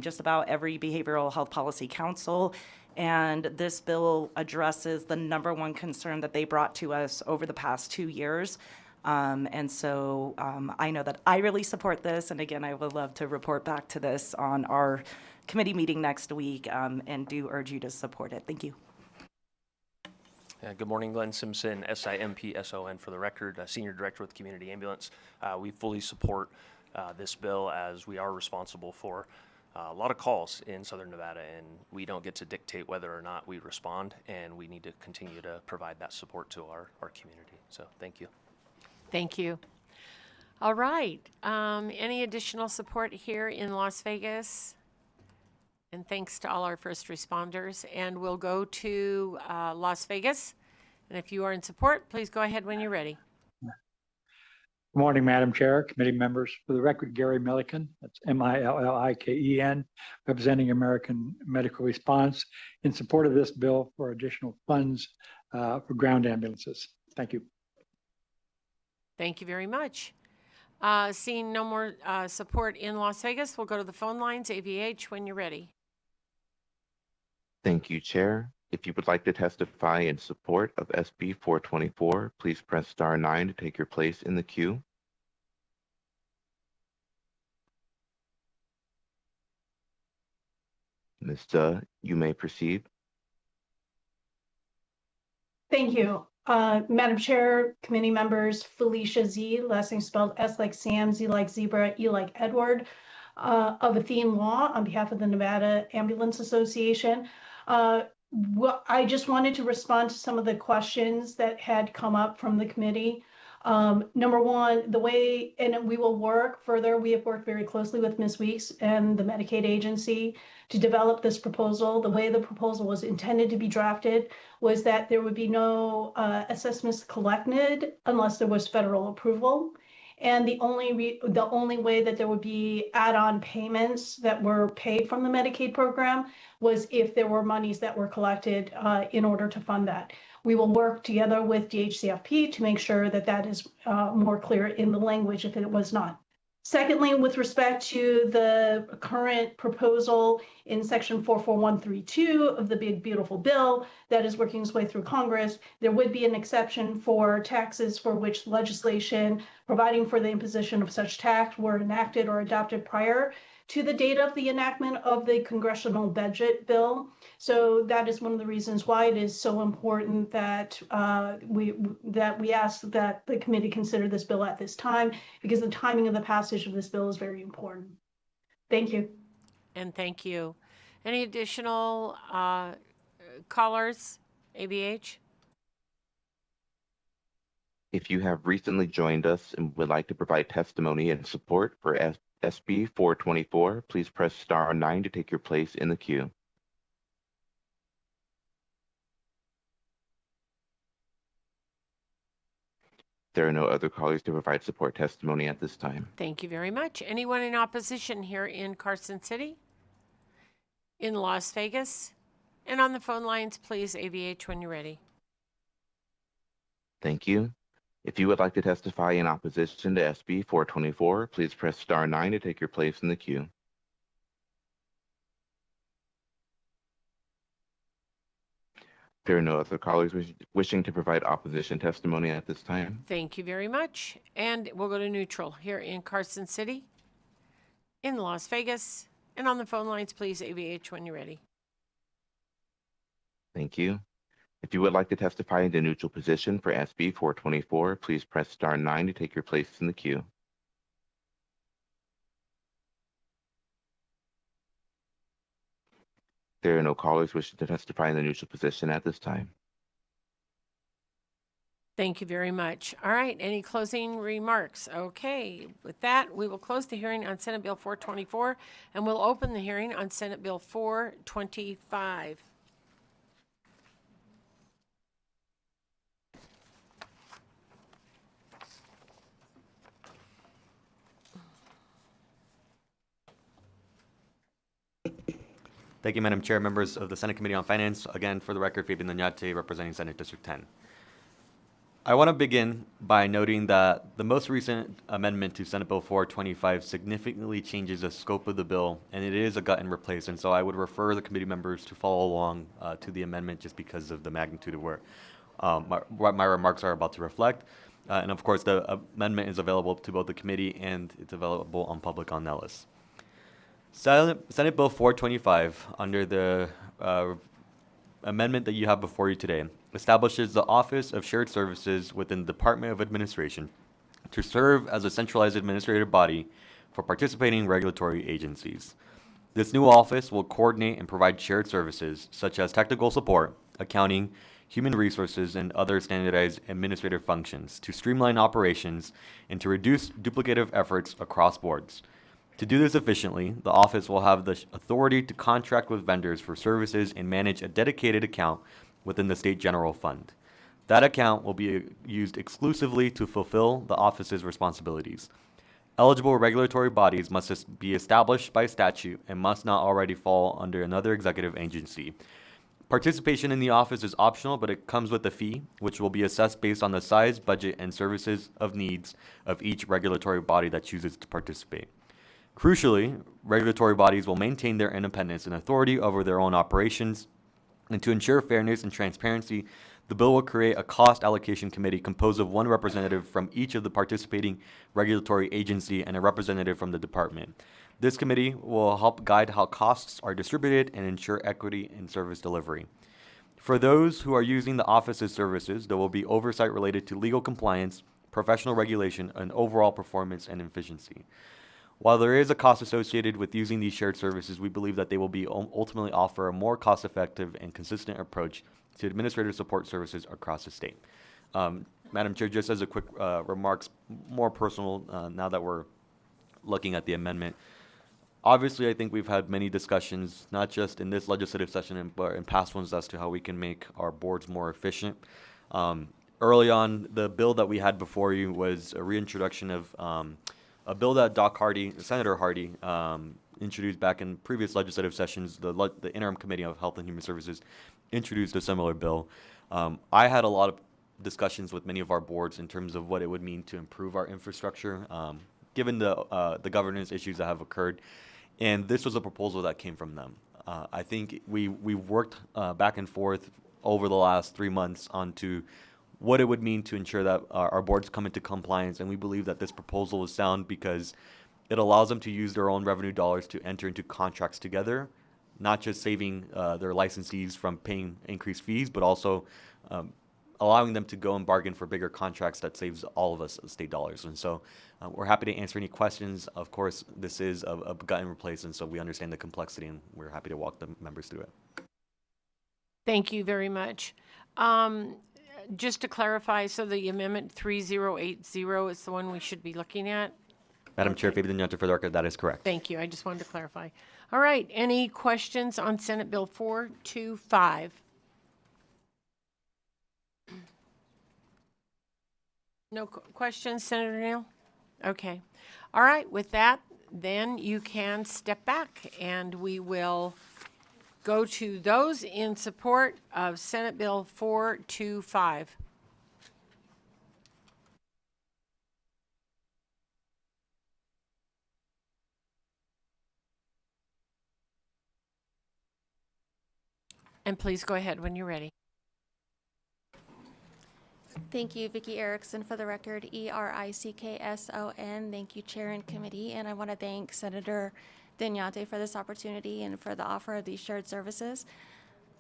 just about every behavioral health policy council. And this bill addresses the number one concern that they brought to us over the past 2 years. And so I know that I really support this. And again, I would love to report back to this on our committee meeting next week, and do urge you to support it. Thank you. Good morning, Glenn Simpson, SIMPSON for the record, Senior Director with Community Ambulance. We fully support this bill as we are responsible for a lot of calls in Southern Nevada, and we don't get to dictate whether or not we respond, and we need to continue to provide that support to our community. So thank you. Thank you. All right. Any additional support here in Las Vegas? And thanks to all our first responders. And we'll go to Las Vegas. And if you are in support, please go ahead when you're ready. Good morning, Madam Chair, committee members. For the record, Gary Milliken, that's Milliken, representing American Medical Response, in support of this bill for additional funds for ground ambulances. Thank you. Thank you very much. Seeing no more support in Las Vegas, we'll go to the phone lines. AVH, when you're ready. Thank you, Chair. If you would like to testify in support of SB 424, please press star 9 to take your place in the queue. Ms. Duh, you may proceed. Thank you. Madam Chair, committee members, Felicia Z, last name spelled S like Sam, Z like zebra, E like Edward, of Athene Law on behalf of the Nevada Ambulance Association. I just wanted to respond to some of the questions that had come up from the committee. Number one, the way, and we will work further, we have worked very closely with Ms. Weeks and the Medicaid agency to develop this proposal. The way the proposal was intended to be drafted was that there would be no assessments collected unless there was federal approval. And the only way that there would be add-on payments that were paid from the Medicaid program was if there were monies that were collected in order to fund that. We will work together with DHCFP to make sure that that is more clear in the language if it was not. Secondly, with respect to the current proposal in section 44132 of the big beautiful bill that is working its way through Congress, there would be an exception for taxes for which legislation providing for the imposition of such tax were enacted or adopted prior to the date of the enactment of the congressional budget bill. So that is one of the reasons why it is so important that we ask that the committee consider this bill at this time, because the timing of the passage of this bill is very important. Thank you. And thank you. Any additional callers, ABH? If you have recently joined us and would like to provide testimony in support for SB 424, please press star 9 to take your place in the queue. There are no other callers to provide support testimony at this time. Thank you very much. Anyone in opposition here in Carson City? In Las Vegas? And on the phone lines, please, AVH, when you're ready. Thank you. If you would like to testify in opposition to SB 424, please press star 9 to take your place in the queue. There are no other callers wishing to provide opposition testimony at this time. Thank you very much. And we'll go to neutral here in Carson City, in Las Vegas, and on the phone lines, please, AVH, when you're ready. Thank you. If you would like to testify in the neutral position for SB 424, please press star 9 to take your place in the queue. There are no callers wishing to testify in the neutral position at this time. Thank you very much. All right, any closing remarks? Okay, with that, we will close the hearing on Senate Bill 424, and we'll open the hearing on Senate Bill 425. Thank you, Madam Chair, members of the Senate Committee on Finance. Again, for the record, Fabian Doñate, representing Senate District 10. I want to begin by noting that the most recent amendment to Senate Bill 425 significantly changes the scope of the bill, and it is a gut and replace. And so I would refer the committee members to follow along to the amendment just because of the magnitude of where what my remarks are about to reflect. And of course, the amendment is available to both the committee and it's available on public on Nellis. Senate Bill 425, under the amendment that you have before you today, establishes the Office of Shared Services within the Department of Administration to serve as a centralized administrative body for participating regulatory agencies. This new office will coordinate and provide shared services such as technical support, accounting, human resources, and other standardized administrative functions to streamline operations and to reduce duplicative efforts across boards. To do this efficiently, the office will have the authority to contract with vendors for services and manage a dedicated account within the State General Fund. That account will be used exclusively to fulfill the office's responsibilities. Eligible regulatory bodies must be established by statute and must not already fall under another executive agency. Participation in the office is optional, but it comes with a fee, which will be assessed based on the size, budget, and services of needs of each regulatory body that chooses to participate. Crucially, regulatory bodies will maintain their independence and authority over their own operations, and to ensure fairness and transparency, the bill will create a cost allocation committee composed of one representative from each of the participating regulatory agency and a representative from the department. This committee will help guide how costs are distributed and ensure equity in service delivery. For those who are using the office's services, there will be oversight related to legal compliance, professional regulation, and overall performance and efficiency. While there is a cost associated with using these shared services, we believe that they will be ultimately offer a more cost-effective and consistent approach to administrative support services across the state. Madam Chair, just as a quick remarks, more personal now that we're looking at the amendment. Obviously, I think we've had many discussions, not just in this legislative session, but in past ones as to how we can make our boards more efficient. Early on, the bill that we had before you was a reintroduction of a bill that Senator Hardy, introduced back in previous legislative sessions. The Interim Committee of Health and Human Services introduced a similar bill. I had a lot of discussions with many of our boards in terms of what it would mean to improve our infrastructure, given the governance issues that have occurred. And this was a proposal that came from them. I think we've worked back and forth over the last 3 months onto what it would mean to ensure that our boards come into compliance. And we believe that this proposal is sound because it allows them to use their own revenue dollars to enter into contracts together, not just saving their licensees from paying increased fees, but also allowing them to go and bargain for bigger contracts that saves all of us state dollars. And so we're happy to answer any questions. Of course, this is a gut and replace, and so we understand the complexity, and we're happy to walk the members through it. Thank you very much. Just to clarify, so the amendment 3080 is the one we should be looking at? Madam Chair, Fabian Deniate, for the record, that is correct. Thank you. I just wanted to clarify. All right. Any questions on Senate Bill 425? No questions, Senator Neal? Okay. All right. With that, then you can step back and we will go to those in support of Senate Bill 425. And please go ahead when you're ready. Thank you, Vicki Erickson, for the record, Erickson. Thank you, Chair and Committee. And I want to thank Senator Deniate for this opportunity and for the offer of these shared services.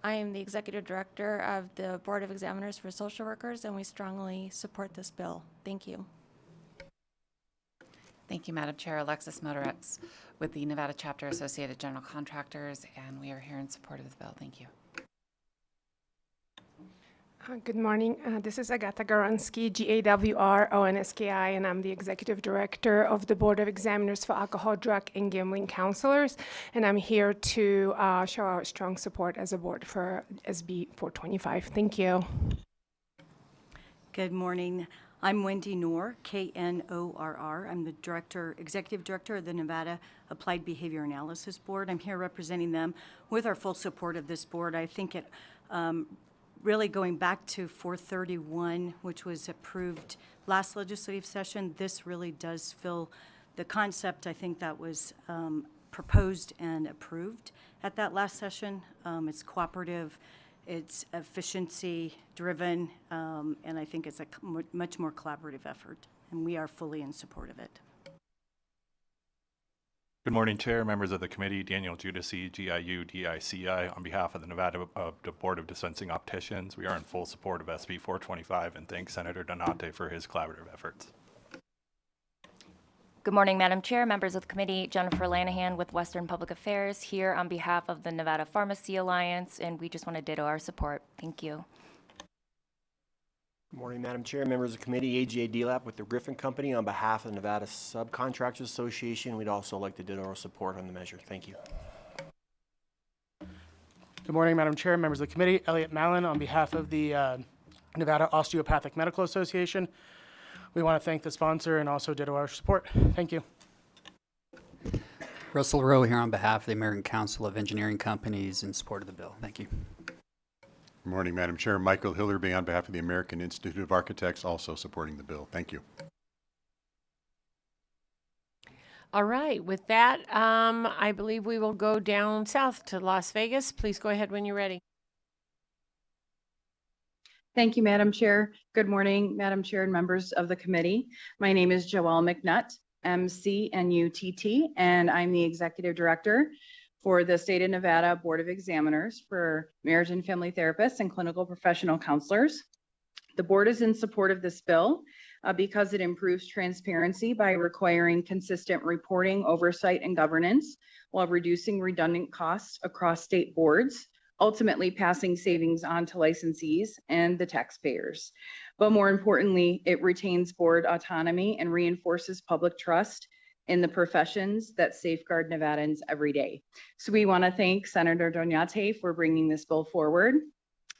I am the Executive Director of the Board of Examiners for Social Workers, and we strongly support this bill. Thank you. Thank you, Madam Chair. Alexis Motorex with the Nevada Chapter Associated General Contractors, and we are here in support of the bill. Thank you. Good morning. This is Agata Garonsky, GAWR-ONSKI, and I'm the Executive Director of the Board of Examiners for Alcohol, Drug, and Gambling Counselors. And I'm here to show our strong support as a board for SB 425. Thank you. Good morning. I'm Wendy Knorr, Knorr. I'm the Executive Director of the Nevada Applied Behavior Analysis Board. I'm here representing them with our full support of this board. I think it really going back to 431, which was approved last legislative session, this really does fill the concept, I think, that was proposed and approved at that last session. It's cooperative, it's efficiency-driven, and I think it's a much more collaborative effort, and we are fully in support of it. Good morning, Chair, members of the committee. Daniel Judici, GIU-DICI, on behalf of the Nevada Board of Dispensing Opticians. We are in full support of SB 425 and thank Senator Deniate for his collaborative efforts. Good morning, Madam Chair, members of the committee. Jennifer Lanahan with Western Public Affairs here on behalf of the Nevada Pharmacy Alliance, and we just want to ditto our support. Thank you. Good morning, Madam Chair, members of the committee. AGA DLAP with the Griffin Company on behalf of the Nevada Subcontractors Association. We'd also like to ditto our support on the measure. Thank you. Good morning, Madam Chair, members of the committee. Elliot Mallon on behalf of the Nevada Osteopathic Medical Association. We want to thank the sponsor and also ditto our support. Thank you. Russell Rowe here on behalf of the American Council of Engineering Companies in support of the bill. Thank you. Good morning, Madam Chair. Michael Hillerby on behalf of the American Institute of Architects, also supporting the bill. Thank you. All right, with that, I believe we will go down south to Las Vegas. Please go ahead when you're ready. Thank you, Madam Chair. Good morning, Madam Chair and members of the committee. My name is Joelle McNutt, MCNUTT, and I'm the Executive Director for the State of Nevada Board of Examiners for Marriage and Family Therapists and Clinical Professional Counselors. The board is in support of this bill because it improves transparency by requiring consistent reporting, oversight, and governance while reducing redundant costs across state boards, ultimately passing savings on to licensees and the taxpayers. But more importantly, it retains board autonomy and reinforces public trust in the professions that safeguard Nevadans every day. So we want to thank Senator Doñate for bringing this bill forward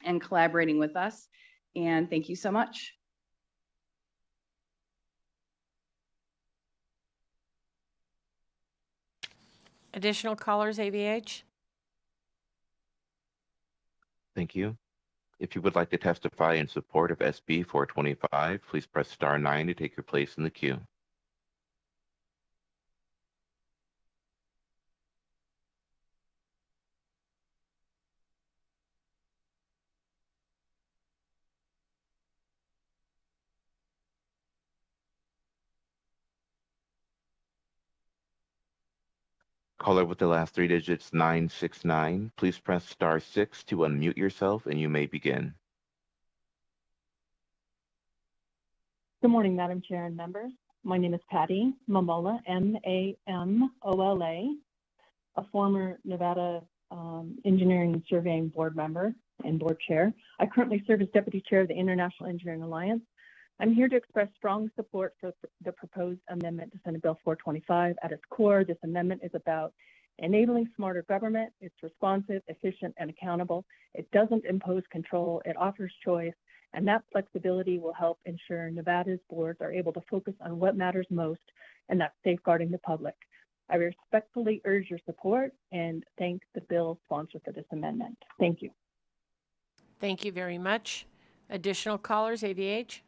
and collaborating with us. And thank you so much. Additional callers, AVH? Thank you. If you would like to testify in support of SB 425, please press star 9 to take your place in the queue. Caller with the last 3 digits, 969, please press star 6 to unmute yourself and you may begin. Good morning, Madam Chair and members. My name is Patty Mamola, M-A-M-O-L-A, a former Nevada Engineering and Surveying Board member and board chair. I currently serve as Deputy Chair of the International Engineering Alliance. I'm here to express strong support for the proposed amendment to Senate Bill 425. At its core, this amendment is about enabling smarter government. It's responsive, efficient, and accountable. It doesn't impose control. It offers choice, and that flexibility will help ensure Nevada's boards are able to focus on what matters most, and that's safeguarding the public. I respectfully urge your support and thank the bill sponsor for this amendment. Thank you. Thank you very much. Additional callers, AVH?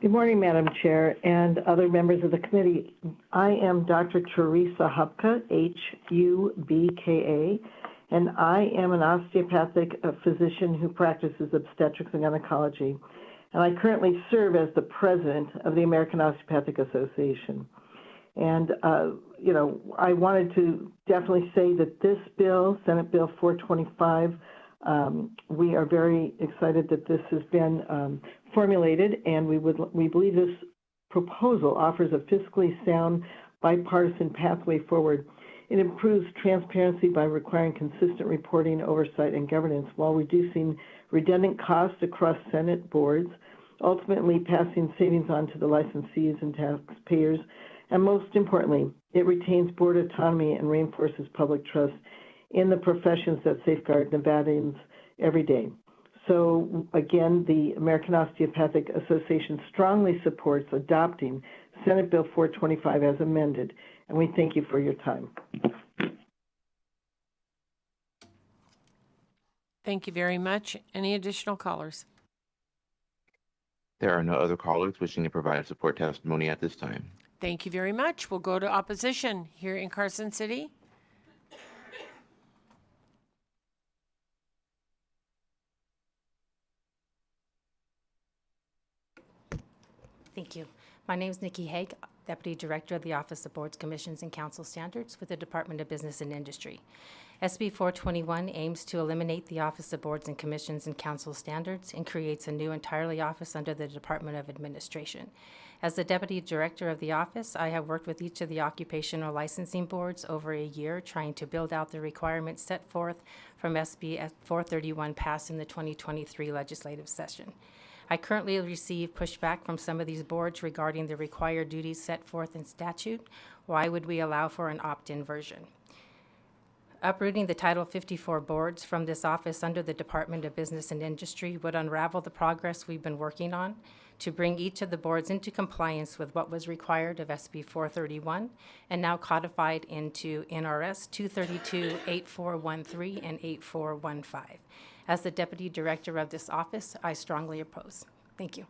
Good morning, Madam Chair and other members of the committee. I am Dr. Teresa Hubka, H-U-B-K-A, and I am an osteopathic physician who practices obstetrics and gynecology. And I currently serve as the president of the American Osteopathic Association. And, I wanted to definitely say that this bill, Senate Bill 425, we are very excited that this has been formulated, and we believe this proposal offers a fiscally sound bipartisan pathway forward. It improves transparency by requiring consistent reporting, oversight, and governance while reducing redundant costs across Senate boards, ultimately passing savings on to the licensees and taxpayers. And most importantly, it retains board autonomy and reinforces public trust in the professions that safeguard Nevadans every day. So again, the American Osteopathic Association strongly supports adopting Senate Bill 425 as amended, and we thank you for your time. Thank you very much. Any additional callers? There are no other callers wishing to provide support testimony at this time. Thank you very much. We'll go to opposition here in Carson City. Thank you. My name is Nikki Haig, Deputy Director of the Office of Boards, Commissions, and Council Standards with the Department of Business and Industry. SB 421 aims to eliminate the Office of Boards and Commissions and Council Standards and creates a new entirely office under the Department of Administration. As the Deputy Director of the office, I have worked with each of the occupational licensing boards over a year trying to build out the requirements set forth from SB 431 passed in the 2023 legislative session. I currently receive pushback from some of these boards regarding the required duties set forth in statute. Why would we allow for an opt-in version? Uprooting the Title 54 boards from this office under the Department of Business and Industry would unravel the progress we've been working on to bring each of the boards into compliance with what was required of SB 431 and now codified into NRS 232-8413 and 8415. As the Deputy Director of this office, I strongly oppose. Thank you.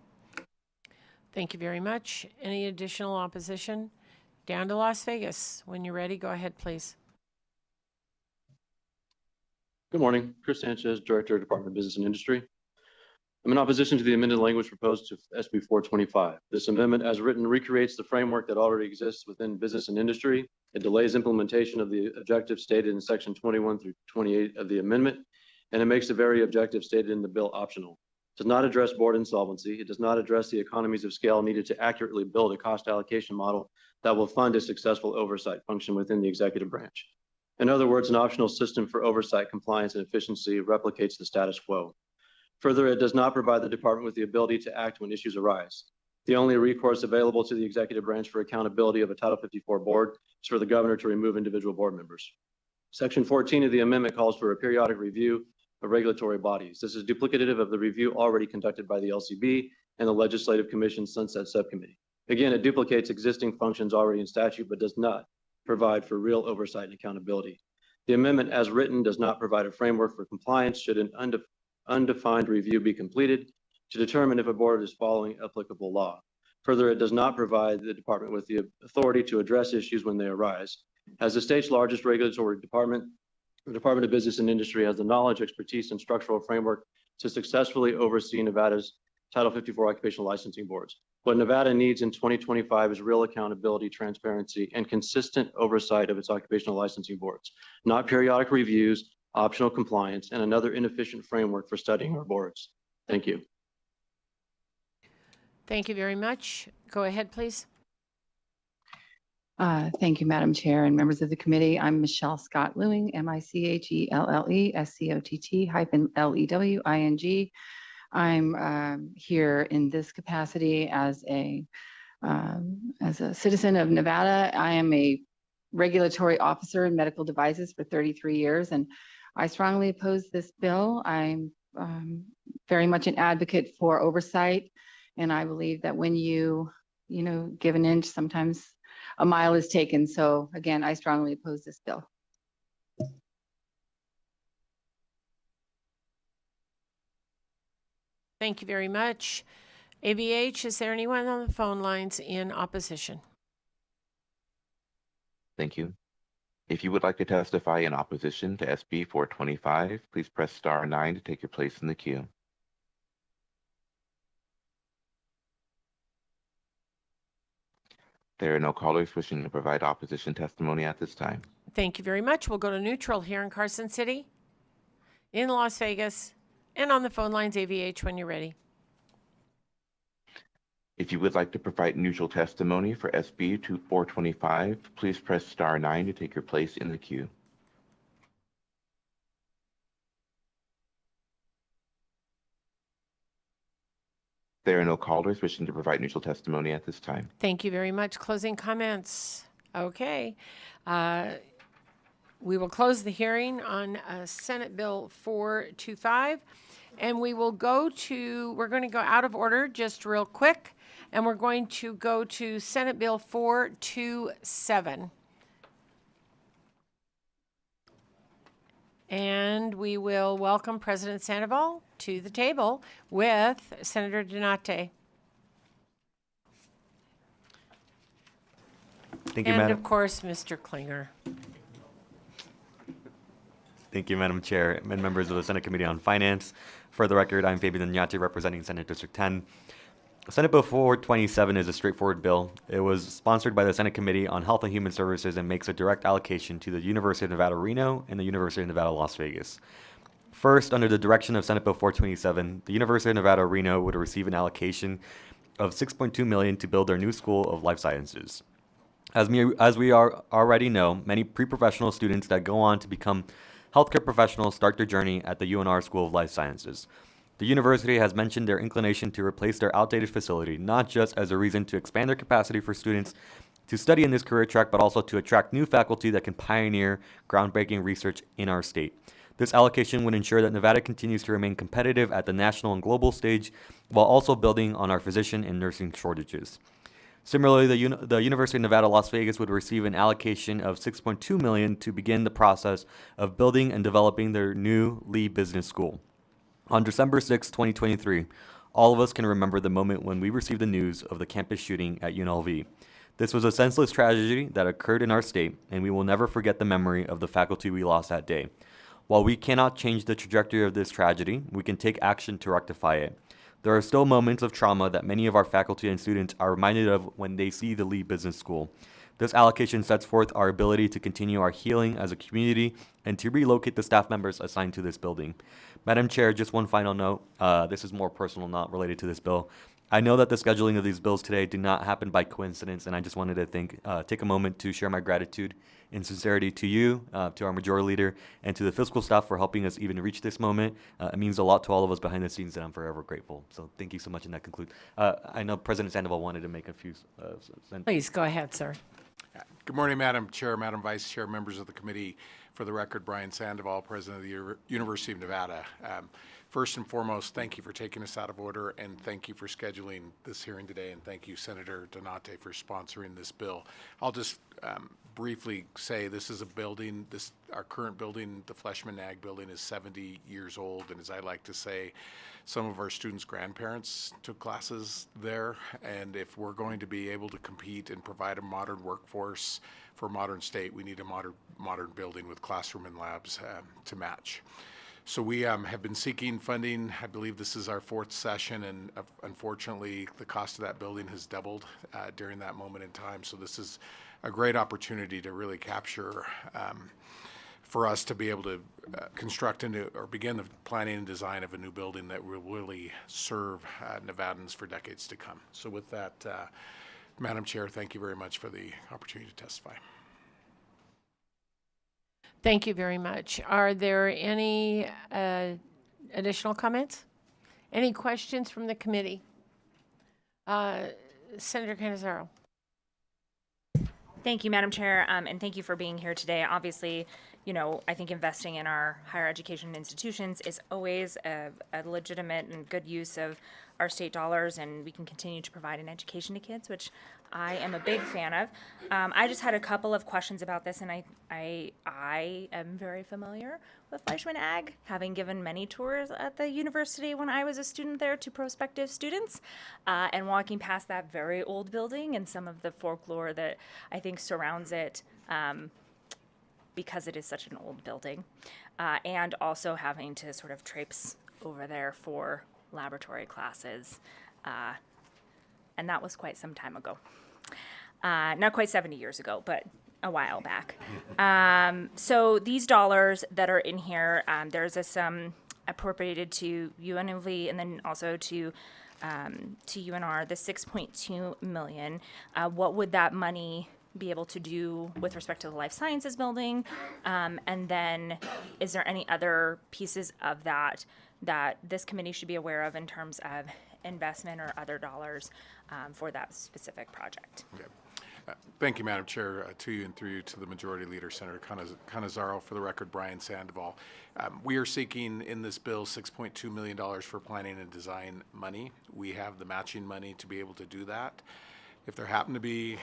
Thank you very much. Any additional opposition? Down to Las Vegas. When you're ready, go ahead, please. Good morning. Chris Sanchez, Director, Department of Business and Industry. I'm in opposition to the amended language proposed to SB 425. This amendment, as written, recreates the framework that already exists within business and industry. It delays implementation of the objectives stated in section 21 through 28 of the amendment, and it makes the very objectives stated in the bill optional. It does not address board insolvency. It does not address the economies of scale needed to accurately build a cost allocation model that will fund a successful oversight function within the executive branch. In other words, an optional system for oversight, compliance, and efficiency replicates the status quo. Further, it does not provide the department with the ability to act when issues arise. The only recourse available to the executive branch for accountability of a Title 54 board is for the governor to remove individual board members. Section 14 of the amendment calls for a periodic review of regulatory bodies. This is duplicative of the review already conducted by the LCB and the Legislative Commission Sunset Subcommittee. Again, it duplicates existing functions already in statute, but does not provide for real oversight and accountability. The amendment as written does not provide a framework for compliance should an undefined review be completed to determine if a board is following applicable law. Further, it does not provide the department with the authority to address issues when they arise. As the state's largest regulatory department, the Department of Business and Industry has the knowledge, expertise, and structural framework to successfully oversee Nevada's Title 54 occupational licensing boards. What Nevada needs in 2025 is real accountability, transparency, and consistent oversight of its occupational licensing boards, not periodic reviews, optional compliance, and another inefficient framework for studying our boards. Thank you. Thank you very much. Go ahead, please. Thank you, Madam Chair and members of the committee. I'm Michelle Scott Lewing, MICHELLE-SCOTT-LEWING. I'm here in this capacity as a citizen of Nevada. I am a regulatory officer in medical devices for 33 years, and I strongly oppose this bill. I'm very much an advocate for oversight, and I believe that when you give an inch, sometimes a mile is taken. So again, I strongly oppose this bill. Thank you very much. ABH, is there anyone on the phone lines in opposition? Thank you. If you would like to testify in opposition to SB 425, please press star 9 to take your place in the queue. There are no callers wishing to provide opposition testimony at this time. Thank you very much. We'll go to neutral here in Carson City, in Las Vegas, and on the phone lines, AVH, when you're ready. If you would like to provide neutral testimony for SB 425, please press star 9 to take your place in the queue. There are no callers wishing to provide neutral testimony at this time. Thank you very much. Closing comments. Okay. We will close the hearing on Senate Bill 425, and we're going to go out of order just real quick, and we're going to go to Senate Bill 427. And we will welcome President Sandoval to the table with Senator Donate. Thank you, and Madam. of course, Mr. Klinger. Thank you, Madam Chair and members of the Senate Committee on Finance. For the record, I'm Fabian Donate, representing Senate District 10. Senate Bill 427 is a straightforward bill. It was sponsored by the Senate Committee on Health and Human Services and makes a direct allocation to the University of Nevada, Reno and the University of Nevada, Las Vegas. First, under the direction of Senate Bill 427, the University of Nevada, Reno would receive an allocation of $6.2 million to build their new School of Life Sciences. As we already know, many pre-professional students that go on to become healthcare professionals start their journey at the UNR School of Life Sciences. The university has mentioned their inclination to replace their outdated facility, not just as a reason to expand their capacity for students to study in this career track, but also to attract new faculty that can pioneer groundbreaking research in our state. This allocation would ensure that Nevada continues to remain competitive at the national and global stage while also building on our physician and nursing shortages. Similarly, the University of Nevada, Las Vegas would receive an allocation of $6.2 million to begin the process of building and developing their new Lee Business School. On December 6, 2023, all of us can remember the moment when we received the news of the campus shooting at UNLV. This was a senseless tragedy that occurred in our state, and we will never forget the memory of the faculty we lost that day. While we cannot change the trajectory of this tragedy, we can take action to rectify it. There are still moments of trauma that many of our faculty and students are reminded of when they see the Lee Business School. This allocation sets forth our ability to continue our healing as a community and to relocate the staff members assigned to this building. Madam Chair, just one final note. This is more personal, not related to this bill. I know that the scheduling of these bills today did not happen by coincidence, and I just wanted to take a moment to share my gratitude and sincerity to you, to our majority leader, and to the fiscal staff for helping us even reach this moment. It means a lot to all of us behind the scenes, and I'm forever grateful. So thank you so much, and that concludes. I know President Sandoval wanted to make a few Please, go ahead, sir. Good morning, Madam Chair, Madam Vice Chair, members of the committee. For the record, Brian Sandoval, President of the University of Nevada. First and foremost, thank you for taking us out of order, and thank you for scheduling this hearing today, and thank you, Senator Donate, for sponsoring this bill. I'll just briefly say this is a building, our current building, the Fleshman Ag building, is 70 years old, and as I like to say, some of our students' grandparents took classes there, and if we're going to be able to compete and provide a modern workforce for a modern state, we need a modern building with classroom and labs to match. So we have been seeking funding. I believe this is our fourth session, and unfortunately, the cost of that building has doubled during that moment in time. So this is a great opportunity to really capture, for us to be able to construct or begin the planning and design of a new building that will really serve Nevadans for decades to come. So with that, Madam Chair, thank you very much for the opportunity to testify. Thank you very much. Are there any additional comments? Any questions from the committee? Senator Canizaro. Thank you, Madam Chair, and thank you for being here today. Obviously, you know, I think investing in our higher education institutions is always a legitimate and good use of our state dollars, and we can continue to provide an education to kids, which I am a big fan of. I just had a couple of questions about this, and I am very familiar with Fleischmann Ag, having given many tours at the university when I was a student there to prospective students, and walking past that very old building and some of the folklore that I think surrounds it, because it is such an old building, and also having to sort of traipse over there for laboratory classes, and that was quite some time ago. Not quite 70 years ago, but a while back. So these dollars that are in here, there's some appropriated to UNLV and then also to UNR, the $6.2 million. What would that money be able to do with respect to the life sciences building? And then is there any other pieces of that this committee should be aware of in terms of investment or other dollars for that specific project? Okay. Thank you, Madam Chair, to you and through you to the Majority Leader, Senator Canizaro. For the record, Brian Sandoval. We are seeking in this bill $6.2 million for planning and design money. We have the matching money to be able to do that. If there happen to be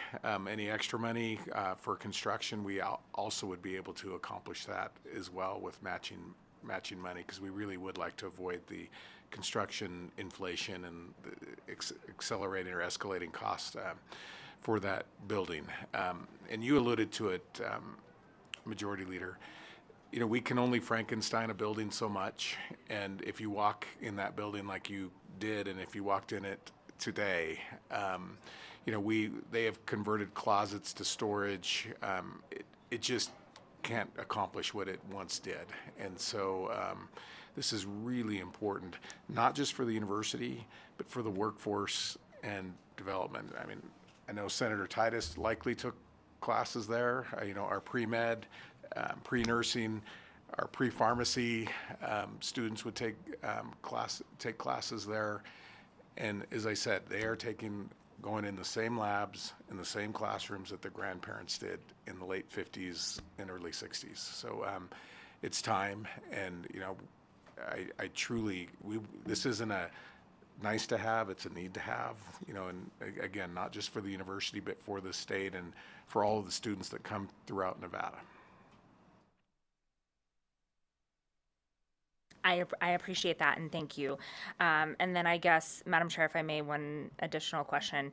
any extra money for construction, we also would be able to accomplish that as well with matching money, because we really would like to avoid the construction inflation and the accelerating or escalating costs for that building. And you alluded to it, Majority Leader. You know, we can only Frankenstein a building so much, and if you walk in that building like you did, and if you walked in it today, you know, they have converted closets to storage. It just can't accomplish what it once did. And so this is really important, not just for the university, but for the workforce and development. I mean, I know Senator Titus likely took classes there. You know, our pre-med, pre-nursing, our pre-pharmacy students would take classes there. And as I said, they are going in the same labs, in the same classrooms that their grandparents did in the late 50s and early 60s. So it's time. And, I truly, this isn't a nice to have, it's a need to have, and again, not just for the university, but for the state and for all of the students that come throughout Nevada. I appreciate that, and thank you. And then I guess, Madam Chair, if I may, one additional question,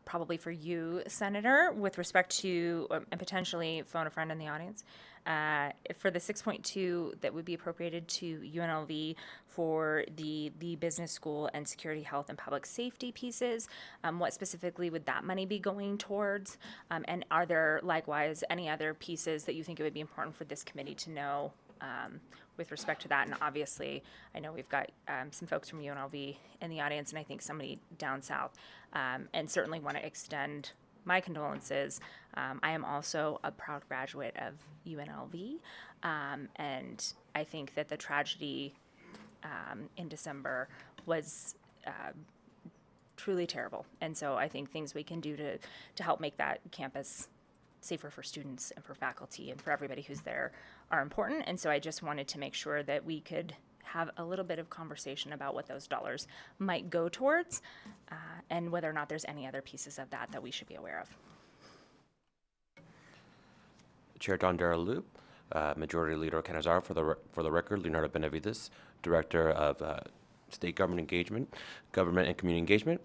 probably for you, Senator, with respect to, and potentially phone a friend in the audience, for the 6.2 that would be appropriated to UNLV for the business school and security, health, and public safety pieces, what specifically would that money be going towards? And are there likewise any other pieces that you think it would be important for this committee to know with respect to that? And obviously, I know we've got some folks from UNLV in the audience, and I think somebody down south, and certainly want to extend my condolences. I am also a proud graduate of UNLV, and I think that the tragedy in December was truly terrible. And so I think things we can do to help make that campus safer for students and for faculty and for everybody who's there are important. And so I just wanted to make sure that we could have a little bit of conversation about what those dollars might go towards, and whether or not there's any other pieces of that we should be aware of. Chair Don Darrell-Loop, Majority Leader Canizaro, for the record, Leonardo Benavides, Director of State Government Engagement, Government and Community Engagement.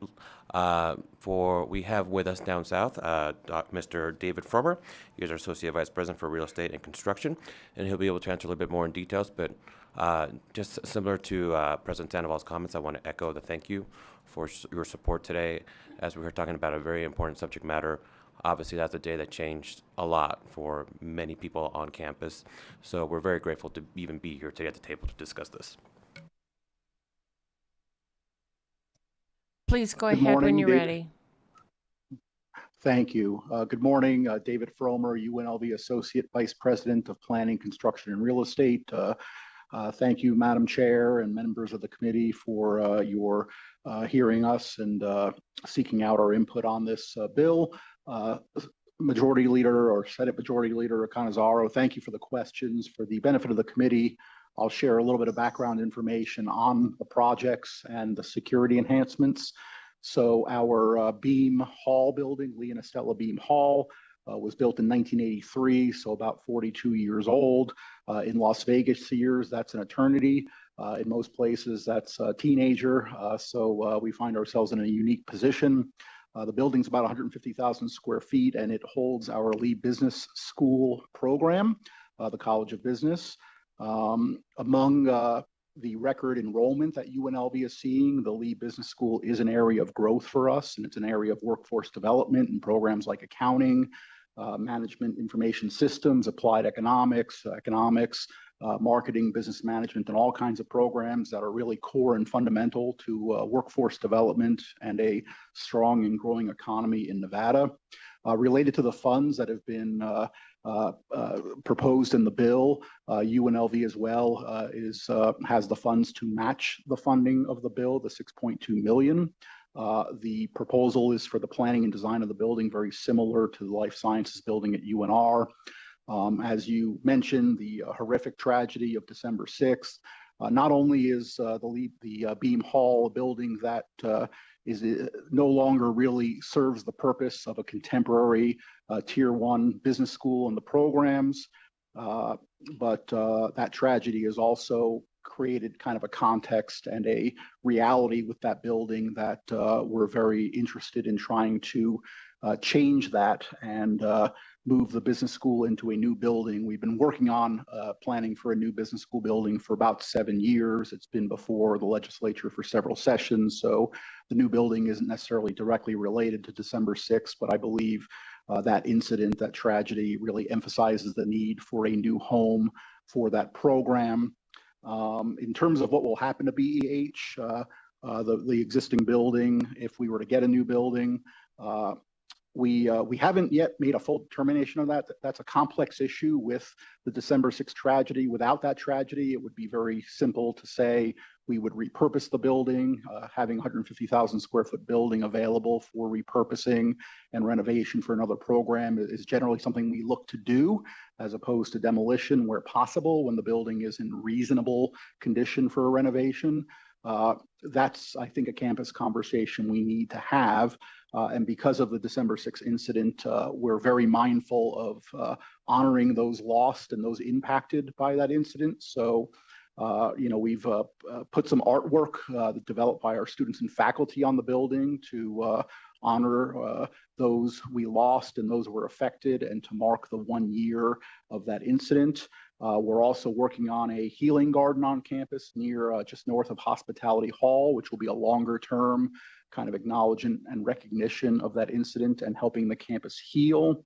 We have with us down south, Mr. David Frommer. He is our Associate Vice President for Real Estate and Construction, and he'll be able to answer a little bit more in details. But just similar to President Sandoval's comments, I want to echo the thank you for your support today, as we were talking about a very important subject matter. Obviously, that's a day that changed a lot for many people on campus. So we're very grateful to even be here today at the table to discuss this. Please go ahead when you're ready. Thank you. Good morning, David Frommer, UNLV Associate Vice President of Planning, Construction, and Real Estate. Thank you, Madam Chair and members of the committee, for your hearing us and seeking out our input on this bill. Majority Leader or Senate Majority Leader Canizaro, thank you for the questions. For the benefit of the committee, I'll share a little bit of background information on the projects and the security enhancements. So our Beam Hall building, Lee and Estella Beam Hall, was built in 1983, so about 42 years old. In Las Vegas years, that's an eternity. In most places, that's a teenager. So we find ourselves in a unique position. The building's about 150,000 square feet, and it holds our Lee Business School program, the College of Business. Among the record enrollment that UNLV is seeing, the Lee Business School is an area of growth for us, and it's an area of workforce development and programs like accounting, management information systems, applied economics, marketing, business management, and all kinds of programs that are really core and fundamental to workforce development and a strong and growing economy in Nevada. Related to the funds that have been proposed in the bill, UNLV as well has the funds to match the funding of the bill, the $6.2 million. The proposal is for the planning and design of the building, very similar to the life sciences building at UNR. As you mentioned, the horrific tragedy of December 6th, not only is the Beam Hall a building that is no longer really serves the purpose of a contemporary Tier 1 business school and the programs, but that tragedy has also created kind of a context and a reality with that building that we're very interested in trying to change that and move the business school into a new building. We've been working on planning for a new business school building for about 7 years. It's been before the legislature for several sessions, so the new building isn't necessarily directly related to December 6th, but I believe that incident, that tragedy, really emphasizes the need for a new home for that program. In terms of what will happen to BEH, the existing building, if we were to get a new building, we haven't yet made a full determination of that. That's a complex issue with the December 6th tragedy. Without that tragedy, it would be very simple to say we would repurpose the building. Having 150,000 square foot building available for repurposing and renovation for another program is generally something we look to do, as opposed to demolition where possible when the building is in reasonable condition for a renovation. That's, I think, a campus conversation we need to have. And because of the December 6th incident, we're very mindful of honoring those lost and those impacted by that incident. So, we've put some artwork developed by our students and faculty on the building to honor those we lost and those who were affected, and to mark the 1 year of that incident. We're also working on a healing garden on campus near just north of Hospitality Hall, which will be a longer term kind of acknowledgement and recognition of that incident and helping the campus heal.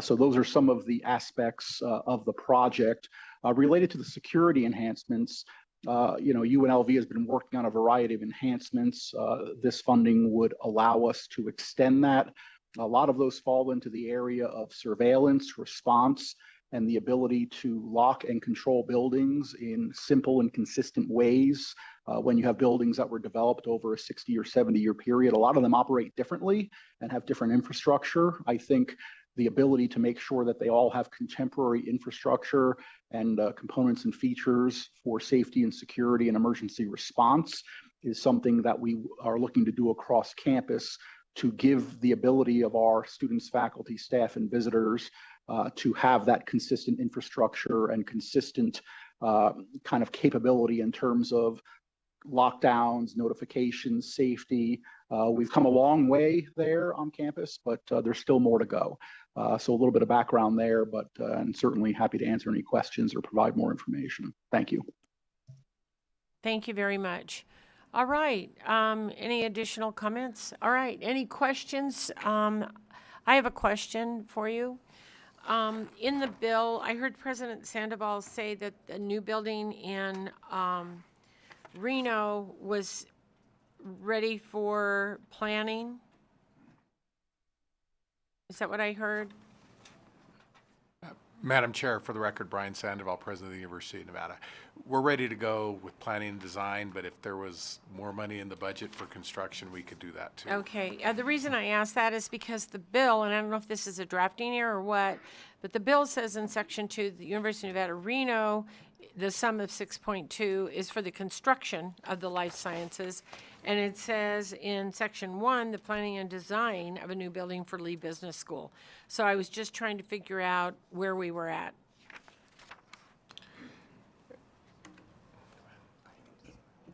So those are some of the aspects of the project. Related to the security enhancements, UNLV has been working on a variety of enhancements. This funding would allow us to extend that. A lot of those fall into the area of surveillance, response, and the ability to lock and control buildings in simple and consistent ways. When you have buildings that were developed over a 60 or 70-year period, a lot of them operate differently and have different infrastructure. I think the ability to make sure that they all have contemporary infrastructure and components and features for safety and security and emergency response is something that we are looking to do across campus to give the ability of our students, faculty, staff, and visitors to have that consistent infrastructure and consistent kind of capability in terms of lockdowns, notifications, safety. We've come a long way there on campus, but there's still more to go. So a little bit of background there, but I'm certainly happy to answer any questions or provide more information. Thank you. Thank you very much. All right. Any additional comments? All right. Any questions? I have a question for you. In the bill, I heard President Sandoval say that the new building in Reno was ready for planning. Is that what I heard? Madam Chair, for the record, Brian Sandoval, President of the University of Nevada. We're ready to go with planning and design, but if there was more money in the budget for construction, we could do that too. Okay. The reason I ask that is because the bill, and I don't know if this is a drafting error or what, but the bill says in Section 2, the University of Nevada, Reno, the sum of 6.2 is for the construction of the life sciences. And it says in Section 1, the planning and design of a new building for Lee Business School. So I was just trying to figure out where we were at.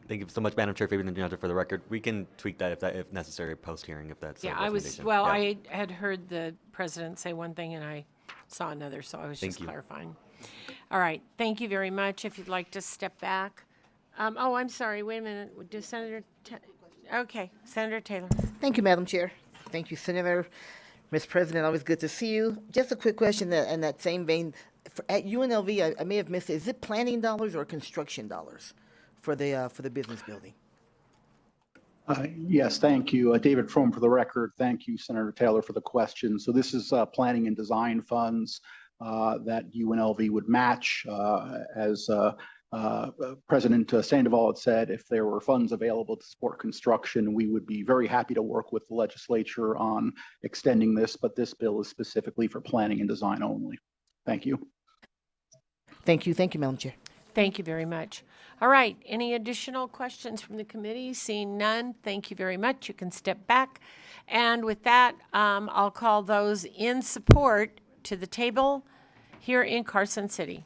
Thank you so much, Madam Chair, Fabian Denyate, for the record. We can tweak that if necessary post-hearing, if that's Yeah, a I had heard the president say one thing and I saw another, so I was just clarifying. All right, thank you very much. If you'd like to step back. Oh, I'm sorry, wait a minute. Does Senator, okay, Senator Taylor. Thank you, Madam Chair. Thank you, Senator. Ms. President, always good to see you. Just a quick question in that same vein. At UNLV, I may have missed it. Is it planning dollars or construction dollars for the business building? Yes, thank you. David Fromm for the record. Thank you, Senator Taylor, for the question. So this is planning and design funds that UNLV would match. As President Sandoval had said, if there were funds available to support construction, we would be very happy to work with the legislature on extending this, but this bill is specifically for planning and design only. Thank you. Thank you. Thank you, Madam Chair. Thank you very much. All right, any additional questions from the committee? Seeing none, thank you very much. You can step back. And with that, I'll call those in support to the table here in Carson City.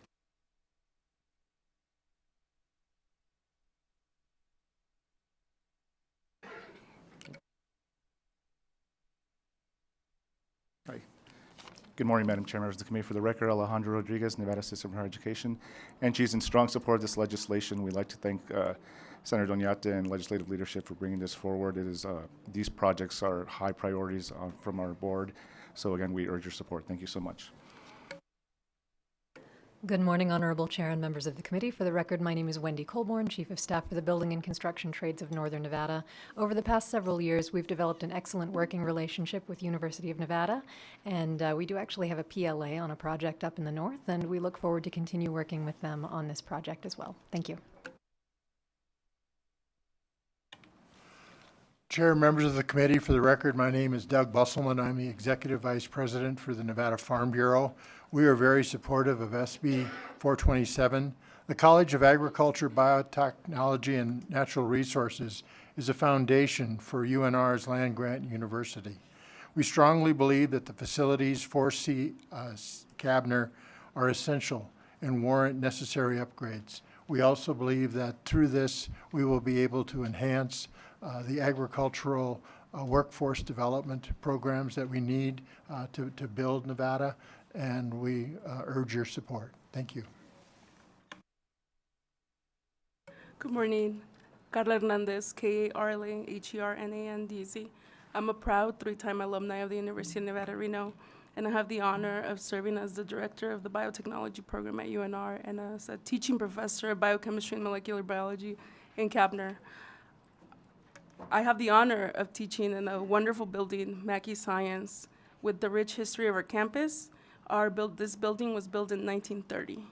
Good morning, Madam Chair, members of the committee. For the record, Alejandro Rodriguez, Nevada System for Higher Education. And she's in strong support of this legislation. We'd like to thank Senator Denyate and legislative leadership for bringing this forward. These projects are high priorities from our board. So again, we urge your support. Thank you so much. Good morning, Honorable Chair and members of the committee. For the record, my name is Wendy Colborn, Chief of Staff for the Building and Construction Trades of Northern Nevada. Over the past several years, we've developed an excellent working relationship with University of Nevada, and we do actually have a PLA on a project up in the north, and we look forward to continue working with them on this project as well. Thank you. Chair, members of the committee, for the record, my name is Doug Busselman. I'm the Executive Vice President for the Nevada Farm Bureau. We are very supportive of SB 427. The College of Agriculture, Biotechnology, and Natural Resources is a foundation for UNR's land-grant university. We strongly believe that the facilities for Cabner are essential and warrant necessary upgrades. We also believe that through this, we will be able to enhance the agricultural workforce development programs that we need to build Nevada, and we urge your support. Thank you. Good morning. Carla Hernandez, K-A-R-L-A-H-E-R-N-A-N-D-Z. I'm a proud three-time alumni of the University of Nevada, Reno, and I have the honor of serving as the director of the biotechnology program at UNR and as a teaching professor of biochemistry and molecular biology in Cabner. I have the honor of teaching in a wonderful building, Mackey Science, with the rich history of our campus. This building was built in 1930.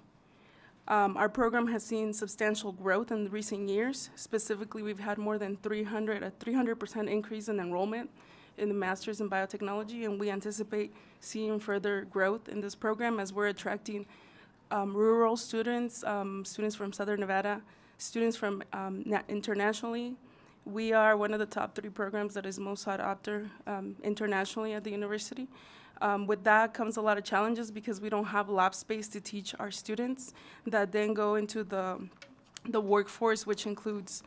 Our program has seen substantial growth in the recent years. Specifically, we've had more than 300% increase in enrollment in the Masters in Biotechnology, and we anticipate seeing further growth in this program as we're attracting rural students, students from Southern Nevada, students from internationally. We are one of the top 3 programs that is most sought after internationally at the university. With that comes a lot of challenges because we don't have lab space to teach our students that then go into the workforce, which includes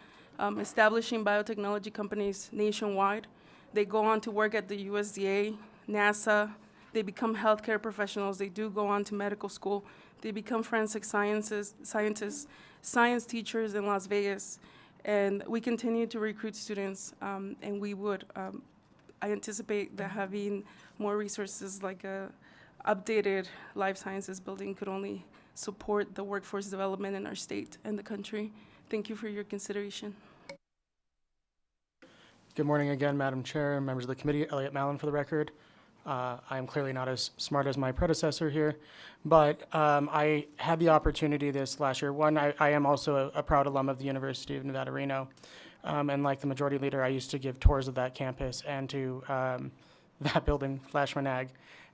establishing biotechnology companies nationwide. They go on to work at the USDA, NASA. They become healthcare professionals. They do go on to medical school. They become forensic scientists, science teachers in Las Vegas. And we continue to recruit students, and we would, I anticipate that having more resources like a updated life sciences building could only support the workforce development in our state and the country. Thank you for your consideration. Good morning again, Madam Chair and members of the committee. Elliot Mallon for the record. I am clearly not as smart as my predecessor here, but I had the opportunity this last year. One, I am also a proud alum of the University of Nevada, Reno. And like the majority leader, I used to give tours of that campus and to that building, Flash Manag.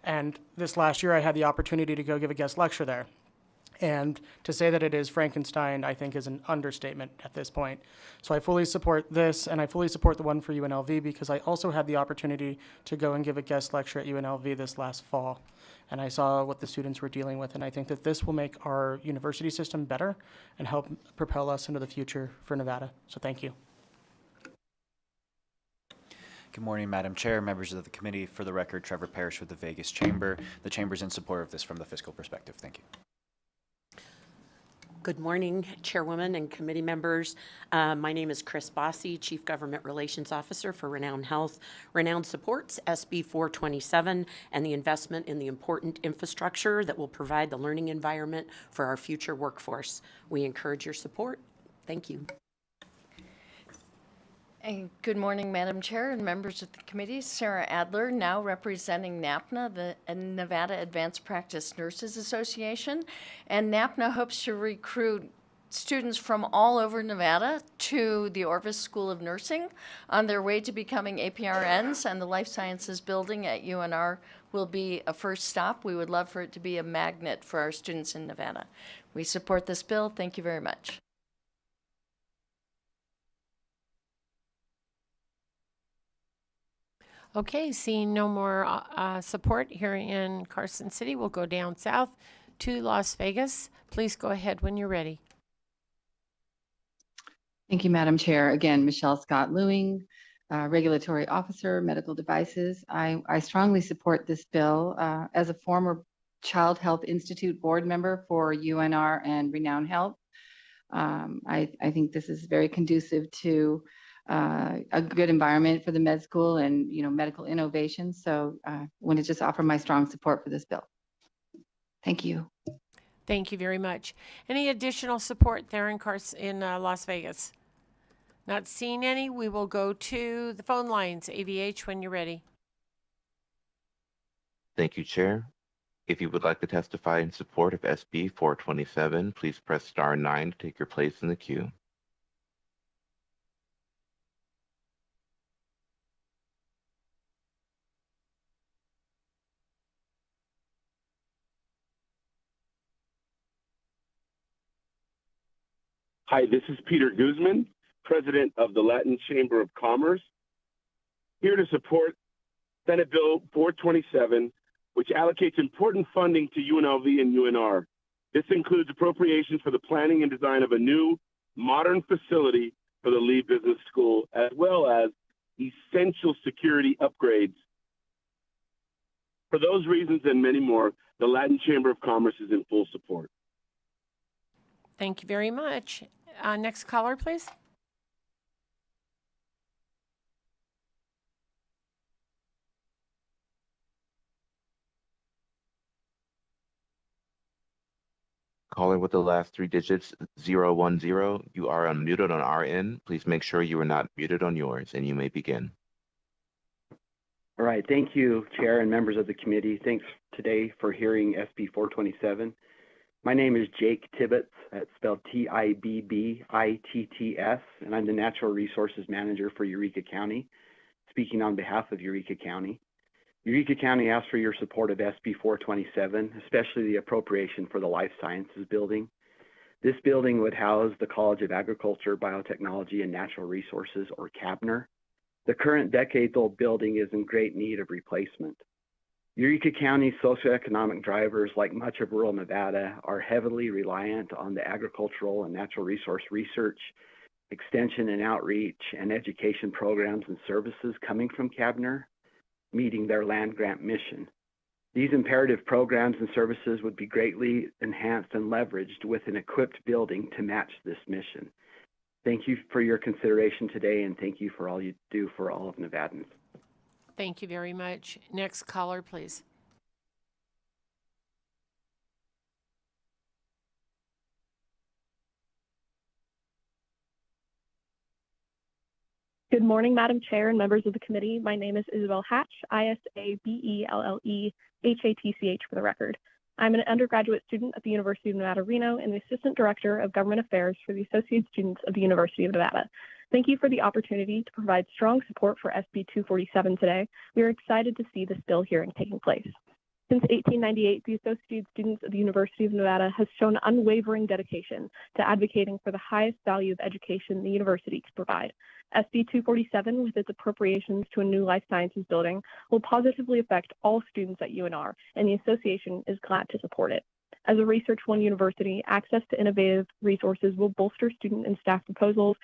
And this last year, I had the opportunity to go give a guest lecture there. And to say that it is Frankenstein, I think, is an understatement at this point. So I fully support this, and I fully support the one for UNLV because I also had the opportunity to go and give a guest lecture at UNLV this last fall. And I saw what the students were dealing with, and I think that this will make our university system better and help propel us into the future for Nevada. So thank you. Good morning, Madam Chair, members of the committee. For the record, Trevor Parrish with the Vegas Chamber. The Chamber is in support of this from the fiscal perspective. Thank you. Good morning, Chairwoman and committee members. My name is Chris Bossy, Chief Government Relations Officer for Renown Health. Renown supports SB 427 and the investment in the important infrastructure that will provide the learning environment for our future workforce. We encourage your support. Thank you. And good morning, Madam Chair and members of the committee. Sarah Adler, now representing NAPNA, the Nevada Advanced Practice Nurses Association. And NAPNA hopes to recruit students from all over Nevada to the Orvis School of Nursing on their way to becoming APRNs, and the Life Sciences building at UNR will be a first stop. We would love for it to be a magnet for our students in Nevada. We support this bill. Thank you very much. Okay, seeing no more support here in Carson City, we'll go down south to Las Vegas. Please go ahead when you're ready. Thank you, Madam Chair. Again, Michelle Scott Lewing, Regulatory Officer, Medical Devices. I strongly support this bill. As a former Child Health Institute board member for UNR and Renown Health, I think this is very conducive to a good environment for the med school and medical innovation. So I want to just offer my strong support for this bill. Thank you. Thank you very much. Any additional support there in Las Vegas? Not seeing any. We will go to the phone lines. AVH, when you're ready. Thank you, Chair. If you would like to testify in support of SB 427, please press star 9 to take your place in the queue. Hi, this is Peter Guzman, President of the Latin Chamber of Commerce, here to support Senate Bill 427, which allocates important funding to UNLV and UNR. This includes appropriations for the planning and design of a new, modern facility for the Lee Business School, as well as essential security upgrades. For those reasons and many more, the Latin Chamber of Commerce is in full support. Thank you very much. Next caller, please. Calling with the last three digits, 010. You are unmuted on our end. Please make sure you are not muted on yours, and you may begin. All right, thank you, Chair and members of the committee. Thanks today for hearing SB 427. My name is Jake Tibbetts, that's spelled Tibbitts, and I'm the Natural Resources Manager for Eureka County, speaking on behalf of Eureka County. Eureka County asks for your support of SB 427, especially the appropriation for the Life Sciences building. This building would house the College of Agriculture, Biotechnology, and Natural Resources, or CABNR. The current decades-old building is in great need of replacement. Eureka County's socioeconomic drivers, like much of rural Nevada, are heavily reliant on the agricultural and natural resource research, extension and outreach, and education programs and services coming from CABNR, meeting their land grant mission. These imperative programs and services would be greatly enhanced and leveraged with an equipped building to match this mission. Thank you for your consideration today, and thank you for all you do for all of Nevadans. Thank you very much. Next caller, please. Good morning, Madam Chair and members of the committee. My name is Isabel Hatch, ISABELLEHATCH for the record. I'm an undergraduate student at the University of Nevada, Reno, and the Assistant Director of Government Affairs for the Associate Students of the University of Nevada. Thank you for the opportunity to provide strong support for SB 247 today. We are excited to see this bill hearing taking place. Since 1898, the Associate Students of the University of Nevada has shown unwavering dedication to advocating for the highest value of education the university can provide. SB 247, with its appropriations to a new life sciences building, will positively affect all students at UNR, and the association is glad to support it. As a Research One university, access to innovative resources will bolster student and staff proposals,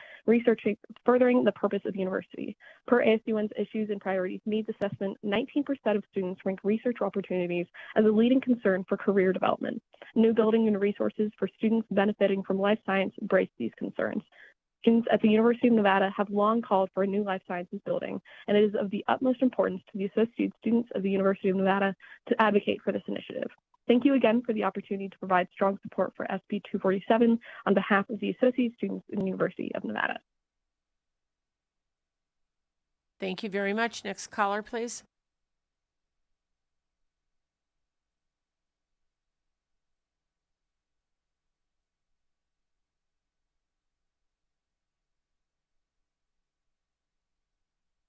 furthering the purpose of the university. Per ASUN's Issues and Priorities Needs Assessment, 19% of students rank research opportunities as a leading concern for career development. New building and resources for students benefiting from life science embrace these concerns. Students at the University of Nevada have long called for a new life sciences building, and it is of the utmost importance to the Associate Students of the University of Nevada to advocate for this initiative. Thank you again for the opportunity to provide strong support for SB 247 on behalf of the Associate Students in the University of Nevada. Thank you very much. Next caller, please.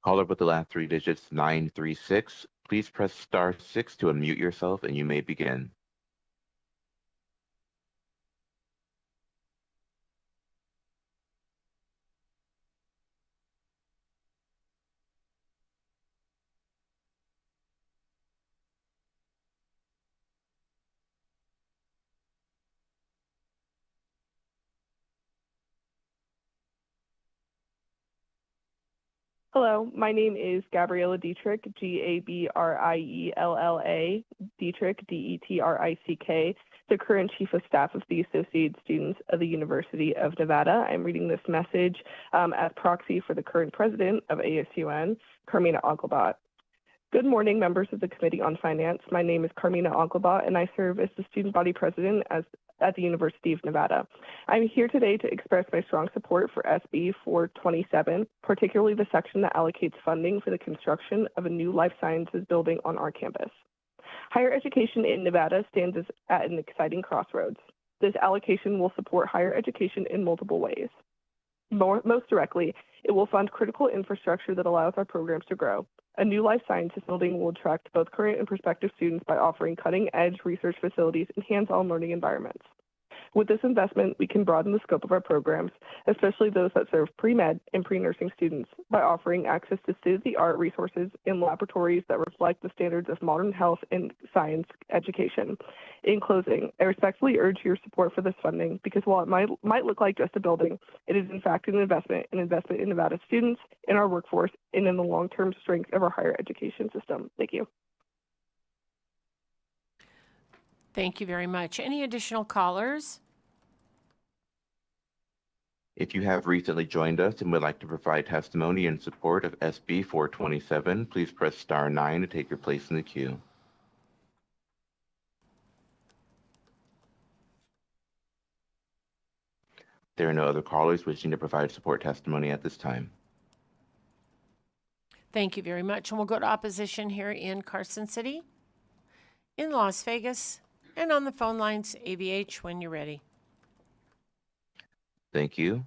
Caller with the last three digits, 936. Please press *6 to unmute yourself, and you may begin. Hello, my name is Gabriella Dietrich, Gabriella Dietrich, Detrick, the current Chief of Staff of the Associated Students of the University of Nevada. I'm reading this message as proxy for the current president of ASUN, Carmina Onkelbot. Good morning, members of the Committee on Finance. My name is Carmina Onkelbot, and I serve as the student body president at the University of Nevada. I'm here today to express my strong support for SB 427, particularly the section that allocates funding for the construction of a new life sciences building on our campus. Higher education in Nevada stands at an exciting crossroads. This allocation will support higher education in multiple ways. Most directly, it will fund critical infrastructure that allows our programs to grow. A new life sciences building will attract both current and prospective students by offering cutting-edge research facilities and hands-on learning environments. With this investment, we can broaden the scope of our programs, especially those that serve pre-med and pre-nursing students, by offering access to state-of-the-art resources in laboratories that reflect the standards of modern health and science education. In closing, I respectfully urge your support for this funding because while it might look like just a building, it is in fact an investment in Nevada students, in our workforce, and in the long-term strength of our higher education system. Thank you. Thank you very much. Any additional callers? If you have recently joined us and would like to provide testimony in support of SB 427, please press star 9 to take your place in the queue. There are no other callers wishing to provide support testimony at this time. Thank you very much. And we'll go to opposition here in Carson City, in Las Vegas, and on the phone lines, AVH, when you're ready. Thank you.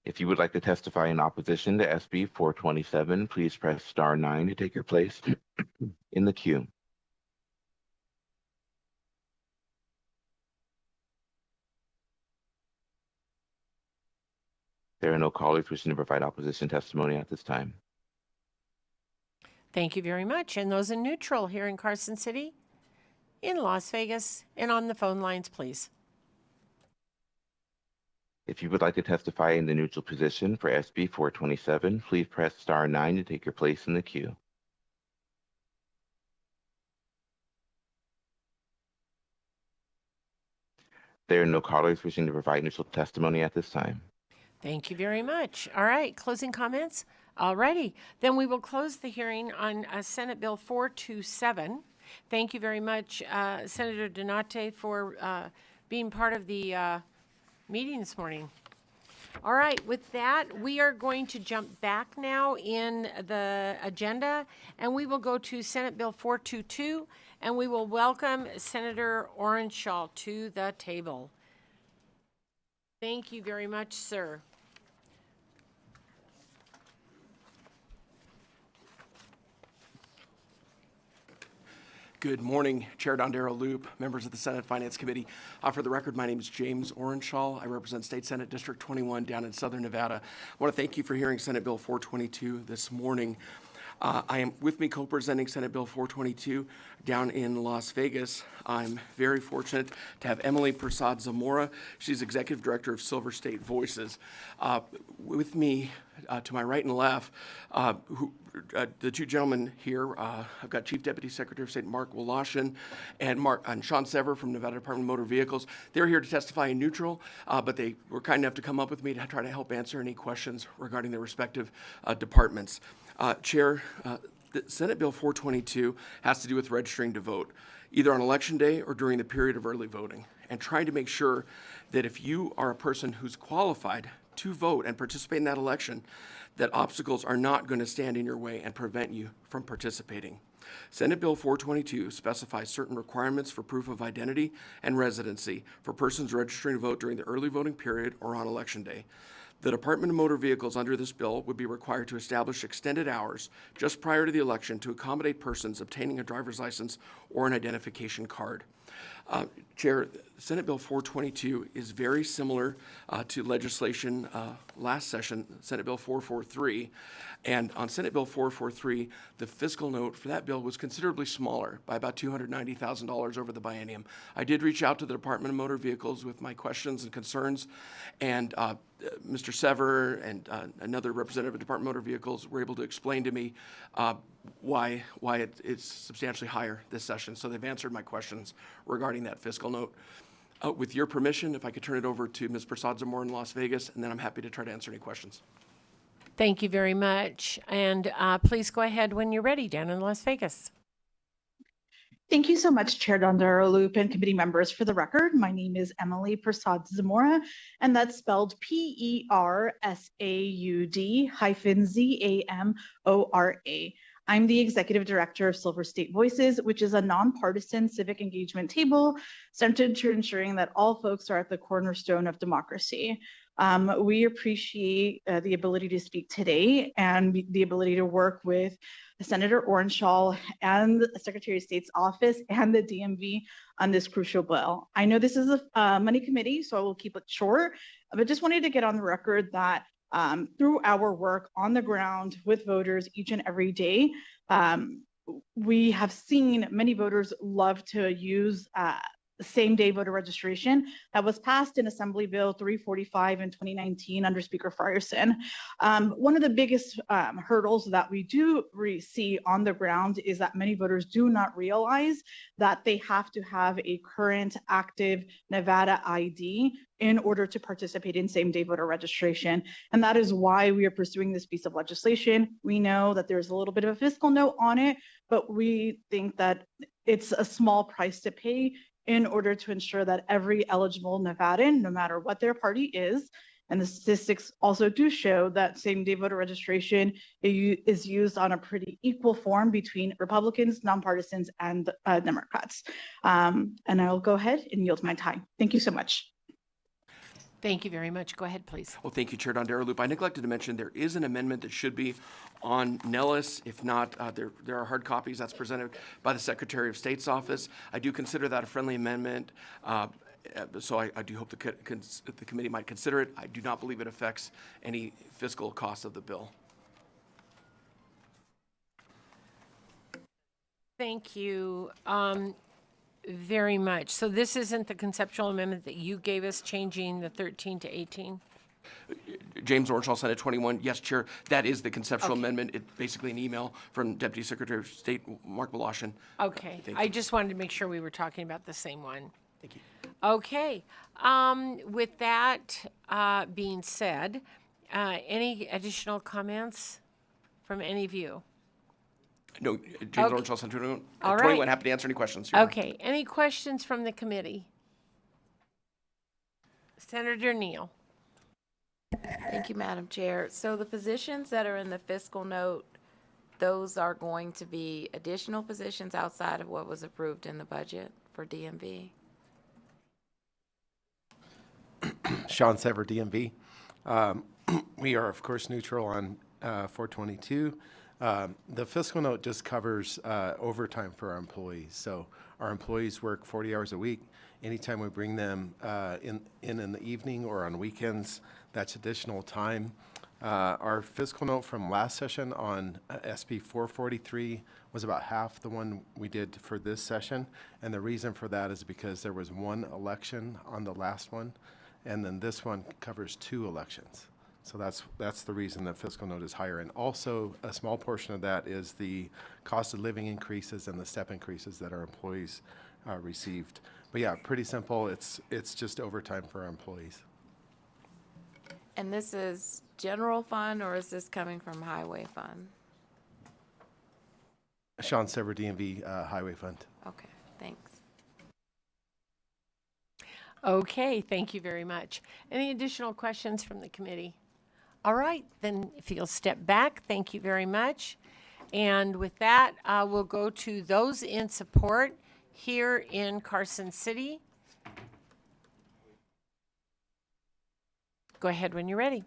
If you would like to testify in opposition to SB 427, please press star 9 to take your place in the queue. There are no callers wishing to provide opposition testimony at this time. Thank you very much. And those in neutral here in Carson City, in Las Vegas, and on the phone lines, please. If you would like to testify in the neutral position for SB 427, please press star 9 to take your place in the queue. There are no callers wishing to provide neutral testimony at this time. Thank you very much. All right, closing comments? Alrighty, then we will close the hearing on Senate Bill 427. Thank you very much, Senator Donate, for being part of the meeting this morning. All right, with that, we are going to jump back now in the agenda, and we will go to Senate Bill 422, and we will welcome Senator Orenshaw to the table. Thank you very much, sir. Good morning, Chair Dondero Loop, members of the Senate Finance Committee. For the record, my name is James Orenshaw. I represent State Senate District 21 down in Southern Nevada. I want to thank you for hearing Senate Bill 422 this morning. I am with me co-presenting Senate Bill 422 down in Las Vegas. I'm very fortunate to have Emily Prasad Zamora. She's Executive Director of Silver State Voices. With me to my right and left, the two gentlemen here, I've got Chief Deputy Secretary of State Mark Wolashin and Sean Sever from Nevada Department of Motor Vehicles. They're here to testify in neutral, but they were kind enough to come up with me to try to help answer any questions regarding their respective departments. Chair, the Senate Bill 422 has to do with registering to vote, either on Election Day or during the period of early voting, and trying to make sure that if you are a person who's qualified to vote and participate in that election, that obstacles are not going to stand in your way and prevent you from participating. Senate Bill 422 specifies certain requirements for proof of identity and residency for persons registering to vote during the early voting period or on Election Day. The Department of Motor Vehicles under this bill would be required to establish extended hours just prior to the election to accommodate persons obtaining a driver's license or an identification card. Chair, Senate Bill 422 is very similar to legislation last session, Senate Bill 443. And on Senate Bill 443, the fiscal note for that bill was considerably smaller by about $290,000 over the biennium. I did reach out to the Department of Motor Vehicles with my questions and concerns, and Mr. Sever and another representative of Department of Motor Vehicles were able to explain to me why it's substantially higher this session. So they've answered my questions regarding that fiscal note. With your permission, if I could turn it over to Ms. Prasad Zamora in Las Vegas, and then I'm happy to try to answer any questions. Thank you very much. And please go ahead when you're ready down in Las Vegas. Thank you so much, Chair Dondero Loop and committee members. For the record, my name is Emily Prasad Zamora, and that's spelled PERSAUD-ZAMORA. I'm the Executive Director of Silver State Voices, which is a nonpartisan civic engagement table centered to ensuring that all folks are at the cornerstone of democracy. We appreciate the ability to speak today and the ability to work with Senator Orenshaw and the Secretary of State's office and the DMV on this crucial bill. I know this is a money committee, so I will keep it short, but just wanted to get on the record that through our work on the ground with voters each and every day, we have seen many voters love to use same-day voter registration that was passed in Assembly Bill 345 in 2019 under Speaker Frierson. One of the biggest hurdles that we do see on the ground is that many voters do not realize that they have to have a current active Nevada ID in order to participate in same-day voter registration. And that is why we are pursuing this piece of legislation. We know that there's a little bit of a fiscal note on it, but we think that it's a small price to pay in order to ensure that every eligible Nevadan, no matter what their party is, and the statistics also do show that same-day voter registration is used on a pretty equal form between Republicans, nonpartisans, and Democrats. And I'll go ahead and yield my time. Thank you so much. Thank you very much. Go ahead, please. Well, thank you, Chair Dondero-Loop. I neglected to mention there is an amendment that should be on Nellis. If not, there are hard copies that's presented by the Secretary of State's office. I do consider that a friendly amendment, so I do hope the committee might consider it. I do not believe it affects any fiscal costs of the bill. Thank you very much. So this isn't the conceptual amendment that you gave us, changing the 13 to 18? James Orenshaw, Senate 21. Yes, Chair, that is the conceptual amendment. It's basically an email from Deputy Secretary of State Mark Voloshin. Okay. I just wanted to make sure we were talking about the same one. Thank you. Okay. With that being said, any additional comments from any of you? No, James Orenshaw, Senate 21. All right. 21, happy to answer any questions. Your Honor. Okay. Any questions from the committee? Senator Neal. Thank you, Madam Chair. So the positions that are in the fiscal note, those are going to be additional positions outside of what was approved in the budget for DMV? Sean Sever, DMV. We are, of course, neutral on 422. The fiscal note just covers overtime for our employees. So our employees work 40 hours a week. Anytime we bring them in the evening or on weekends, that's additional time. Our fiscal note from last session on SB 443 was about half the one we did for this session. And the reason for that is because there was one election on the last one, and then this one covers 2 elections. So that's the reason the fiscal note is higher. And also a small portion of that is the cost of living increases and the step increases that our employees received. But yeah, pretty simple. It's just overtime for our employees. And this is general fund, or is this coming from highway fund? Sean Sever, DMV Highway Fund. Okay, thanks. Okay, thank you very much. Any additional questions from the committee? All right, then if you'll step back, thank you very much. And with that, we'll go to those in support here in Carson City. Go ahead when you're ready.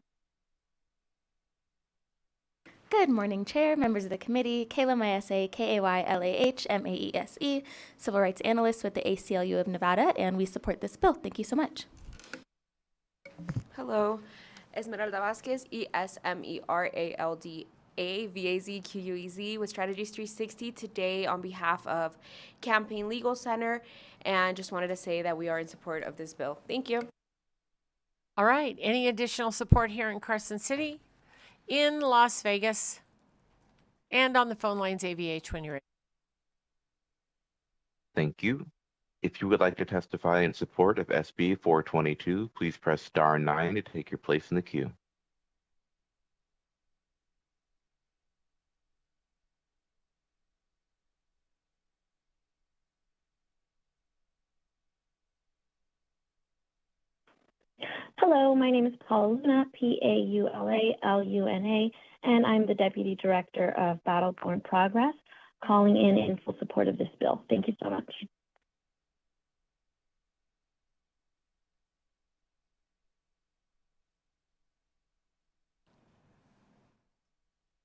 Good morning, Chair, members of the committee. Kayla Maese, Kaylah Maese, Civil Rights Analyst with the ACLU of Nevada, and we support this bill. Thank you so much. Hello, Esmeralda Vasquez, Esmeralda Vazquez with Strategies 360 today on behalf of Campaign Legal Center, and just wanted to say that we are in support of this bill. Thank you. All right, any additional support here in Carson City, in Las Vegas, and on the phone lines, AVH, when you're ready. Thank you. If you would like to testify in support of SB 422, please press star 9 to take your place in the queue. Hello, my name is Paulina, Paula-Luna, and I'm the Deputy Director of Battleborn Progress, calling in full support of this bill. Thank you so much.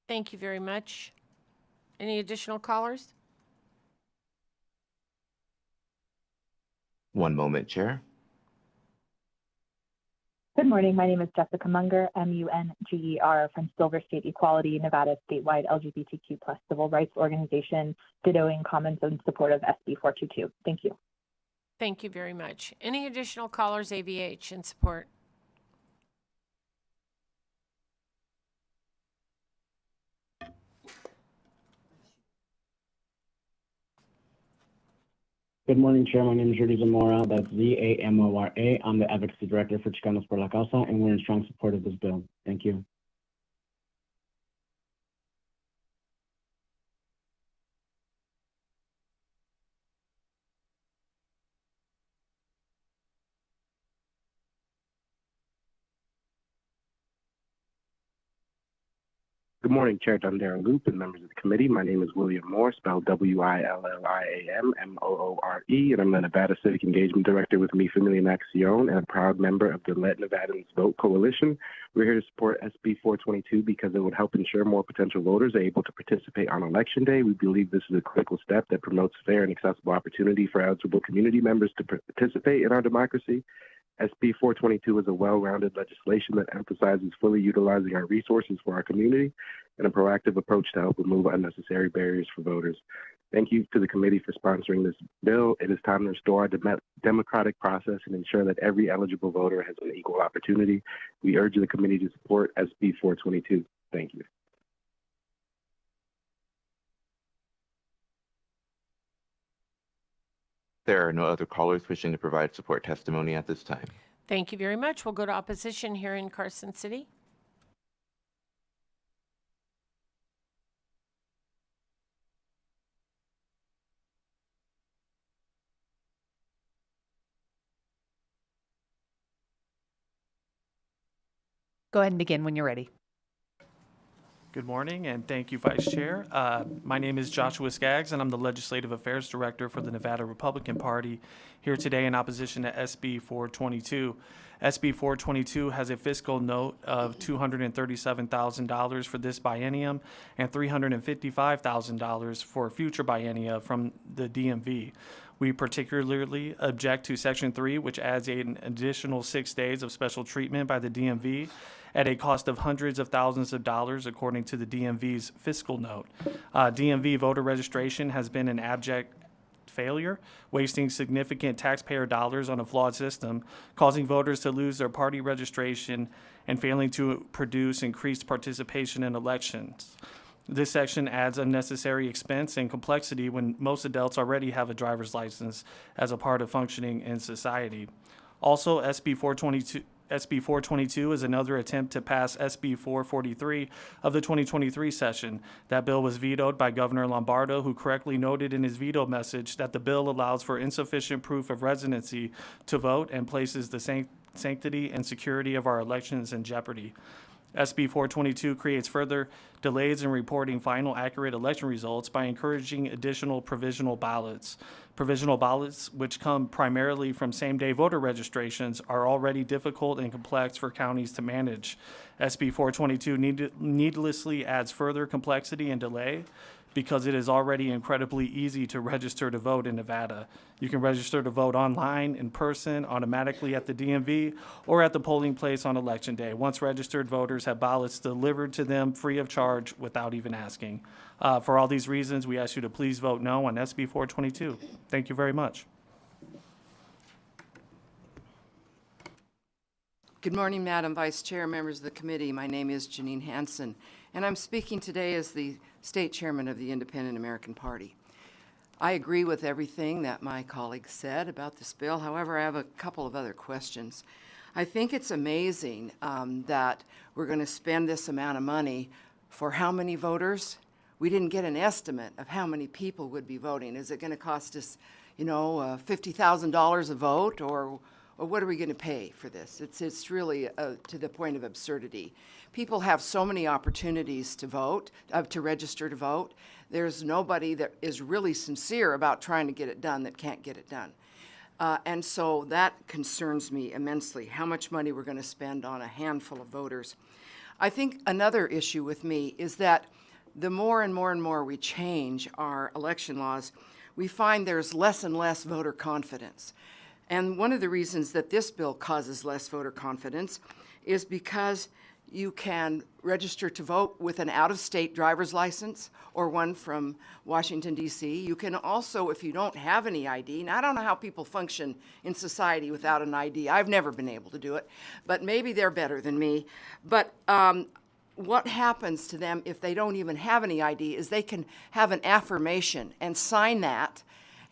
Thank you very much. Any additional callers? One moment, Chair. Good morning. My name is Jessica Munger, Munger, from Silver State Equality, Nevada's statewide LGBTQ+ civil rights organization, dittoing comments in support of SB 422. Thank you. Thank you very much. Any additional callers, AVH, in support? Good morning, Chair. My name is Rudy Zamora. That's Zamora. I'm the Advocacy Director for Chicanos por la Causa, and we're in strong support of this bill. Thank you. Good morning, Chair Dondera Loop and members of the committee. My name is William Moore, spelled William Moore, and I'm the Nevada Civic Engagement Director with Mi Familia en Acción and a proud member of the Let Nevadans Vote Coalition. We're here to support SB 422 because it would help ensure more potential voters are able to participate on Election Day. We believe this is a critical step that promotes fair and accessible opportunity for eligible community members to participate in our democracy. SB 422 is a well-rounded legislation that emphasizes fully utilizing our resources for our community and a proactive approach to help remove unnecessary barriers for voters. Thank you to the committee for sponsoring this bill. It is time to restore our democratic process and ensure that every eligible voter has an equal opportunity. We urge the committee to support SB 422. Thank you. There are no other callers wishing to provide support testimony at this time. Thank you very much. We'll go to opposition here in Carson City. Go ahead and begin when you're ready. Good morning, and thank you, Vice Chair. My name is Joshua Skaggs, and I'm the Legislative Affairs Director for the Nevada Republican Party, here today in opposition to SB 422. SB 422 has a fiscal note of $237,000 for this biennium and $355,000 for future biennia from the DMV. We particularly object to Section 3, which adds an additional 6 days of special treatment by the DMV at a cost of hundreds of thousands of dollars, according to the DMV's fiscal note. DMV voter registration has been an abject failure, wasting significant taxpayer dollars on a flawed system, causing voters to lose their party registration and failing to produce increased participation in elections. This section adds unnecessary expense and complexity when most adults already have a driver's license as a part of functioning in society. Also, SB 422 is another attempt to pass SB 443 of the 2023 session. That bill was vetoed by Governor Lombardo, who correctly noted in his veto message that the bill allows for insufficient proof of residency to vote and places the sanctity and security of our elections in jeopardy. SB 422 creates further delays in reporting final accurate election results by encouraging additional provisional ballots. Provisional ballots, which come primarily from same-day voter registrations, are already difficult and complex for counties to manage. SB 422 needlessly adds further complexity and delay because it is already incredibly easy to register to vote in Nevada. You can register to vote online, in person, automatically at the DMV, or at the polling place on Election Day. Once registered voters have ballots delivered to them free of charge without even asking. For all these reasons, we ask you to please vote no on SB 422. Thank you very much. Good morning, Madam Vice Chair, members of the committee. My name is Janine Hansen, and I'm speaking today as the State Chairman of the Independent American Party. I agree with everything that my colleagues said about this bill. However, I have a couple of other questions. I think it's amazing that we're going to spend this amount of money for how many voters? We didn't get an estimate of how many people would be voting. Is it going to cost us, $50,000 a vote, or what are we going to pay for this? It's really to the point of absurdity. People have so many opportunities to vote, to register to vote. There's nobody that is really sincere about trying to get it done that can't get it done. And so that concerns me immensely, how much money we're going to spend on a handful of voters. I think another issue with me is that the more and more we change our election laws, we find there's less and less voter confidence. And one of the reasons that this bill causes less voter confidence is because you can register to vote with an out-of-state driver's license or one from Washington, D.C. You can also, if you don't have any ID, and I don't know how people function in society without an ID. I've never been able to do it, but maybe they're better than me. But what happens to them if they don't even have any ID is they can have an affirmation and sign that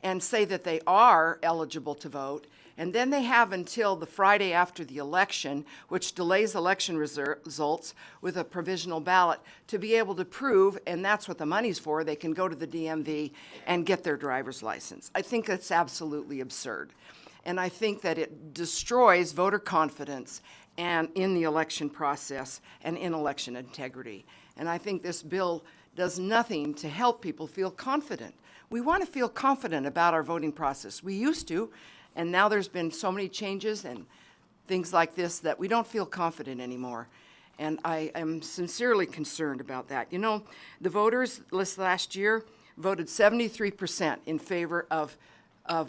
and say that they are eligible to vote. And then they have until the Friday after the election, which delays election results with a provisional ballot, to be able to prove, and that's what the money's for, they can go to the DMV and get their driver's license. I think that's absolutely absurd. And I think that it destroys voter confidence and in the election process and in election integrity. And I think this bill does nothing to help people feel confident. We want to feel confident about our voting process. We used to, and now there's been so many changes and things like this that we don't feel confident anymore. And I am sincerely concerned about that. You know, the voters last year voted 73% in favor of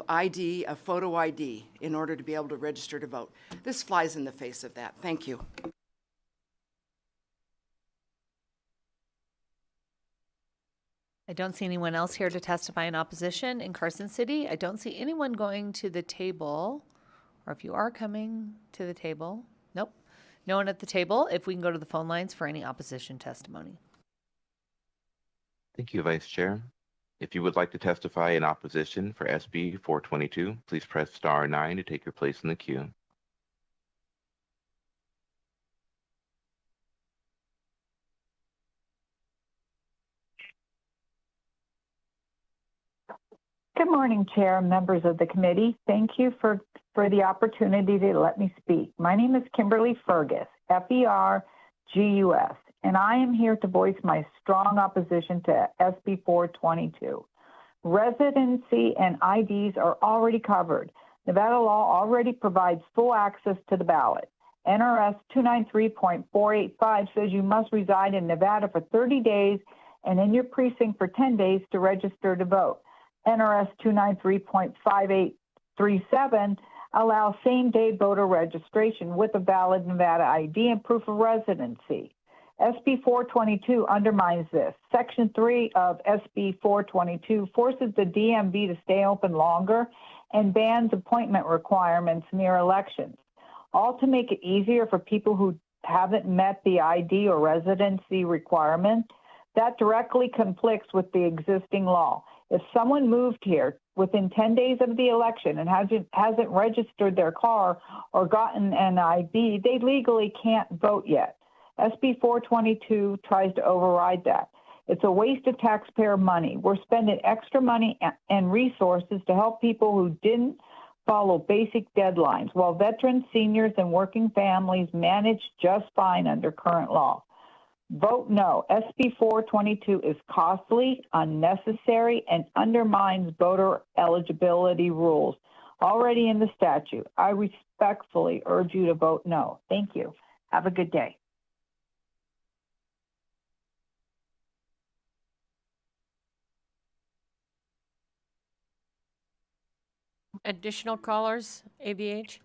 ID, of photo ID, in order to be able to register to vote. This flies in the face of that. Thank you. I don't see anyone else here to testify in opposition in Carson City. I don't see anyone going to the table, or if you are coming to the table, nope, no one at the table. If we can go to the phone lines for any opposition testimony. Thank you, Vice Chair. If you would like to testify in opposition for SB 422, please press star 9 to take your place in the queue. Good morning, Chair and members of the committee. Thank you for the opportunity to let me speak. My name is Kimberly Fergus, F-E-R-G-U-S, and I am here to voice my strong opposition to SB 422. Residency and IDs are already covered. Nevada law already provides full access to the ballot. NRS 293.485 says you must reside in Nevada for 30 days and in your precinct for 10 days to register to vote. NRS 293.5837 allows same-day voter registration with a valid Nevada ID and proof of residency. SB 422 undermines this. Section 3 of SB 422 forces the DMV to stay open longer and bans appointment requirements near elections, all to make it easier for people who haven't met the ID or residency requirement. That directly conflicts with the existing law. If someone moved here within 10 days of the election and hasn't registered their car or gotten an ID, they legally can't vote yet. SB 422 tries to override that. It's a waste of taxpayer money. We're spending extra money and resources to help people who didn't follow basic deadlines, while veterans, seniors, and working families manage just fine under current law. Vote no. SB 422 is costly, unnecessary, and undermines voter eligibility rules already in the statute. I respectfully urge you to vote no. Thank you. Have a good day. Additional callers, ABH?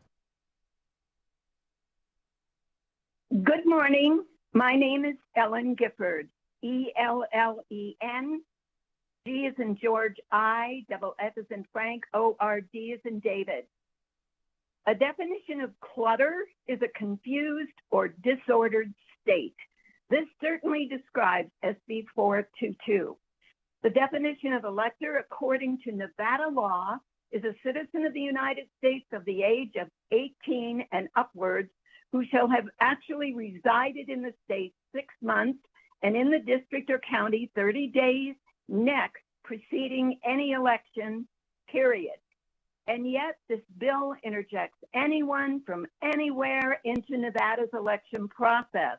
Good morning. My name is Ellen Gifford, E-L-L-E-N, G is in George, I, double F is in Frank, O-R-D is in David. A definition of clutter is a confused or disordered state. This certainly describes SB 422. The definition of elector, according to Nevada law, is a citizen of the United States of the age of 18 and upwards who shall have actually resided in the state 6 months and in the district or county 30 days next preceding any election, period. And yet this bill interjects anyone from anywhere into Nevada's election process,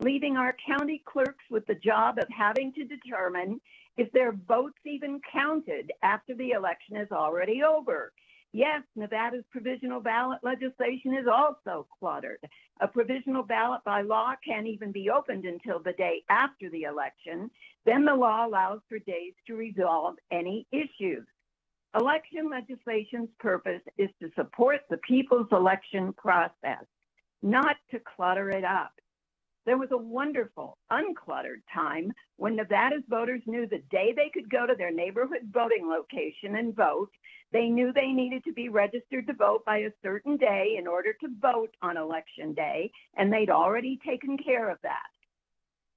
leaving our county clerks with the job of having to determine if their votes even counted after the election is already over. Yes, Nevada's provisional ballot legislation is also cluttered. A provisional ballot by law can't even be opened until the day after the election. Then the law allows for days to resolve any issues. Election legislation's purpose is to support the people's election process, not to clutter it up. There was a wonderful, uncluttered time when Nevada's voters knew the day they could go to their neighborhood voting location and vote. They knew they needed to be registered to vote by a certain day in order to vote on election day, and they'd already taken care of that.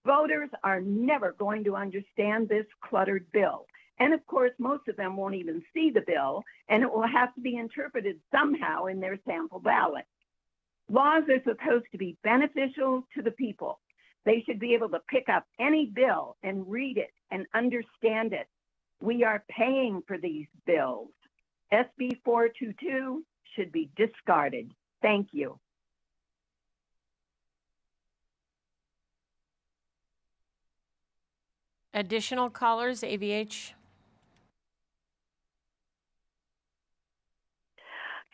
Voters are never going to understand this cluttered bill. And of course, most of them won't even see the bill, and it will have to be interpreted somehow in their sample ballot. Laws are supposed to be beneficial to the people. They should be able to pick up any bill and read it and understand it. We are paying for these bills. SB 422 should be discarded. Thank you. Additional callers, AVH.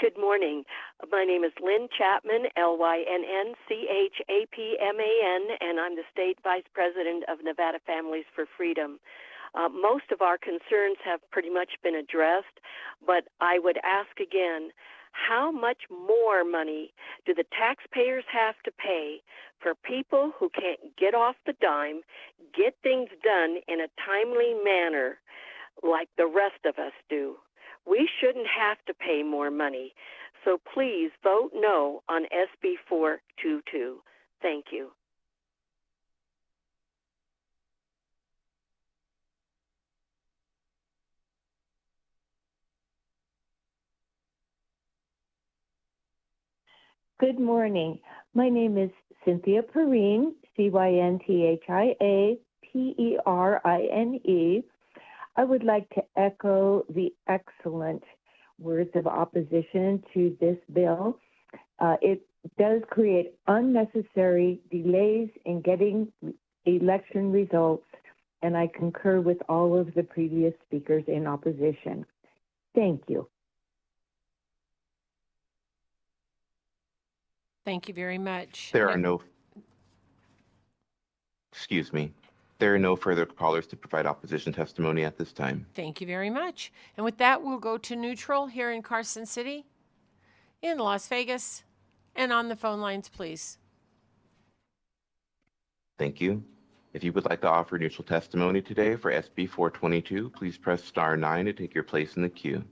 Good morning. My name is Lynn Chapman, LYNNCHAPMAN, and I'm the State Vice President of Nevada Families for Freedom. Most of our concerns have pretty much been addressed, but I would ask again, how much more money do the taxpayers have to pay for people who can't get off the dime, get things done in a timely manner like the rest of us do? We shouldn't have to pay more money. So please vote no on SB 422. Thank you. Good morning. My name is Cynthia Perrine, CYNTHIAPERINE. I would like to echo the excellent words of opposition to this bill. It does create unnecessary delays in getting election results, and I concur with all of the previous speakers in opposition. Thank you. Thank you very much. There are no further callers to provide opposition testimony at this time. Thank you very much. And with that, we'll go to neutral here in Carson City, in Las Vegas, and on the phone lines, please. Thank you. If you would like to offer neutral testimony today for SB 422, please press star 9 to take your place in the queue.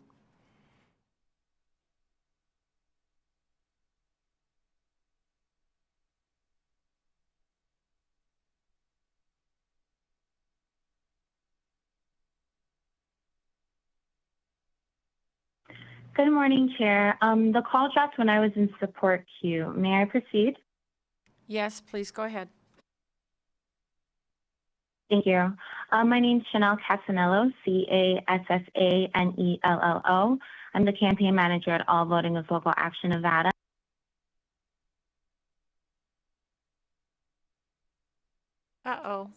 Good morning, Chair. The call dropped when I was in support queue. May I proceed? Yes, please go ahead. Thank you. My name is Chanel Casanello, CASSANELLO. I'm the campaign manager at All Voting is Local Action Nevada. Uh-oh.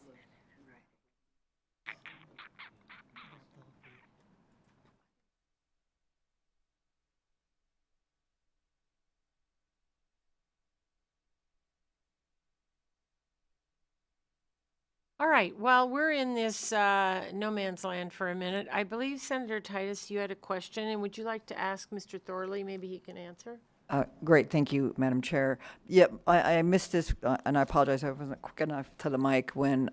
All right, well, we're in this no man's land for a minute. I believe, Senator Titus, you had a question, and would you like to ask Mr. Thorley? Maybe he can answer. Great, thank you, Madam Chair. Yep, I missed this, and I apologize, I wasn't quick enough to the mic when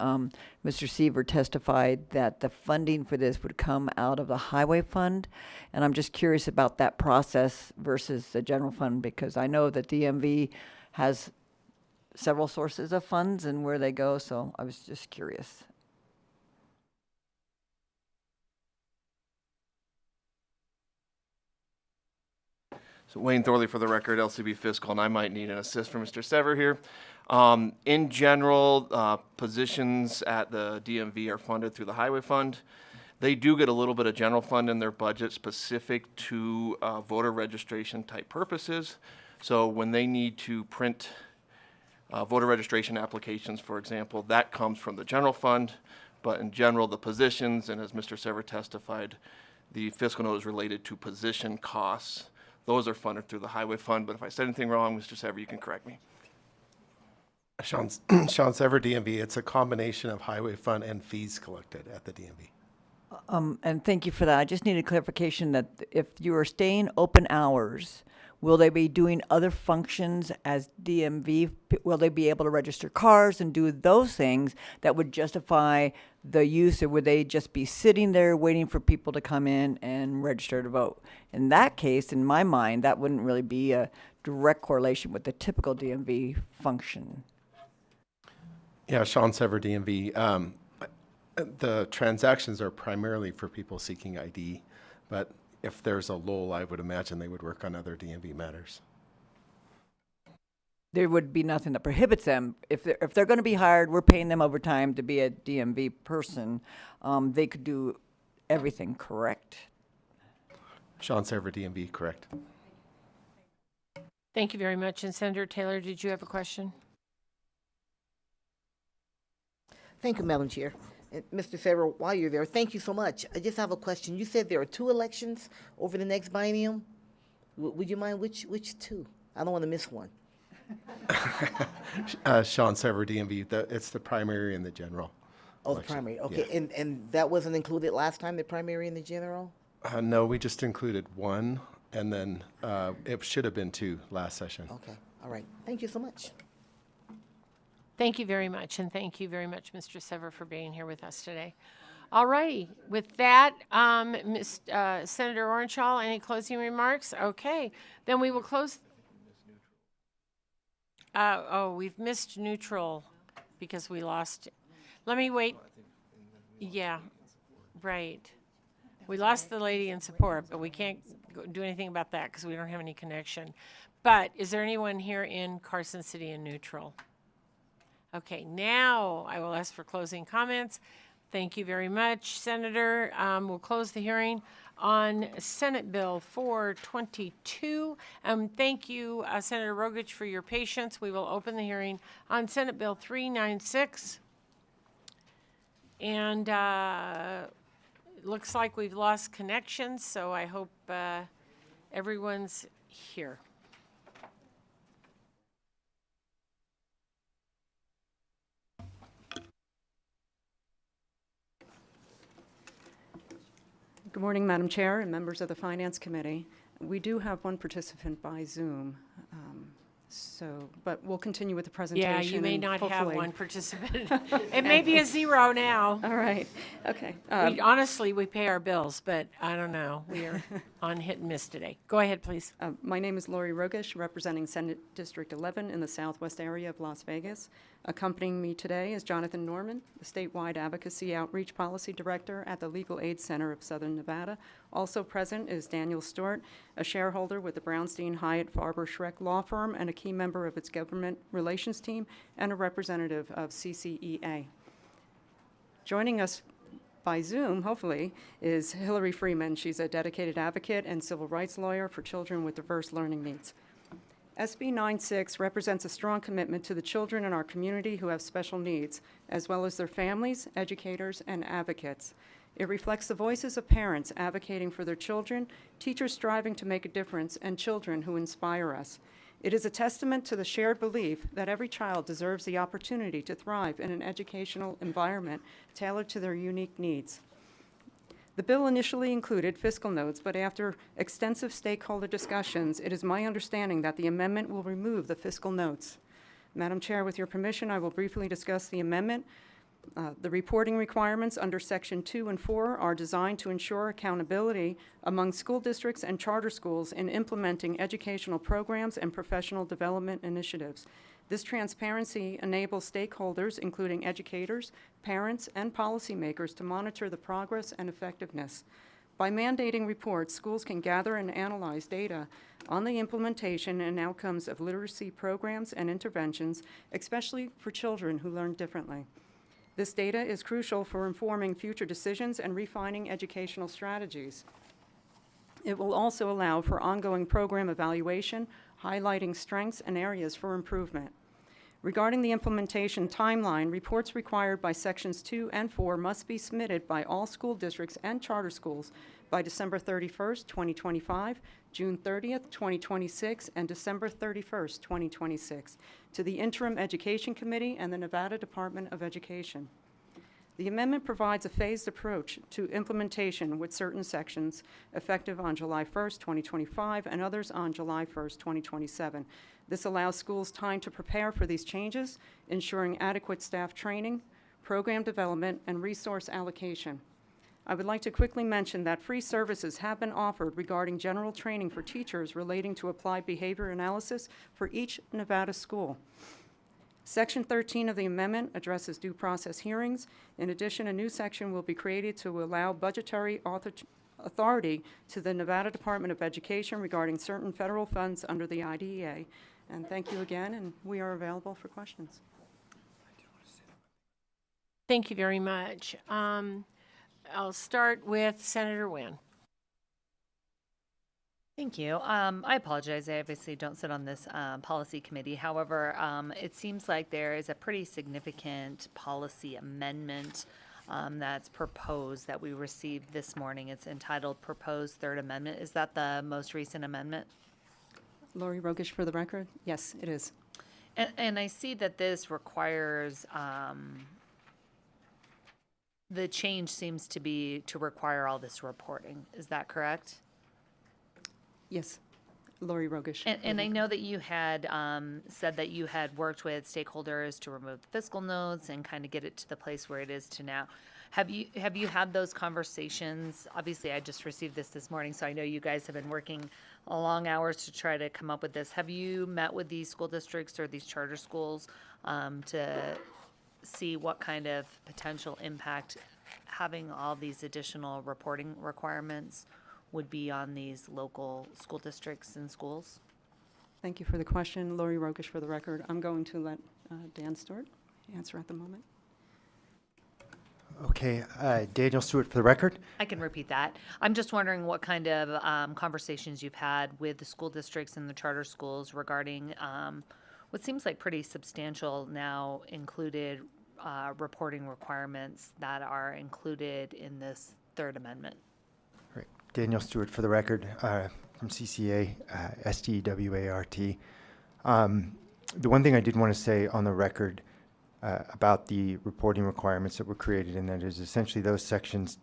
Mr. Seaver testified that the funding for this would come out of the highway fund, and I'm just curious about that process versus the general fund, because I know that DMV has several sources of funds and where they go, so I was just curious. So Wayne Thorley for the record, LCB Fiscal, and I might need an assist from Mr. Sever here. In general, positions at the DMV are funded through the Highway Fund. They do get a little bit of general fund in their budget specific to voter registration type purposes. So when they need to print voter registration applications, for example, that comes from the general fund. But in general, the positions, and as Mr. Sever testified, The fiscal note is related to position costs. Those are funded through the highway fund, but if I said anything wrong, Mr. Sever, you can correct me. Sean Sever, DMV. It's a combination of highway fund and fees collected at the DMV. And thank you for that. I just needed clarification that if you are staying open hours, will they be doing other functions as DMV? Will they be able to register cars and do those things that would justify the use, or would they just be sitting there waiting for people to come in and register to vote? In that case, in my mind, that wouldn't really be a direct correlation with the typical DMV function. Yeah, Sean Sever, DMV. The transactions are primarily for people seeking ID, but if there's a lull, I would imagine they would work on other DMV matters. There would be nothing that prohibits them. If they're going to be hired, we're paying them overtime to be a DMV person. They could do everything, correct? Sean Sever, DMV, correct. Thank you very much. And Senator Taylor, did you have a question? Thank you, Madam Chair. And Mr. Sever, while you're there, thank you so much. I just have a question. You said there are 2 elections over the next biennium. Would you mind which 2? I don't want to miss one. Sean Sever, DMV. It's the primary and the general. Oh, election. the primary. Okay, Yeah. and that wasn't included last time, the primary and the general? No, we just included 1, and then it should have been 2 last session. Okay, all right. Thank you so much. Thank you very much, and thank you very much, Mr. Sever, for being here with us today. All righty. With that, Senator Orenshaw, any closing remarks? Okay. Then we will close. We've missed neutral because we lost. Let me wait. Yeah, right. We lost the lady in support, but we can't do anything about that because we don't have any connection. But is there anyone here in Carson City in neutral? Okay, now I will ask for closing comments. Thank you very much, Senator. We'll close the hearing on Senate Bill 422. Thank you, Senator Rogich, for your patience. We will open the hearing on Senate Bill 396. And it looks like we've lost connections, so I hope everyone's here. Good morning, Madam Chair and members of the Finance Committee. We do have one participant by Zoom, but we'll continue with the presentation. Yeah, you may and not have hopefully- one participant. It may be a 0 now. All right, okay. Honestly, we pay our bills, but I don't know. We are on hit and miss today. Go ahead, please. My name is Lori Rogish, representing Senate District 11 in the southwest area of Las Vegas. Accompanying me today is Jonathan Norman, the statewide Advocacy Outreach Policy Director at the Legal Aid Center of Southern Nevada. Also present is Daniel Stewart, a shareholder with the Brownstein Hyatt Farber Schreck Law Firm and a key member of its government relations team and a representative of CCEA. Joining us by Zoom, hopefully, is Hillary Freeman. She's a dedicated advocate and civil rights lawyer for children with diverse learning needs. SB 96 represents a strong commitment to the children in our community who have special needs, as well as their families, educators, and advocates. It reflects the voices of parents advocating for their children, teachers striving to make a difference, and children who inspire us. It is a testament to the shared belief that every child deserves the opportunity to thrive in an educational environment tailored to their unique needs. The bill initially included fiscal notes, but after extensive stakeholder discussions, it is my understanding that the amendment will remove the fiscal notes. Madam Chair, with your permission, I will briefly discuss the amendment. The reporting requirements under Section 2 and 4 are designed to ensure accountability among school districts and charter schools in implementing educational programs and professional development initiatives. This transparency enables stakeholders, including educators, parents, and policymakers, to monitor the progress and effectiveness. By mandating reports, schools can gather and analyze data on the implementation and outcomes of literacy programs and interventions, especially for children who learn differently. This data is crucial for informing future decisions and refining educational strategies. It will also allow for ongoing program evaluation, highlighting strengths and areas for improvement. Regarding the implementation timeline, reports required by Sections 2 and 4 must be submitted by all school districts and charter schools by December 31st, 2025, June 30th, 2026, and December 31st, 2026, to the Interim Education Committee and the Nevada Department of Education. The amendment provides a phased approach to implementation with certain sections effective on July 1st, 2025, and others on July 1st, 2027. This allows schools time to prepare for these changes, ensuring adequate staff training, program development, and resource allocation. I would like to quickly mention that free services have been offered regarding general training for teachers relating to applied behavior analysis for each Nevada school. Section 13 of the amendment addresses due process hearings. In addition, a new section will be created to allow budgetary authority to the Nevada Department of Education regarding certain federal funds under the IDEA. And thank you again, and we are available for questions. Thank you very much. I'll start with Senator Nguyen. Thank you. I apologize. I obviously don't sit on this policy committee. However, it seems like there is a pretty significant policy amendment that's proposed that we received this morning. It's entitled Proposed Third Amendment. Is that the most recent amendment? Lori Rogish for the record. Yes, it is. And I see that this requires, the change seems to be to require all this reporting. Is that correct? Yes, Lori Rogish. And I know that you had said that you had worked with stakeholders to remove the fiscal notes and kind of get it to the place where it is to now. Have you had those conversations? Obviously, I just received this morning, so I know you guys have been working long hours to try to come up with this. Have you met with these school districts or these charter schools to see what kind of potential impact having all these additional reporting requirements would be on these local school districts and schools? Thank you for the question, Lori Rogish for the record. I'm going to let Dan Stewart answer at the moment. Okay, Daniel Stewart for the record. I can repeat that. I'm just wondering what kind of conversations you've had with the school districts and the charter schools regarding what seems like pretty substantial now included reporting requirements that are included in this third amendment. Right. Daniel Stewart for the record from CCA, STWART. The one thing I did want to say on the record about the reporting requirements that were created, and that is essentially those sections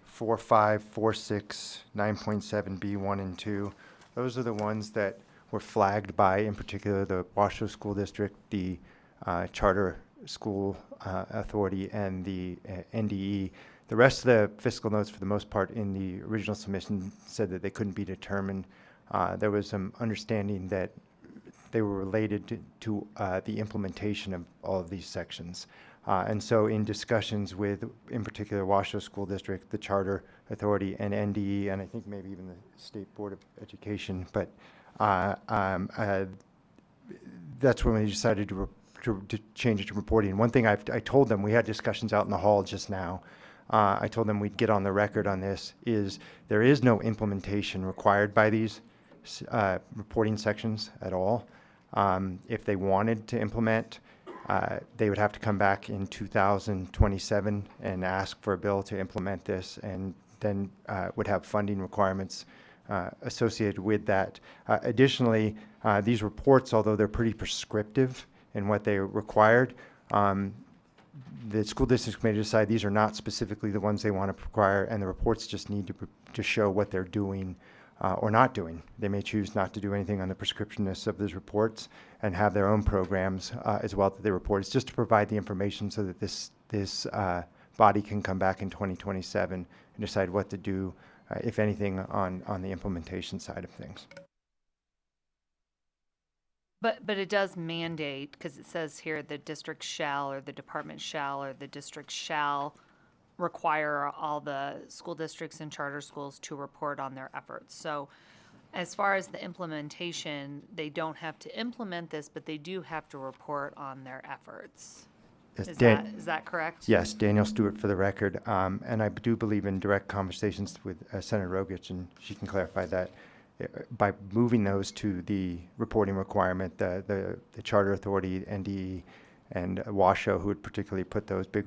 4, 5, 4, 6, 9.7B, 1 and 2. Those are the ones that were flagged by, in particular, the Washoe School District, the Charter School Authority, and the NDE. The rest of the fiscal notes, for the most part, in the original submission said that they couldn't be determined. There was some understanding that they were related to the implementation of all of these sections. And so in discussions with, in particular, Washoe School District, the Charter Authority, and NDE, and I think maybe even the State Board of Education, but that's when we decided to change it to reporting. One thing I told them, we had discussions out in the hall just now, I told them we'd get on the record on this, is there is no implementation required by these reporting sections at all. If they wanted to implement, they would have to come back in 2027 and ask for a bill to implement this, and then would have funding requirements associated with that. Additionally, these reports, although they're pretty prescriptive in what they required, the school districts may decide these are not specifically the ones they want to require, and the reports just need to show what they're doing or not doing. They may choose not to do anything on the prescriptionness of those reports and have their own programs as well that they report. It's just to provide the information so that this body can come back in 2027 and decide what to do, if anything, on the implementation side of things. But it does mandate, because it says here the district shall, or the department shall, or the district shall require all the school districts and charter schools to report on their efforts. So as far as the implementation, they don't have to implement this, but they do have to report on their efforts. Yes, Is that correct? Yes, Daniel Stewart for the record. And I do believe in direct conversations with Senator Rogich, and she can clarify that. by moving those to the reporting requirement, the Charter Authority, NDE, and Washoe, who had particularly put those big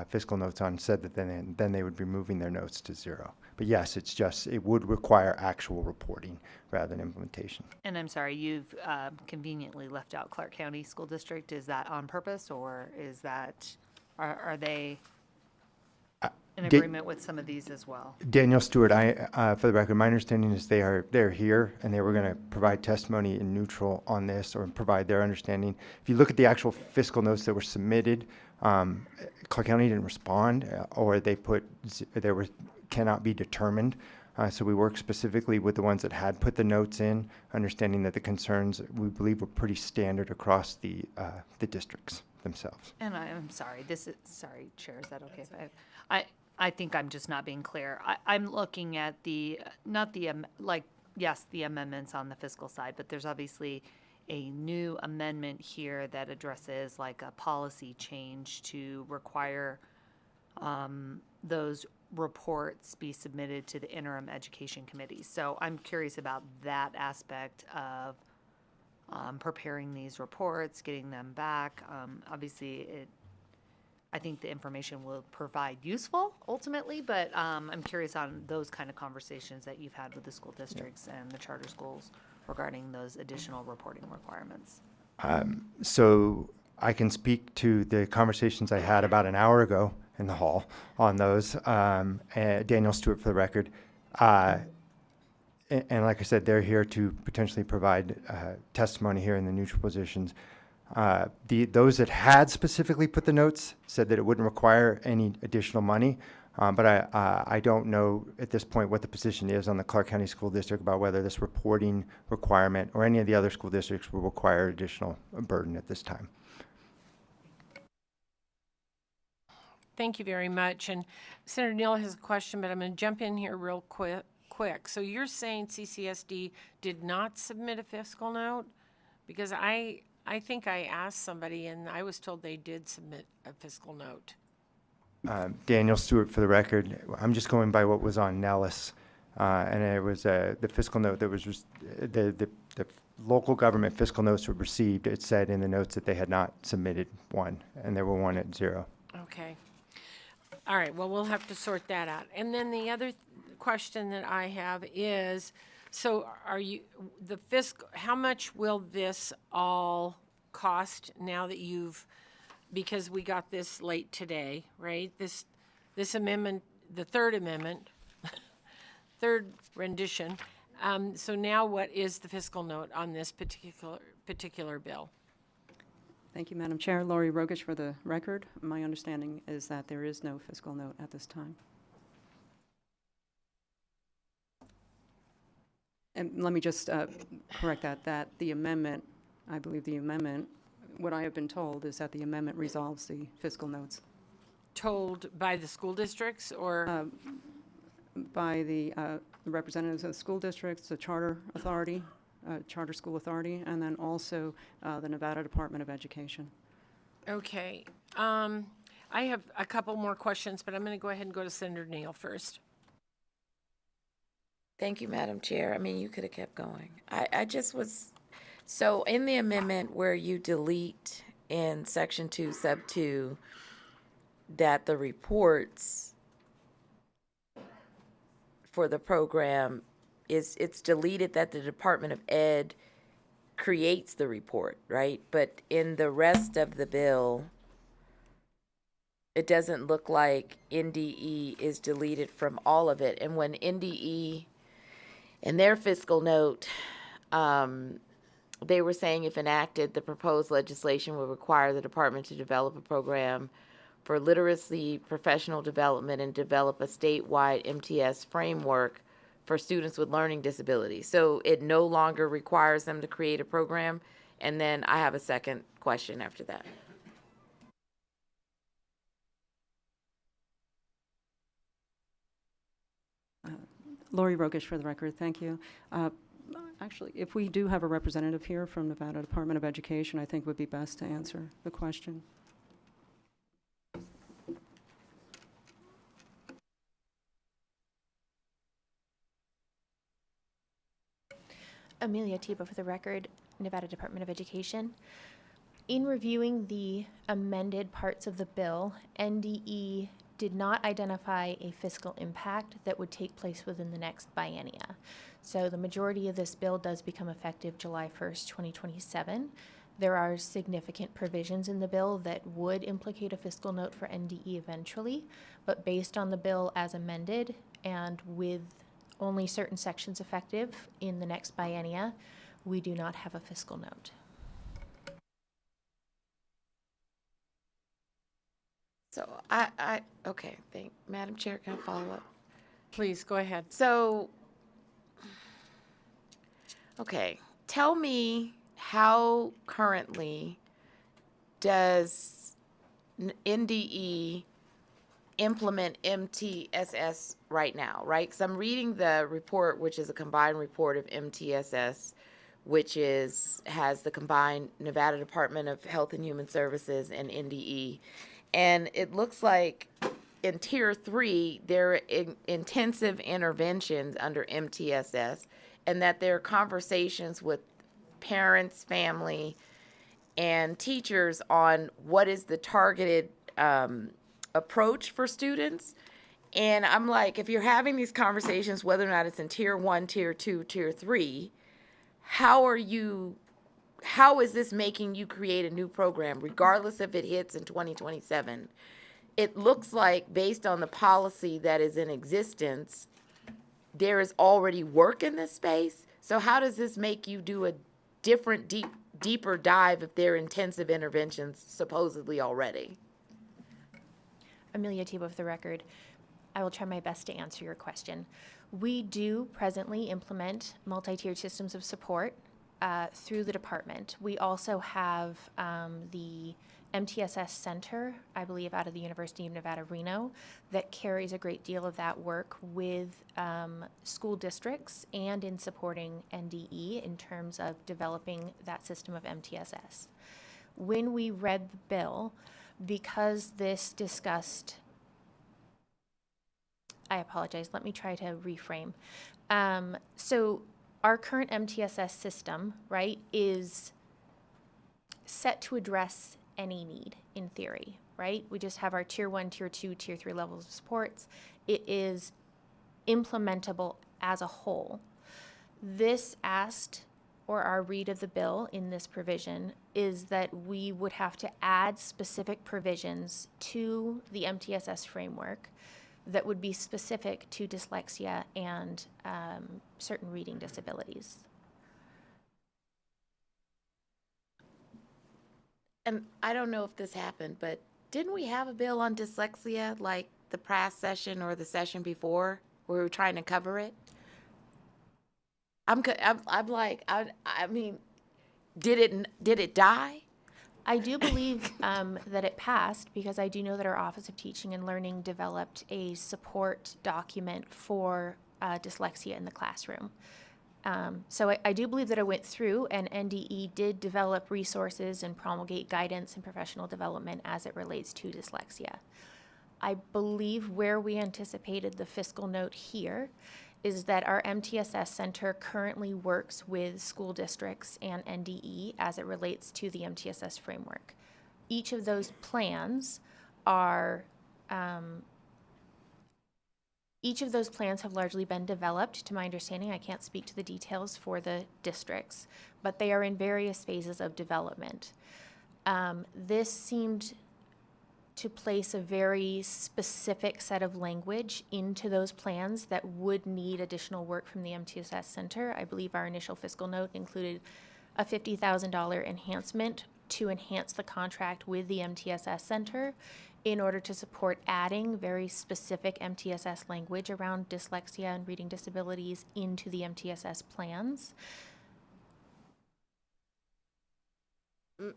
fiscal notes on, said that then they would be moving their notes to zero. But yes, it would require actual reporting rather than implementation. And I'm sorry, you've conveniently left out Clark County School District. Is that on purpose, or is that, are they in agreement with some of these as well? Daniel Stewart, for the record, my understanding is they're here and they were going to provide testimony in neutral on this or provide their understanding. If you look at the actual fiscal notes that were submitted, Clark County didn't respond, or they put cannot be determined. So we worked specifically with the ones that had put the notes in, understanding that the concerns we believe were pretty standard across the districts themselves. And I'm sorry, sorry, Chair, is that okay? I think I'm just not being clear. I'm looking at yes, the amendments on the fiscal side, but there's obviously a new amendment here that addresses like a policy change to require those reports be submitted to the interim education committee. So I'm curious about that aspect of preparing these reports, getting them back. Obviously, I think the information will provide useful ultimately, but I'm curious on those kind of conversations that you've had with the school districts and the charter schools regarding those additional reporting requirements. So I can speak to the conversations I had about an hour ago in the hall on those. Daniel Stewart, for the record. And like I said, they're here to potentially provide testimony here in the neutral positions. Those that had specifically put the notes said that it wouldn't require any additional money, but I don't know at this point what the position is on the Clark County School District about whether this reporting requirement or any of the other school districts will require additional burden at this time. Thank you very much. And Senator Neal has a question, but I'm going to jump in here real quick. So you're saying CCSD did not submit a fiscal note? Because I think I asked somebody and I was told they did submit a fiscal note. Daniel Stewart, for the record. I'm just going by what was on Nellis. And it was the fiscal note that was the local government fiscal notes were received. It said in the notes that they had not submitted one, and there were one at zero. Okay. All right. Well, we'll have to sort that out. And then the other question that I have is, so how much will this all cost now that because we got this late today, right? This amendment, the third amendment, third rendition. So now what is the fiscal note on this particular bill? Thank you, Madam Chair. Lori Rogish for the record. My understanding is that there is no fiscal note at this time. And let me just correct that the amendment, I believe the amendment, what I have been told is that the amendment resolves the fiscal notes. Told by the school districts or? By the representatives of the school districts, the charter authority, charter school authority, and then also the Nevada Department of Education. Okay. I have a couple more questions, but I'm going to go ahead and go to Senator Neal first. Thank you, Madam Chair. I mean, you could have kept going. I just was, so in the amendment where you delete in section 2, sub 2, that the reports for the program it's deleted that the Department of Ed creates the report, right? But in the rest of the bill, it doesn't look like NDE is deleted from all of it. And when NDE, in their fiscal note, they were saying if enacted, the proposed legislation would require the department to develop a program for literacy, professional development, and develop a statewide MTS framework for students with learning disabilities. So it no longer requires them to create a program. And then I have a second question after that. Lori Rogish for the record, thank you. Actually, if we do have a representative here from Nevada Department of Education, I think would be best to answer the question. Amelia Tebow for the record, Nevada Department of Education. In reviewing the amended parts of the bill, NDE did not identify a fiscal impact that would take place within the next biennia. So the majority of this bill does become effective July 1st, 2027. There are significant provisions in the bill that would implicate a fiscal note for NDE eventually, but based on the bill as amended and with only certain sections effective in the next biennia, we do not have a fiscal note. So okay, Madam Chair, can I follow up? Please, go ahead. So, okay, tell me how currently does NDE implement MTSS right now, right? Because I'm reading the report, which is a combined report of MTSS, which has the combined Nevada Department of Health and Human Services and NDE. And it looks like in Tier 3, there are intensive interventions under MTSS, and that there are conversations with parents, family, and teachers on what is the targeted approach for students. And I'm like, if you're having these conversations, whether or not it's in Tier 1, Tier 2, Tier 3, how is this making you create a new program, regardless if it hits in 2027? It looks like, based on the policy that is in existence, there is already work in this space. So how does this make you do a different, deeper dive if there are intensive interventions supposedly already? Amelia Tebow for the record. I will try my best to answer your question. We do presently implement multi-tiered systems of support through the department. We also have the MTSS Center, I believe out of the University of Nevada, Reno, that carries a great deal of that work with school districts and in supporting NDE in terms of developing that system of MTSS. When we read the bill, because this discussed, I apologize, let me try to reframe. So our current MTSS system, right, is set to address any need in theory, right? We just have our Tier 1, Tier 2, Tier 3 levels of supports. It is implementable as a whole. This asked, or our read of the bill in this provision, is that we would have to add specific provisions to the MTSS framework that would be specific to dyslexia and certain reading disabilities. And I don't know if this happened, but didn't we have a bill on dyslexia like the past session or the session before where we were trying to cover it? I'm like, I mean, did it die? I do believe that it passed because I do know that our Office of Teaching and Learning developed a support document for dyslexia in the classroom. So I do believe that it went through, and NDE did develop resources and promulgate guidance and professional development as it relates to dyslexia. I believe where we anticipated the fiscal note here is that our MTSS Center currently works with school districts and NDE as it relates to the MTSS framework. Each of those plans have largely been developed, to my understanding. I can't speak to the details for the districts, but they are in various phases of development. This seemed to place a very specific set of language into those plans that would need additional work from the MTSS Center. I believe our initial fiscal note included a $50,000 enhancement to enhance the contract with the MTSS Center in order to support adding very specific MTSS language around dyslexia and reading disabilities into the MTSS plans.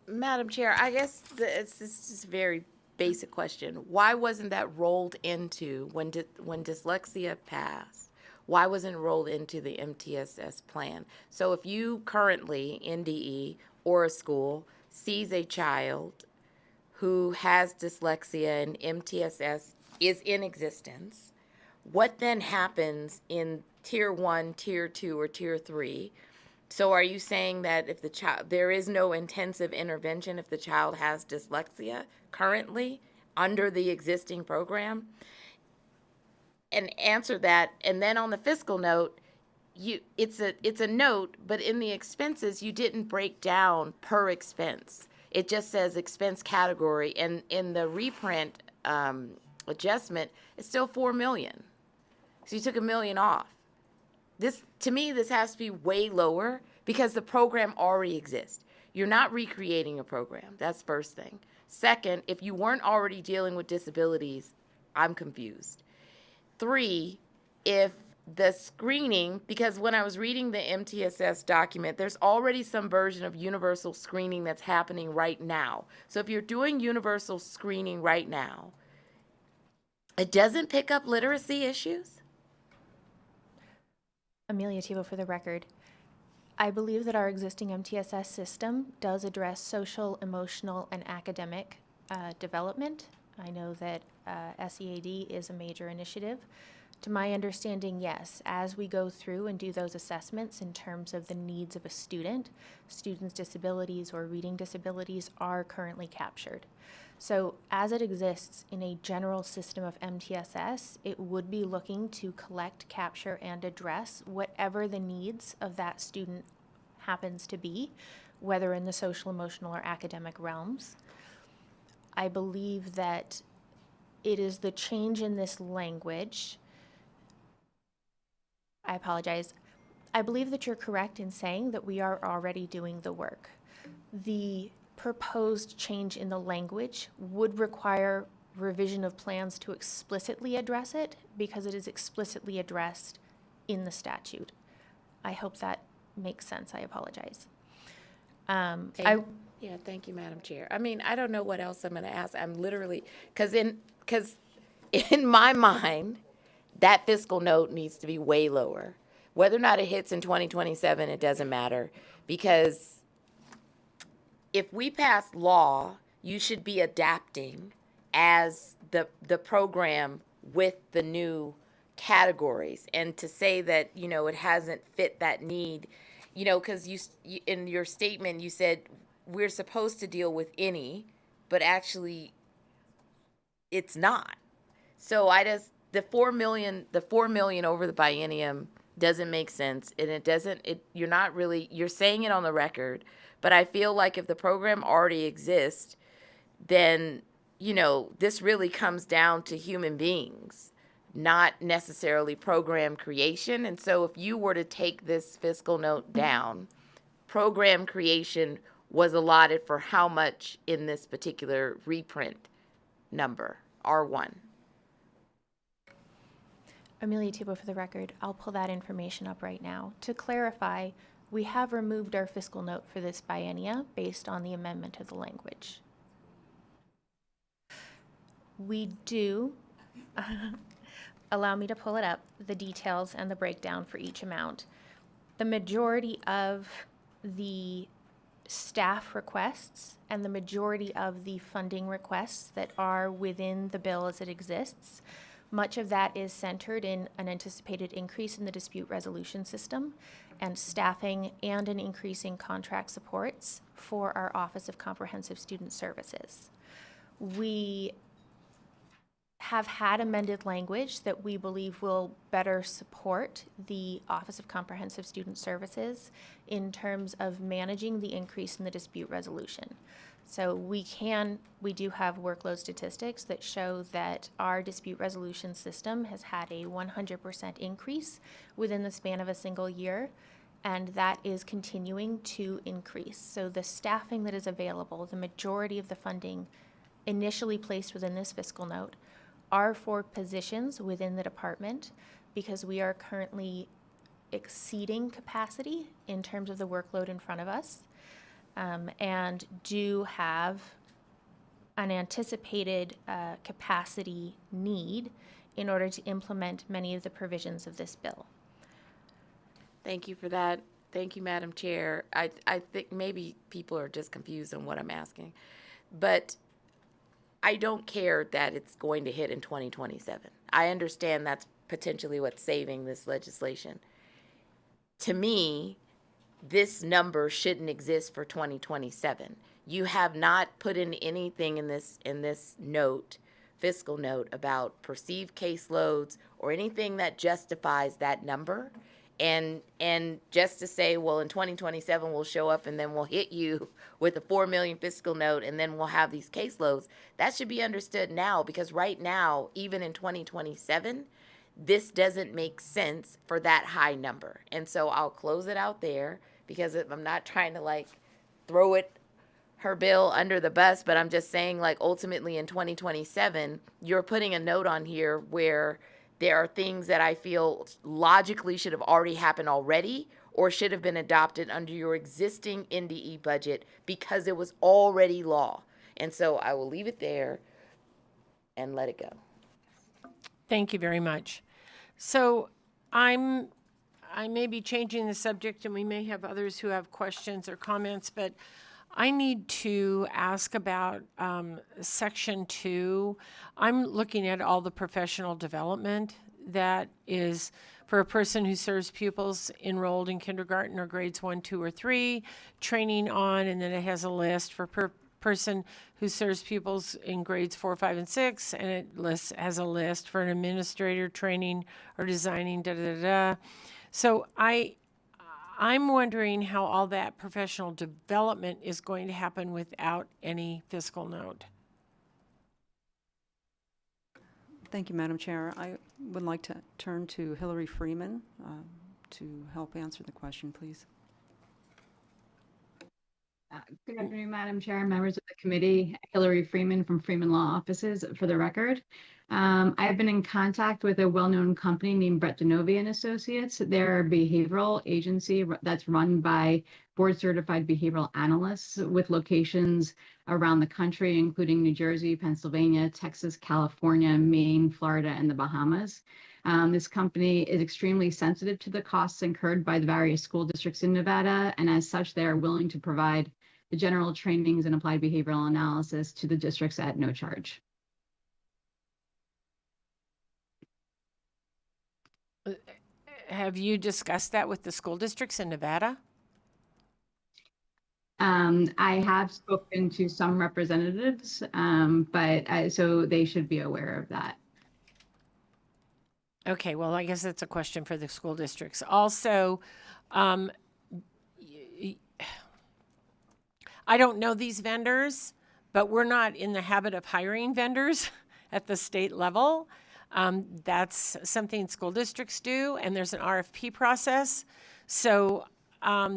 Madam Chair, I guess this is a very basic question. Why wasn't that rolled into, when dyslexia passed, why wasn't it rolled into the MTSS plan? So if you currently, NDE or a school, sees a child who has dyslexia and MTSS is in existence, what then happens in Tier 1, Tier 2, or Tier 3 So are you saying that if the child, there is no intensive intervention if the child has dyslexia currently under the existing program? And answer that. And then on the fiscal note, it's a note, but in the expenses, you didn't break down per expense. It just says expense category, and in the reprint adjustment, it's still 4 million. So you took $1 million off. This, to me, this has to be way lower because the program already exists. You're not recreating a program. That's first thing. Second, if you weren't already dealing with disabilities, I'm confused. 3, if the screening, because when I was reading the MTSS document, there's already some version of universal screening that's happening right now. So if you're doing universal screening right now, it doesn't pick up literacy issues? Amelia Tebow for the record. I believe that our existing MTSS system does address social, emotional, and academic development. I know that SEAD is a major initiative. To my understanding, yes, as we go through and do those assessments in terms of the needs of a student, students' disabilities or reading disabilities are currently captured. So as it exists in a general system of MTSS, it would be looking to collect, capture, and address whatever the needs of that student happens to be, whether in the social, emotional, or academic realms. I believe that it is the change in this language. I apologize. I believe that you're correct in saying that we are already doing the work. The proposed change in the language would require revision of plans to explicitly address it because it is explicitly addressed in the statute. I hope that makes sense. I apologize. Thank you, Madam Chair. I mean, I don't know what else I'm going to ask. I'm literally, because in my mind, that fiscal note needs to be way lower. Whether or not it hits in 2027, it doesn't matter, because if we pass law, you should be adapting as the program with the new categories. And to say that, it hasn't fit that need, because you in your statement, you said we're supposed to deal with any, but actually it's not. So the 4 million over the biennium doesn't make sense. And you're saying it on the record, but I feel like if the program already exists, then, this really comes down to human beings, not necessarily program creation. And so if you were to take this fiscal note down, program creation was allotted for how much in this particular reprint number, R1? Amelia Tebow for the record. I'll pull that information up right now. To clarify, we have removed our fiscal note for this biennia based on the amendment of the language. We do, allow me to pull it up, the details and the breakdown for each amount. The majority of the staff requests and the majority of the funding requests that are within the bill as it exists, much of that is centered in an anticipated increase in the dispute resolution system and staffing and an increase in contract supports for our Office of Comprehensive Student Services. We have had amended language that we believe will better support the Office of Comprehensive Student Services in terms of managing the increase in the dispute resolution. So we do have workload statistics that show that our dispute resolution system has had a 100% increase within the span of a single year, and that is continuing to increase. So the staffing that is available, the majority of the funding initially placed within this fiscal note, are for positions within the department because we are currently exceeding capacity in terms of the workload in front of us. And do have an anticipated capacity need in order to implement many of the provisions of this bill. Thank you for that. Thank you, Madam Chair. I think maybe people are just confused on what I'm asking, but I don't care that it's going to hit in 2027. I understand that's potentially what's saving this legislation. To me, this number shouldn't exist for 2027. You have not put in anything in this note, fiscal note, about perceived caseloads or anything that justifies that number. And just to say, well, in 2027 we'll show up and then we'll hit you with a 4 million fiscal note and then we'll have these caseloads. That should be understood now, because right now, even in 2027, this doesn't make sense for that high number. And so I'll close it out there, because I'm not trying to like throw her bill under the bus, but I'm just saying, like, ultimately in 2027, you're putting a note on here where there are things that I feel logically should have already happened already, or should have been adopted under your existing NDE budget because it was already law. And so I will leave it there and let it go. Thank you very much. So I may be changing the subject, and we may have others who have questions or comments, but I need to ask about Section 2. I'm looking at all the professional development that is for a person who serves pupils enrolled in kindergarten or grades 1, 2, or 3, training on, and then it has a list for person who serves pupils in grades 4, 5, and 6, and it has a list for an administrator training or designing, So I'm wondering how all that professional development is going to happen without any fiscal note. Thank you, Madam Chair. I would like to turn to Hillary Freeman to help answer the question, please. Good afternoon, Madam Chair, members of the committee. Hillary Freeman from Freeman Law Offices, for the record. I have been in contact with a well-known company named Brett Denovi and Associates. They're a behavioral agency that's run by board-certified behavioral analysts with locations around the country, including New Jersey, Pennsylvania, Texas, California, Maine, Florida, and the Bahamas. This company is extremely sensitive to the costs incurred by the various school districts in Nevada, and as such, they are willing to provide the general trainings and applied behavioral analysis to the districts at no charge. Have you discussed that with the school districts in Nevada? I have spoken to some representatives, so they should be aware of that. Okay, well, I guess that's a question for the school districts. Also, I don't know these vendors, but we're not in the habit of hiring vendors at the state level. That's something school districts do, and there's an RFP process. So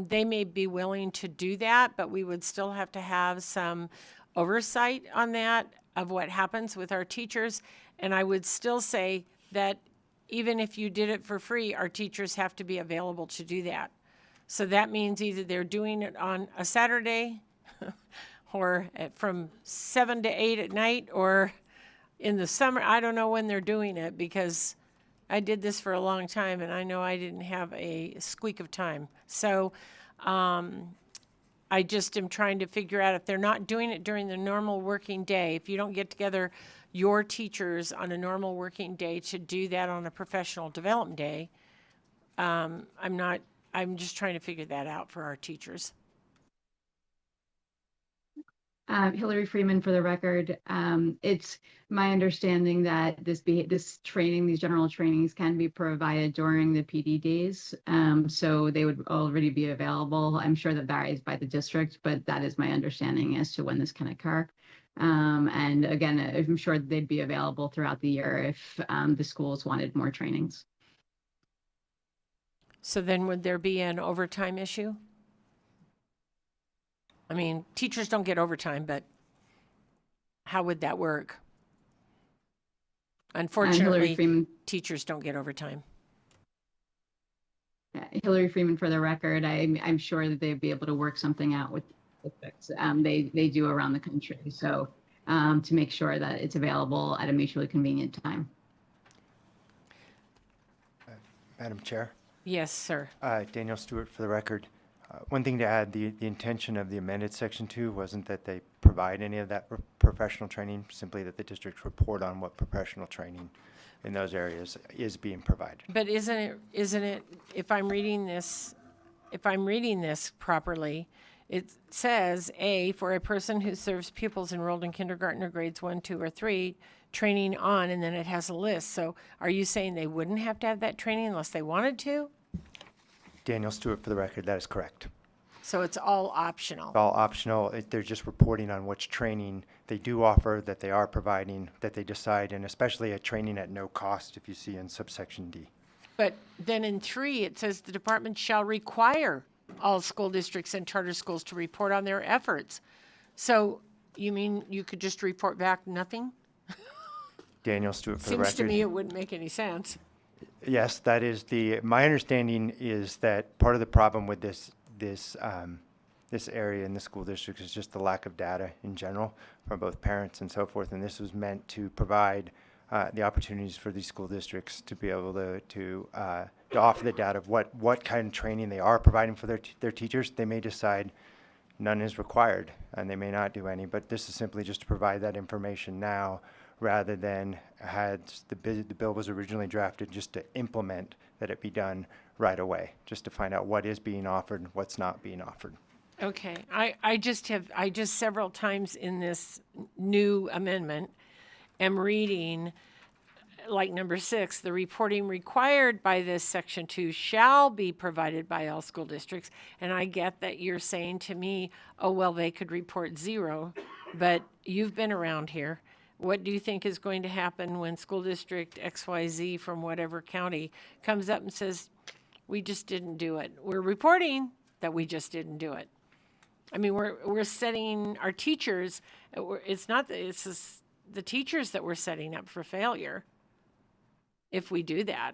they may be willing to do that, but we would still have to have some oversight on that of what happens with our teachers. And I would still say that even if you did it for free, our teachers have to be available to do that. So that means either they're doing it on a Saturday or from 7 to 8 at night, or in the summer. I don't know when they're doing it, because I did this for a long time and I know I didn't have a squeak of time. So I just am trying to figure out, if they're not doing it during the normal working day, if you don't get together your teachers on a normal working day to do that on a professional development day, I'm just trying to figure that out for our teachers. Hillary Freeman, for the record. It's my understanding that this training, these general trainings, can be provided during the PD days. So they would already be available. I'm sure that varies by the district, but that is my understanding as to when this can occur. And again, I'm sure they'd be available throughout the year if the schools wanted more trainings. So then would there be an overtime issue? I mean, teachers don't get overtime, but how would that work? Unfortunately, teachers don't get overtime. Hillary Freeman, for the record, I'm sure that they'd be able to work something out with districts. They do around the country, so to make sure that it's available at a mutually convenient time. Madam Chair? Yes, sir. Daniel Stewart, for the record. One thing to add, the intention of the amended Section 2 wasn't that they provide any of that professional training, simply that the districts report on what professional training in those areas is being provided. But isn't it, if I'm reading this if I'm reading this properly, it says, A, for a person who serves pupils enrolled in kindergarten or grades 1, 2, or 3, training on, and then it has a list. So are you saying they wouldn't have to have that training unless they wanted to? Daniel Stewart, for the record, that is correct. So it's all optional? All optional. They're just reporting on which training they do offer, that they are providing, that they decide, and especially a training at no cost, if you see in subsection D. But then in 3, it says the department shall require all school districts and charter schools to report on their efforts. So you mean you could just report back nothing? Daniel Stewart, for the record. Seems to me it wouldn't make any sense. Yes, that is my understanding is that part of the problem with this area in the school district is just the lack of data in general from both parents and so forth. And this was meant to provide the opportunities for these school districts to be able to offer the data of what kind of training they are providing for their teachers. They may decide none is required and they may not do any, but this is simply just to provide that information now rather than had the bill was originally drafted just to implement that it be done right away, just to find out what is being offered and what's not being offered. Okay, I just several times in this new amendment am reading, like number 6, the reporting required by this section 2 shall be provided by all school districts. And I get that you're saying to me, oh, well, they could report 0, but you've been around here. What do you think is going to happen when school district XYZ from whatever county comes up and says, we just didn't do it? We're reporting that we just didn't do it. I mean, we're setting our teachers, it's the teachers that we're setting up for failure if we do that.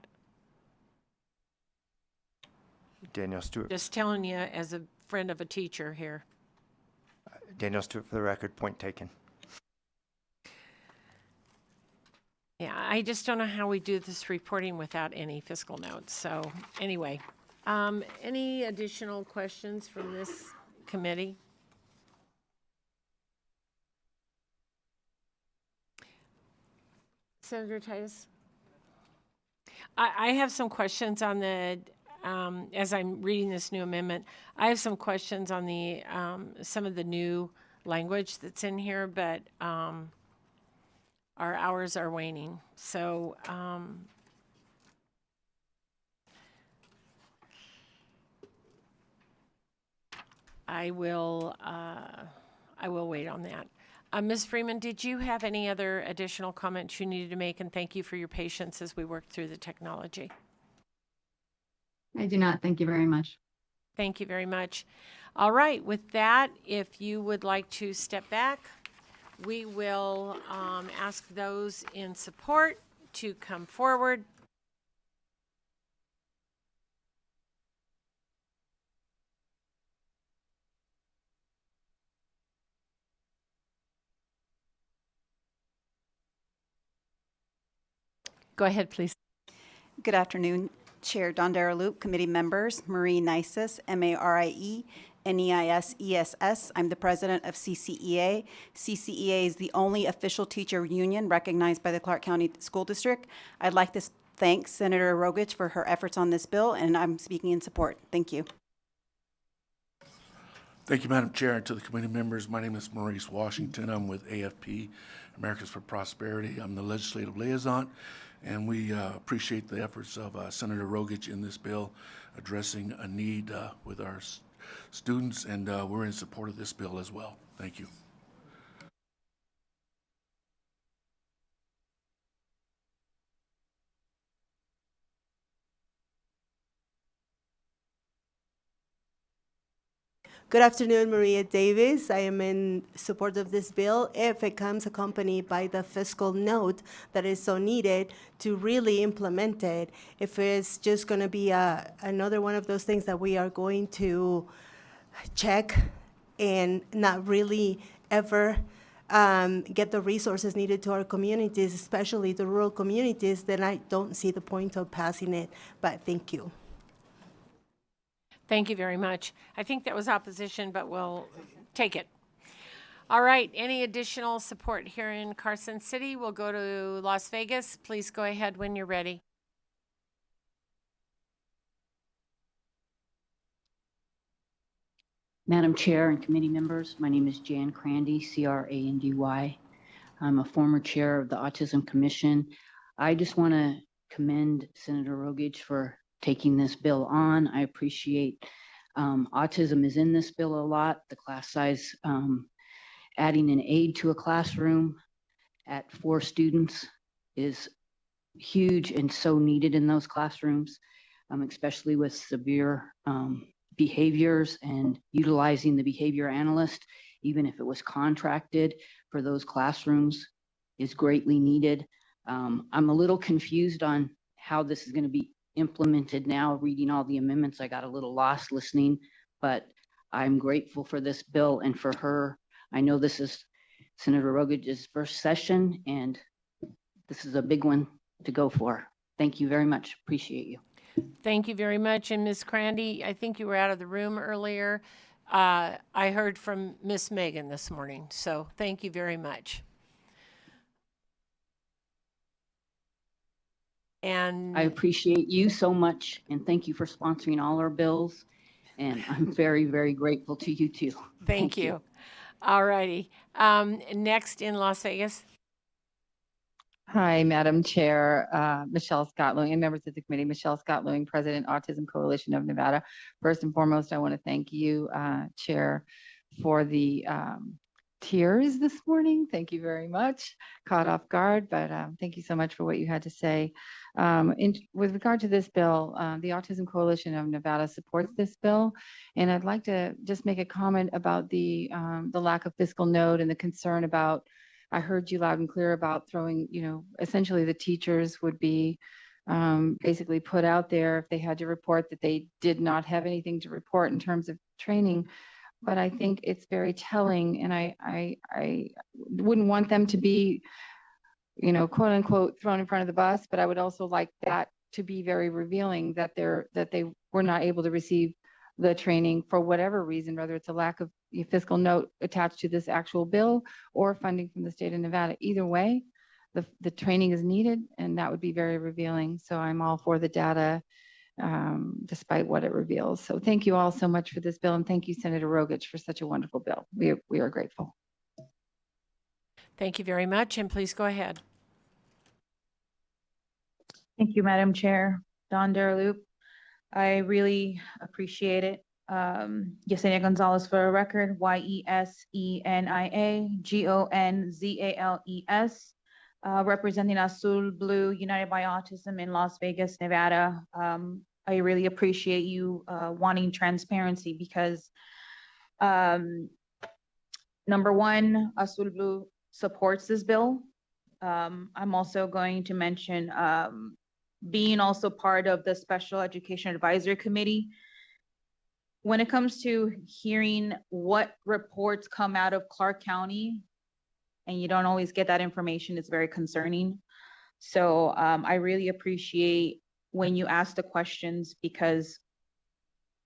Daniel Stewart. Just telling you as a friend of a teacher here. Daniel Stewart, for the record, point taken. Yeah, I just don't know how we do this reporting without any fiscal notes. So anyway, any additional questions from this committee? Senator Titus? I have some questions on the, as I'm reading this new amendment, I have some questions on the, some of the new language that's in here, but our hours are waning. So I will wait on that. Ms. Freeman, did you have any other additional comments you needed to make? And thank you for your patience as we work through the technology. I do not. Thank you very much. Thank you very much. All right, with that, if you would like to step back, we will ask those in support to come forward. Go ahead, please. Good afternoon, Chair Dondera Loop, committee members, Marie Nisus, MARIE, NEIS-ESS. I'm the president of CCEA. CCEA is the only official teacher union recognized by the Clark County School District. I'd like to thank Senator Rogich for her efforts on this bill, and I'm speaking in support. Thank you. Thank you, Madam Chair, and to the committee members. My name is Maurice Washington. I'm with AFP, Americans for Prosperity. I'm the legislative liaison, and we appreciate the efforts of Senator Rogich in this bill addressing a need with our students, and we're in support of this bill as well. Thank you. Good afternoon, Maria Davis. I am in support of this bill if it comes accompanied by the fiscal note that is so needed to really implement it. If it's just going to be another one of those things that we are going to check and not really ever get the resources needed to our communities, especially the rural communities, then I don't see the point of passing it. But thank you. Thank you very much. I think that was opposition, but we'll take it. All right, any additional support here in Carson City? We'll go to Las Vegas. Please go ahead when you're ready. Madam Chair and committee members, my name is Jan Crandy, C-R-A-N-D-Y. I'm a former chair of the Autism Commission. I just want to commend Senator Rogage for taking this bill on. I appreciate autism is in this bill a lot. The class size, adding an aide to a classroom at 4 students is huge and so needed in those classrooms, especially with severe behaviors, and utilizing the behavior analyst, even if it was contracted for those classrooms, is greatly needed. I'm a little confused on how this is going to be implemented now. Reading all the amendments, I got a little lost listening, but I'm grateful for this bill and for her. I know this is Senator Rogage's first session, and this is a big one to go for. Thank you very much. Appreciate you. Thank you very much. And Ms. Crandy, I think you were out of the room earlier. I heard from Miss Megan this morning, so thank you very much. And I appreciate you so much, and thank you for sponsoring all our bills. And I'm very, very grateful to you too. thank you. All righty. Next in Las Vegas. Hi, Madam Chair, Michelle Scott Lewing, and members of the committee. Michelle Scott Lewing, President, Autism Coalition of Nevada. First and foremost, I want to thank you, Chair, for the tears this morning. Thank you very much. Caught off guard, but thank you so much for what you had to say. With regard to this bill, the Autism Coalition of Nevada supports this bill, and I'd like to just make a comment about the lack of fiscal note and the concern about. I heard you loud and clear about throwing, essentially the teachers would be basically put out there if they had to report that they did not have anything to report in terms of training. But I think it's very telling, and I wouldn't want them to be, quote unquote, thrown in front of the bus. But I would also like that to be very revealing that they were not able to receive the training for whatever reason, whether it's a lack of fiscal note attached to this actual bill or funding from the state of Nevada. Either way, the training is needed, and that would be very revealing. So I'm all for the data, despite what it reveals. So thank you all so much for this bill, and thank you, Senator Rogage, for such a wonderful bill. We are grateful. Thank you very much, and please go ahead. Thank you, Madam Chair. Don Daraloop. I really appreciate it. Yesenia Gonzalez for a record, Yesenia Gonzales, representing Azul Blue United by Autism in Las Vegas, Nevada. I really appreciate you wanting transparency because number one, Azul Blue supports this bill. I'm also going to mention being also part of the Special Education Advisory Committee. When it comes to hearing what reports come out of Clark County, and you don't always get that information, it's very concerning. So I really appreciate when you ask the questions, because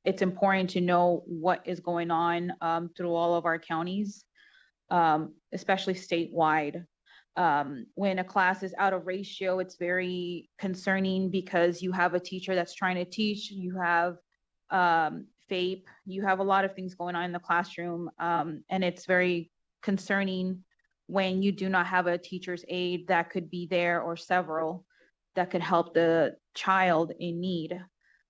it's important to know what is going on through all of our counties, especially statewide. When a class is out of ratio, it's very concerning because you have a teacher that's trying to teach, you have FAPE, you have a lot of things going on in the classroom, and it's very concerning when you do not have a teacher's aide that could be there, or several that could help the child in need.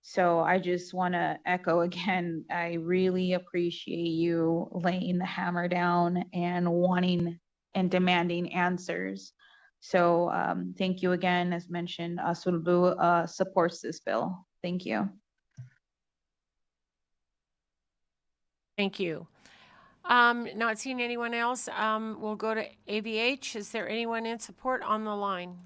So I just want to echo again, I really appreciate you laying the hammer down and wanting and demanding answers. So thank you again. As mentioned, Azul Blue supports this bill. Thank you. Thank you. Not seeing anyone else. We'll go to AVH. Is there anyone in support on the line?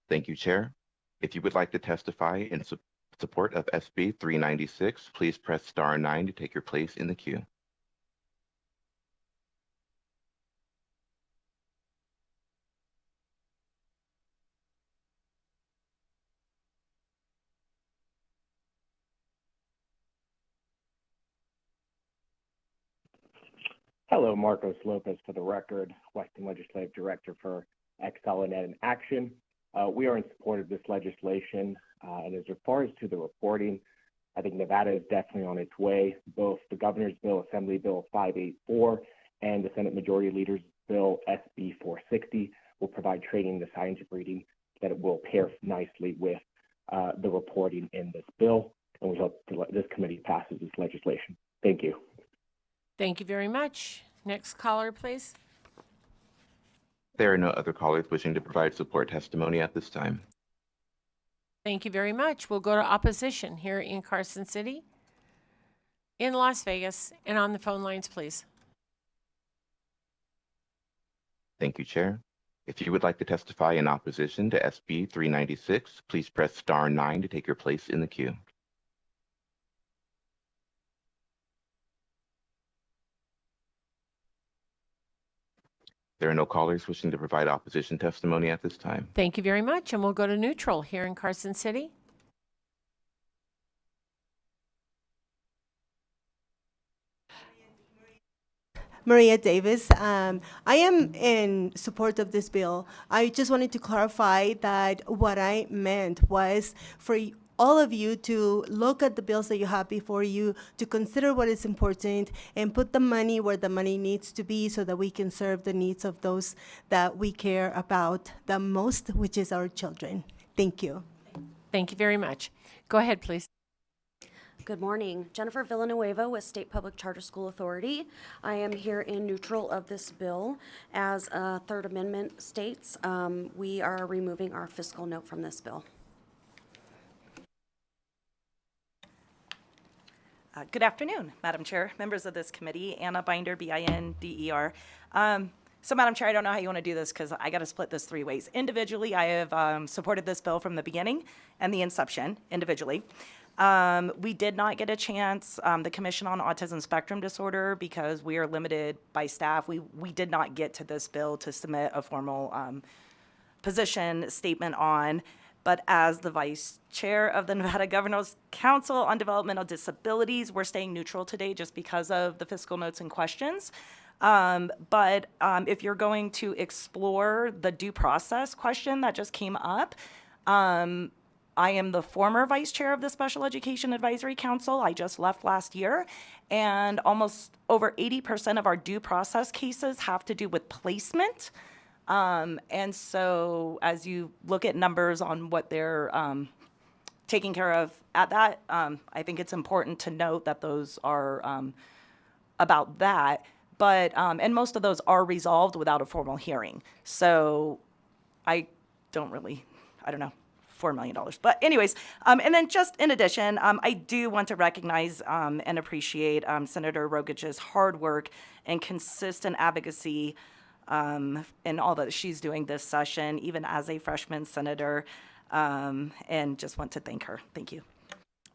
Thank you, Chair. If you would like to testify in support of SB 396, please press star 9 to take your place in the queue. Hello, Marcos Lopez for the record, Western Legislative Director for Excel and Ed in Action. We are in support of this legislation. And as far as to the reporting, I think Nevada is definitely on its way. Both the Governor's Bill, Assembly Bill 584, and the Senate Majority Leader's Bill, SB 460, will provide training in the science of reading that it will pair nicely with the reporting in this bill. And we hope this committee passes this legislation. Thank you. Thank you very much. Next caller, please. There are no other callers wishing to provide support testimony at this time. Thank you very much. We'll go to opposition here in Carson City, in Las Vegas, and on the phone lines, please. Thank you, Chair. If you would like to testify in opposition to SB 396, please press star 9 to take your place in the queue. There are no callers wishing to provide opposition testimony at this time. Thank you very much. And we'll go to neutral here in Carson City. Maria Davis. I am in support of this bill. I just wanted to clarify that what I meant was for all of you to look at the bills that you have before you, to consider what is important and put the money where the money needs to be so that we can serve the needs of those that we care about the most, which is our children. Thank you. Thank you very much. Go ahead, please. Good morning. Jennifer Villanueva with State Public Charter School Authority. I am here in neutral of this bill. As Third Amendment states, we are removing our fiscal note from this bill. Good afternoon, Madam Chair, members of this committee, Anna Binder, B-I-N-D-E-R. So, Madam Chair, I don't know how you want to do this because I got to split this 3 ways. Individually, I have supported this bill from the beginning and the inception, individually. We did not get a chance, the Commission on Autism Spectrum Disorder, because we are limited by staff. We did not get to this bill to submit a formal position statement on. But as the Vice Chair of the Nevada Governor's Council on Developmental Disabilities, we're staying neutral today just because of the fiscal notes and questions. But if you're going to explore the due process question that just came up, I am the former Vice Chair of the Special Education Advisory Council. I just left last year, and almost over 80% of our due process cases have to do with placement. And so as you look at numbers on what they're taking care of at that, I think it's important to note that those are about that. But, and most of those are resolved without a formal hearing. So I don't know, $4 million. But anyways, and then just in addition, I do want to recognize and appreciate Senator Rogich's hard work and consistent advocacy and all that she's doing this session, even as a freshman senator, and just want to thank her. Thank you.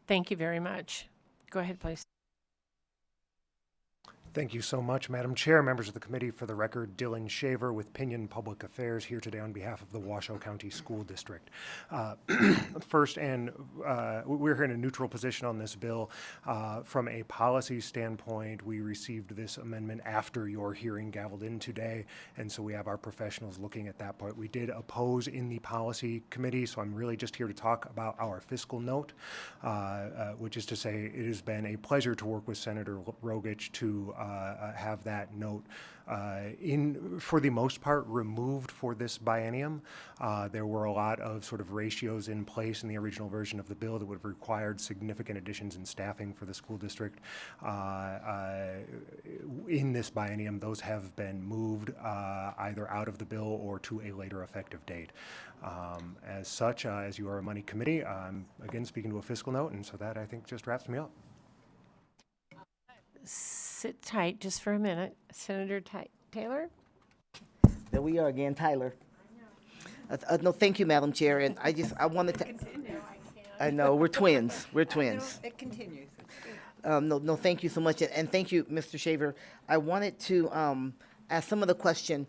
Thank you very much. Go ahead, please. Thank you so much, Madam Chair, members of the committee. For the record, Dylan Shaver with Pinion Public Affairs here today on behalf of the Washoe County School District. First, we're here in a neutral position on this bill. From a policy standpoint, we received this amendment after your hearing gavelled in today, and so we have our professionals looking at that part. We did oppose in the policy committee, so I'm really just here to talk about our fiscal note, which is to say it has been a pleasure to work with Senator Rogich to have that note for the most part, removed for this biennium. There were a lot of sort of ratios in place in the original version of the bill that would have required significant additions in staffing for the school district. In this biennium, those have been moved either out of the bill or to a later effective date. As such, as you are a money committee, I'm again speaking to a fiscal note, and so that I think just wraps me up. Sit tight just for a minute. Senator Taylor? There we are again, Tyler. No, thank you, Madam Chair. And I wanted to. I know, we're twins. We're twins. It continues. No, thank you so much. And thank you, Mr. Shaver. I wanted to ask some of the questions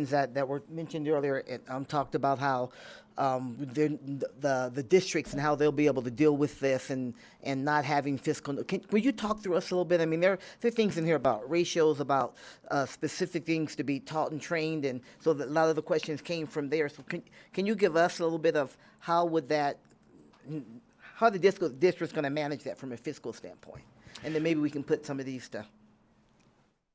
that were mentioned earlier. Talked about how the districts and how they'll be able to deal with this and not having fiscal. Will you talk through us a little bit? I mean, there are things in here about ratios, about specific things to be taught and trained, and so that a lot of the questions came from there. So can you give us a little bit of how the district's going to manage that from a fiscal standpoint? And then maybe we can put some of these to.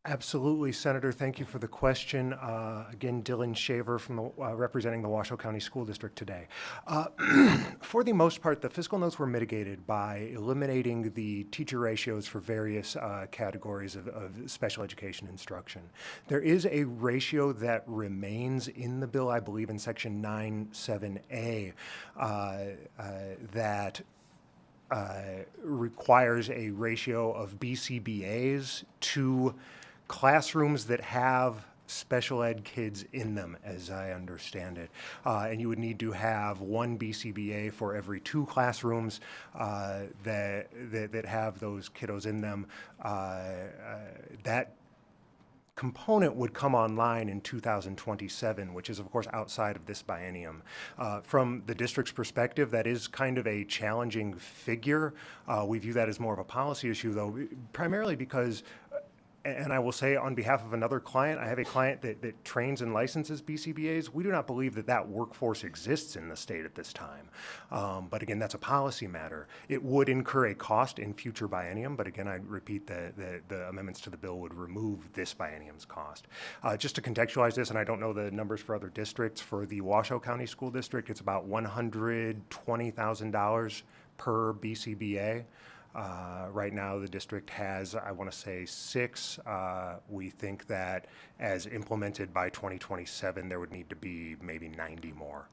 Absolutely, Senator. Thank you for the question. Again, Dylan Shaver from representing the Washoe County School District today. For the most part, the fiscal notes were mitigated by eliminating the teacher ratios for various categories of special education instruction. There is a ratio that remains in the bill, I believe in Section 9(7)A, that requires a ratio of BCBAs to classrooms that have special ed kids in them, as I understand it. And you would need to have one BCBA for every 2 classrooms that have those kiddos in them. That component would come online in 2027, which is of course outside of this biennium. From the district's perspective, that is kind of a challenging figure. We view that as more of a policy issue though, primarily because, and I will say on behalf of another client, I have a client that trains and licenses BCBAs. We do not believe that workforce exists in the state at this time. But again, that's a policy matter. It would incur a cost in future biennium, but again, I repeat that the amendments to the bill would remove this biennium's cost. Just to contextualize this, and I don't know the numbers for other districts, for the Washoe County School District, it's about $120,000 per BCBA. Right now, the district has, I want to say, 6. We think that as implemented by 2027, there would need to be maybe 90 more.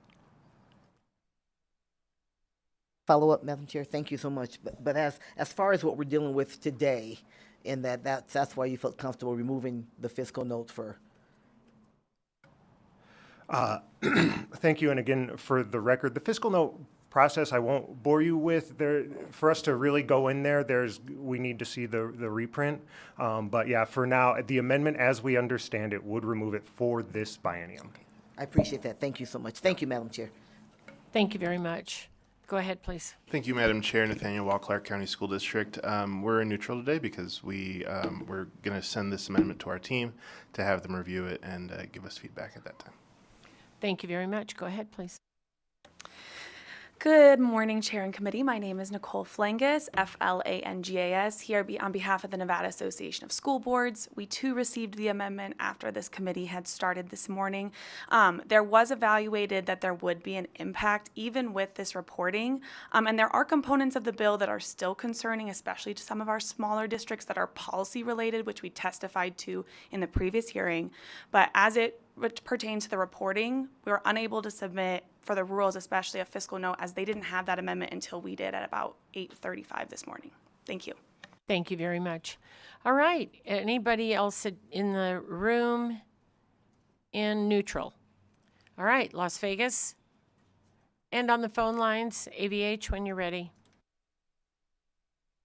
Follow up, Madam Chair. Thank you so much. But as far as what we're dealing with today, and that's why you felt comfortable removing the fiscal note for. Thank you. And again, for the record, the fiscal note process I won't bore you with. For us to really go in there, we need to see the reprint. But yeah, for now, the amendment as we understand it would remove it for this biennium. I appreciate that. Thank you so much. Thank you, Madam Chair. Thank you very much. Go ahead, please. Thank you, Madam Chair. Nathaniel Wall, Clark County School District. We're in neutral today because we're going to send this amendment to our team to have them review it and give us feedback at that time. Thank you very much. Go ahead, please. Good morning, Chair and Committee. My name is Nicole Flangas, Flangas, here on behalf of the Nevada Association of School Boards. We too received the amendment after this committee had started this morning. There was evaluated that there would be an impact even with this reporting, and there are components of the bill that are still concerning, especially to some of our smaller districts that are policy related, which we testified to in the previous hearing. But as it pertains to the reporting, we were unable to submit for the rurals, especially a fiscal note, as they didn't have that amendment until we did at about 8:35 this morning. Thank you. Thank you very much. All right. Anybody else in the room in neutral? All right, Las Vegas. And on the phone lines, AVH, when you're ready.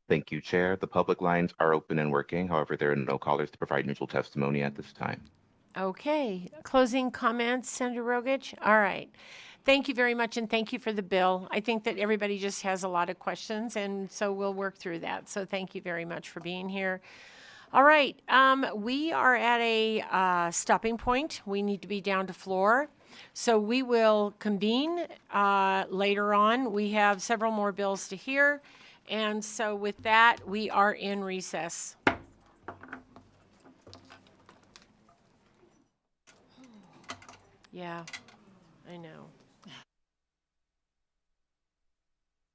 Thank you, Chair. The public lines are open and working. However, there are no callers to provide neutral testimony at this time. Okay. Closing comments, Senator Rogich? All right. Thank you very much, and thank you for the bill. I think that everybody just has a lot of questions, and so we'll work through that. So thank you very much for being here. All right. We are at a stopping point. We need to be down to floor. So we will convene later on. We have several more bills to hear. And so with that, we are in recess. Yeah, I know.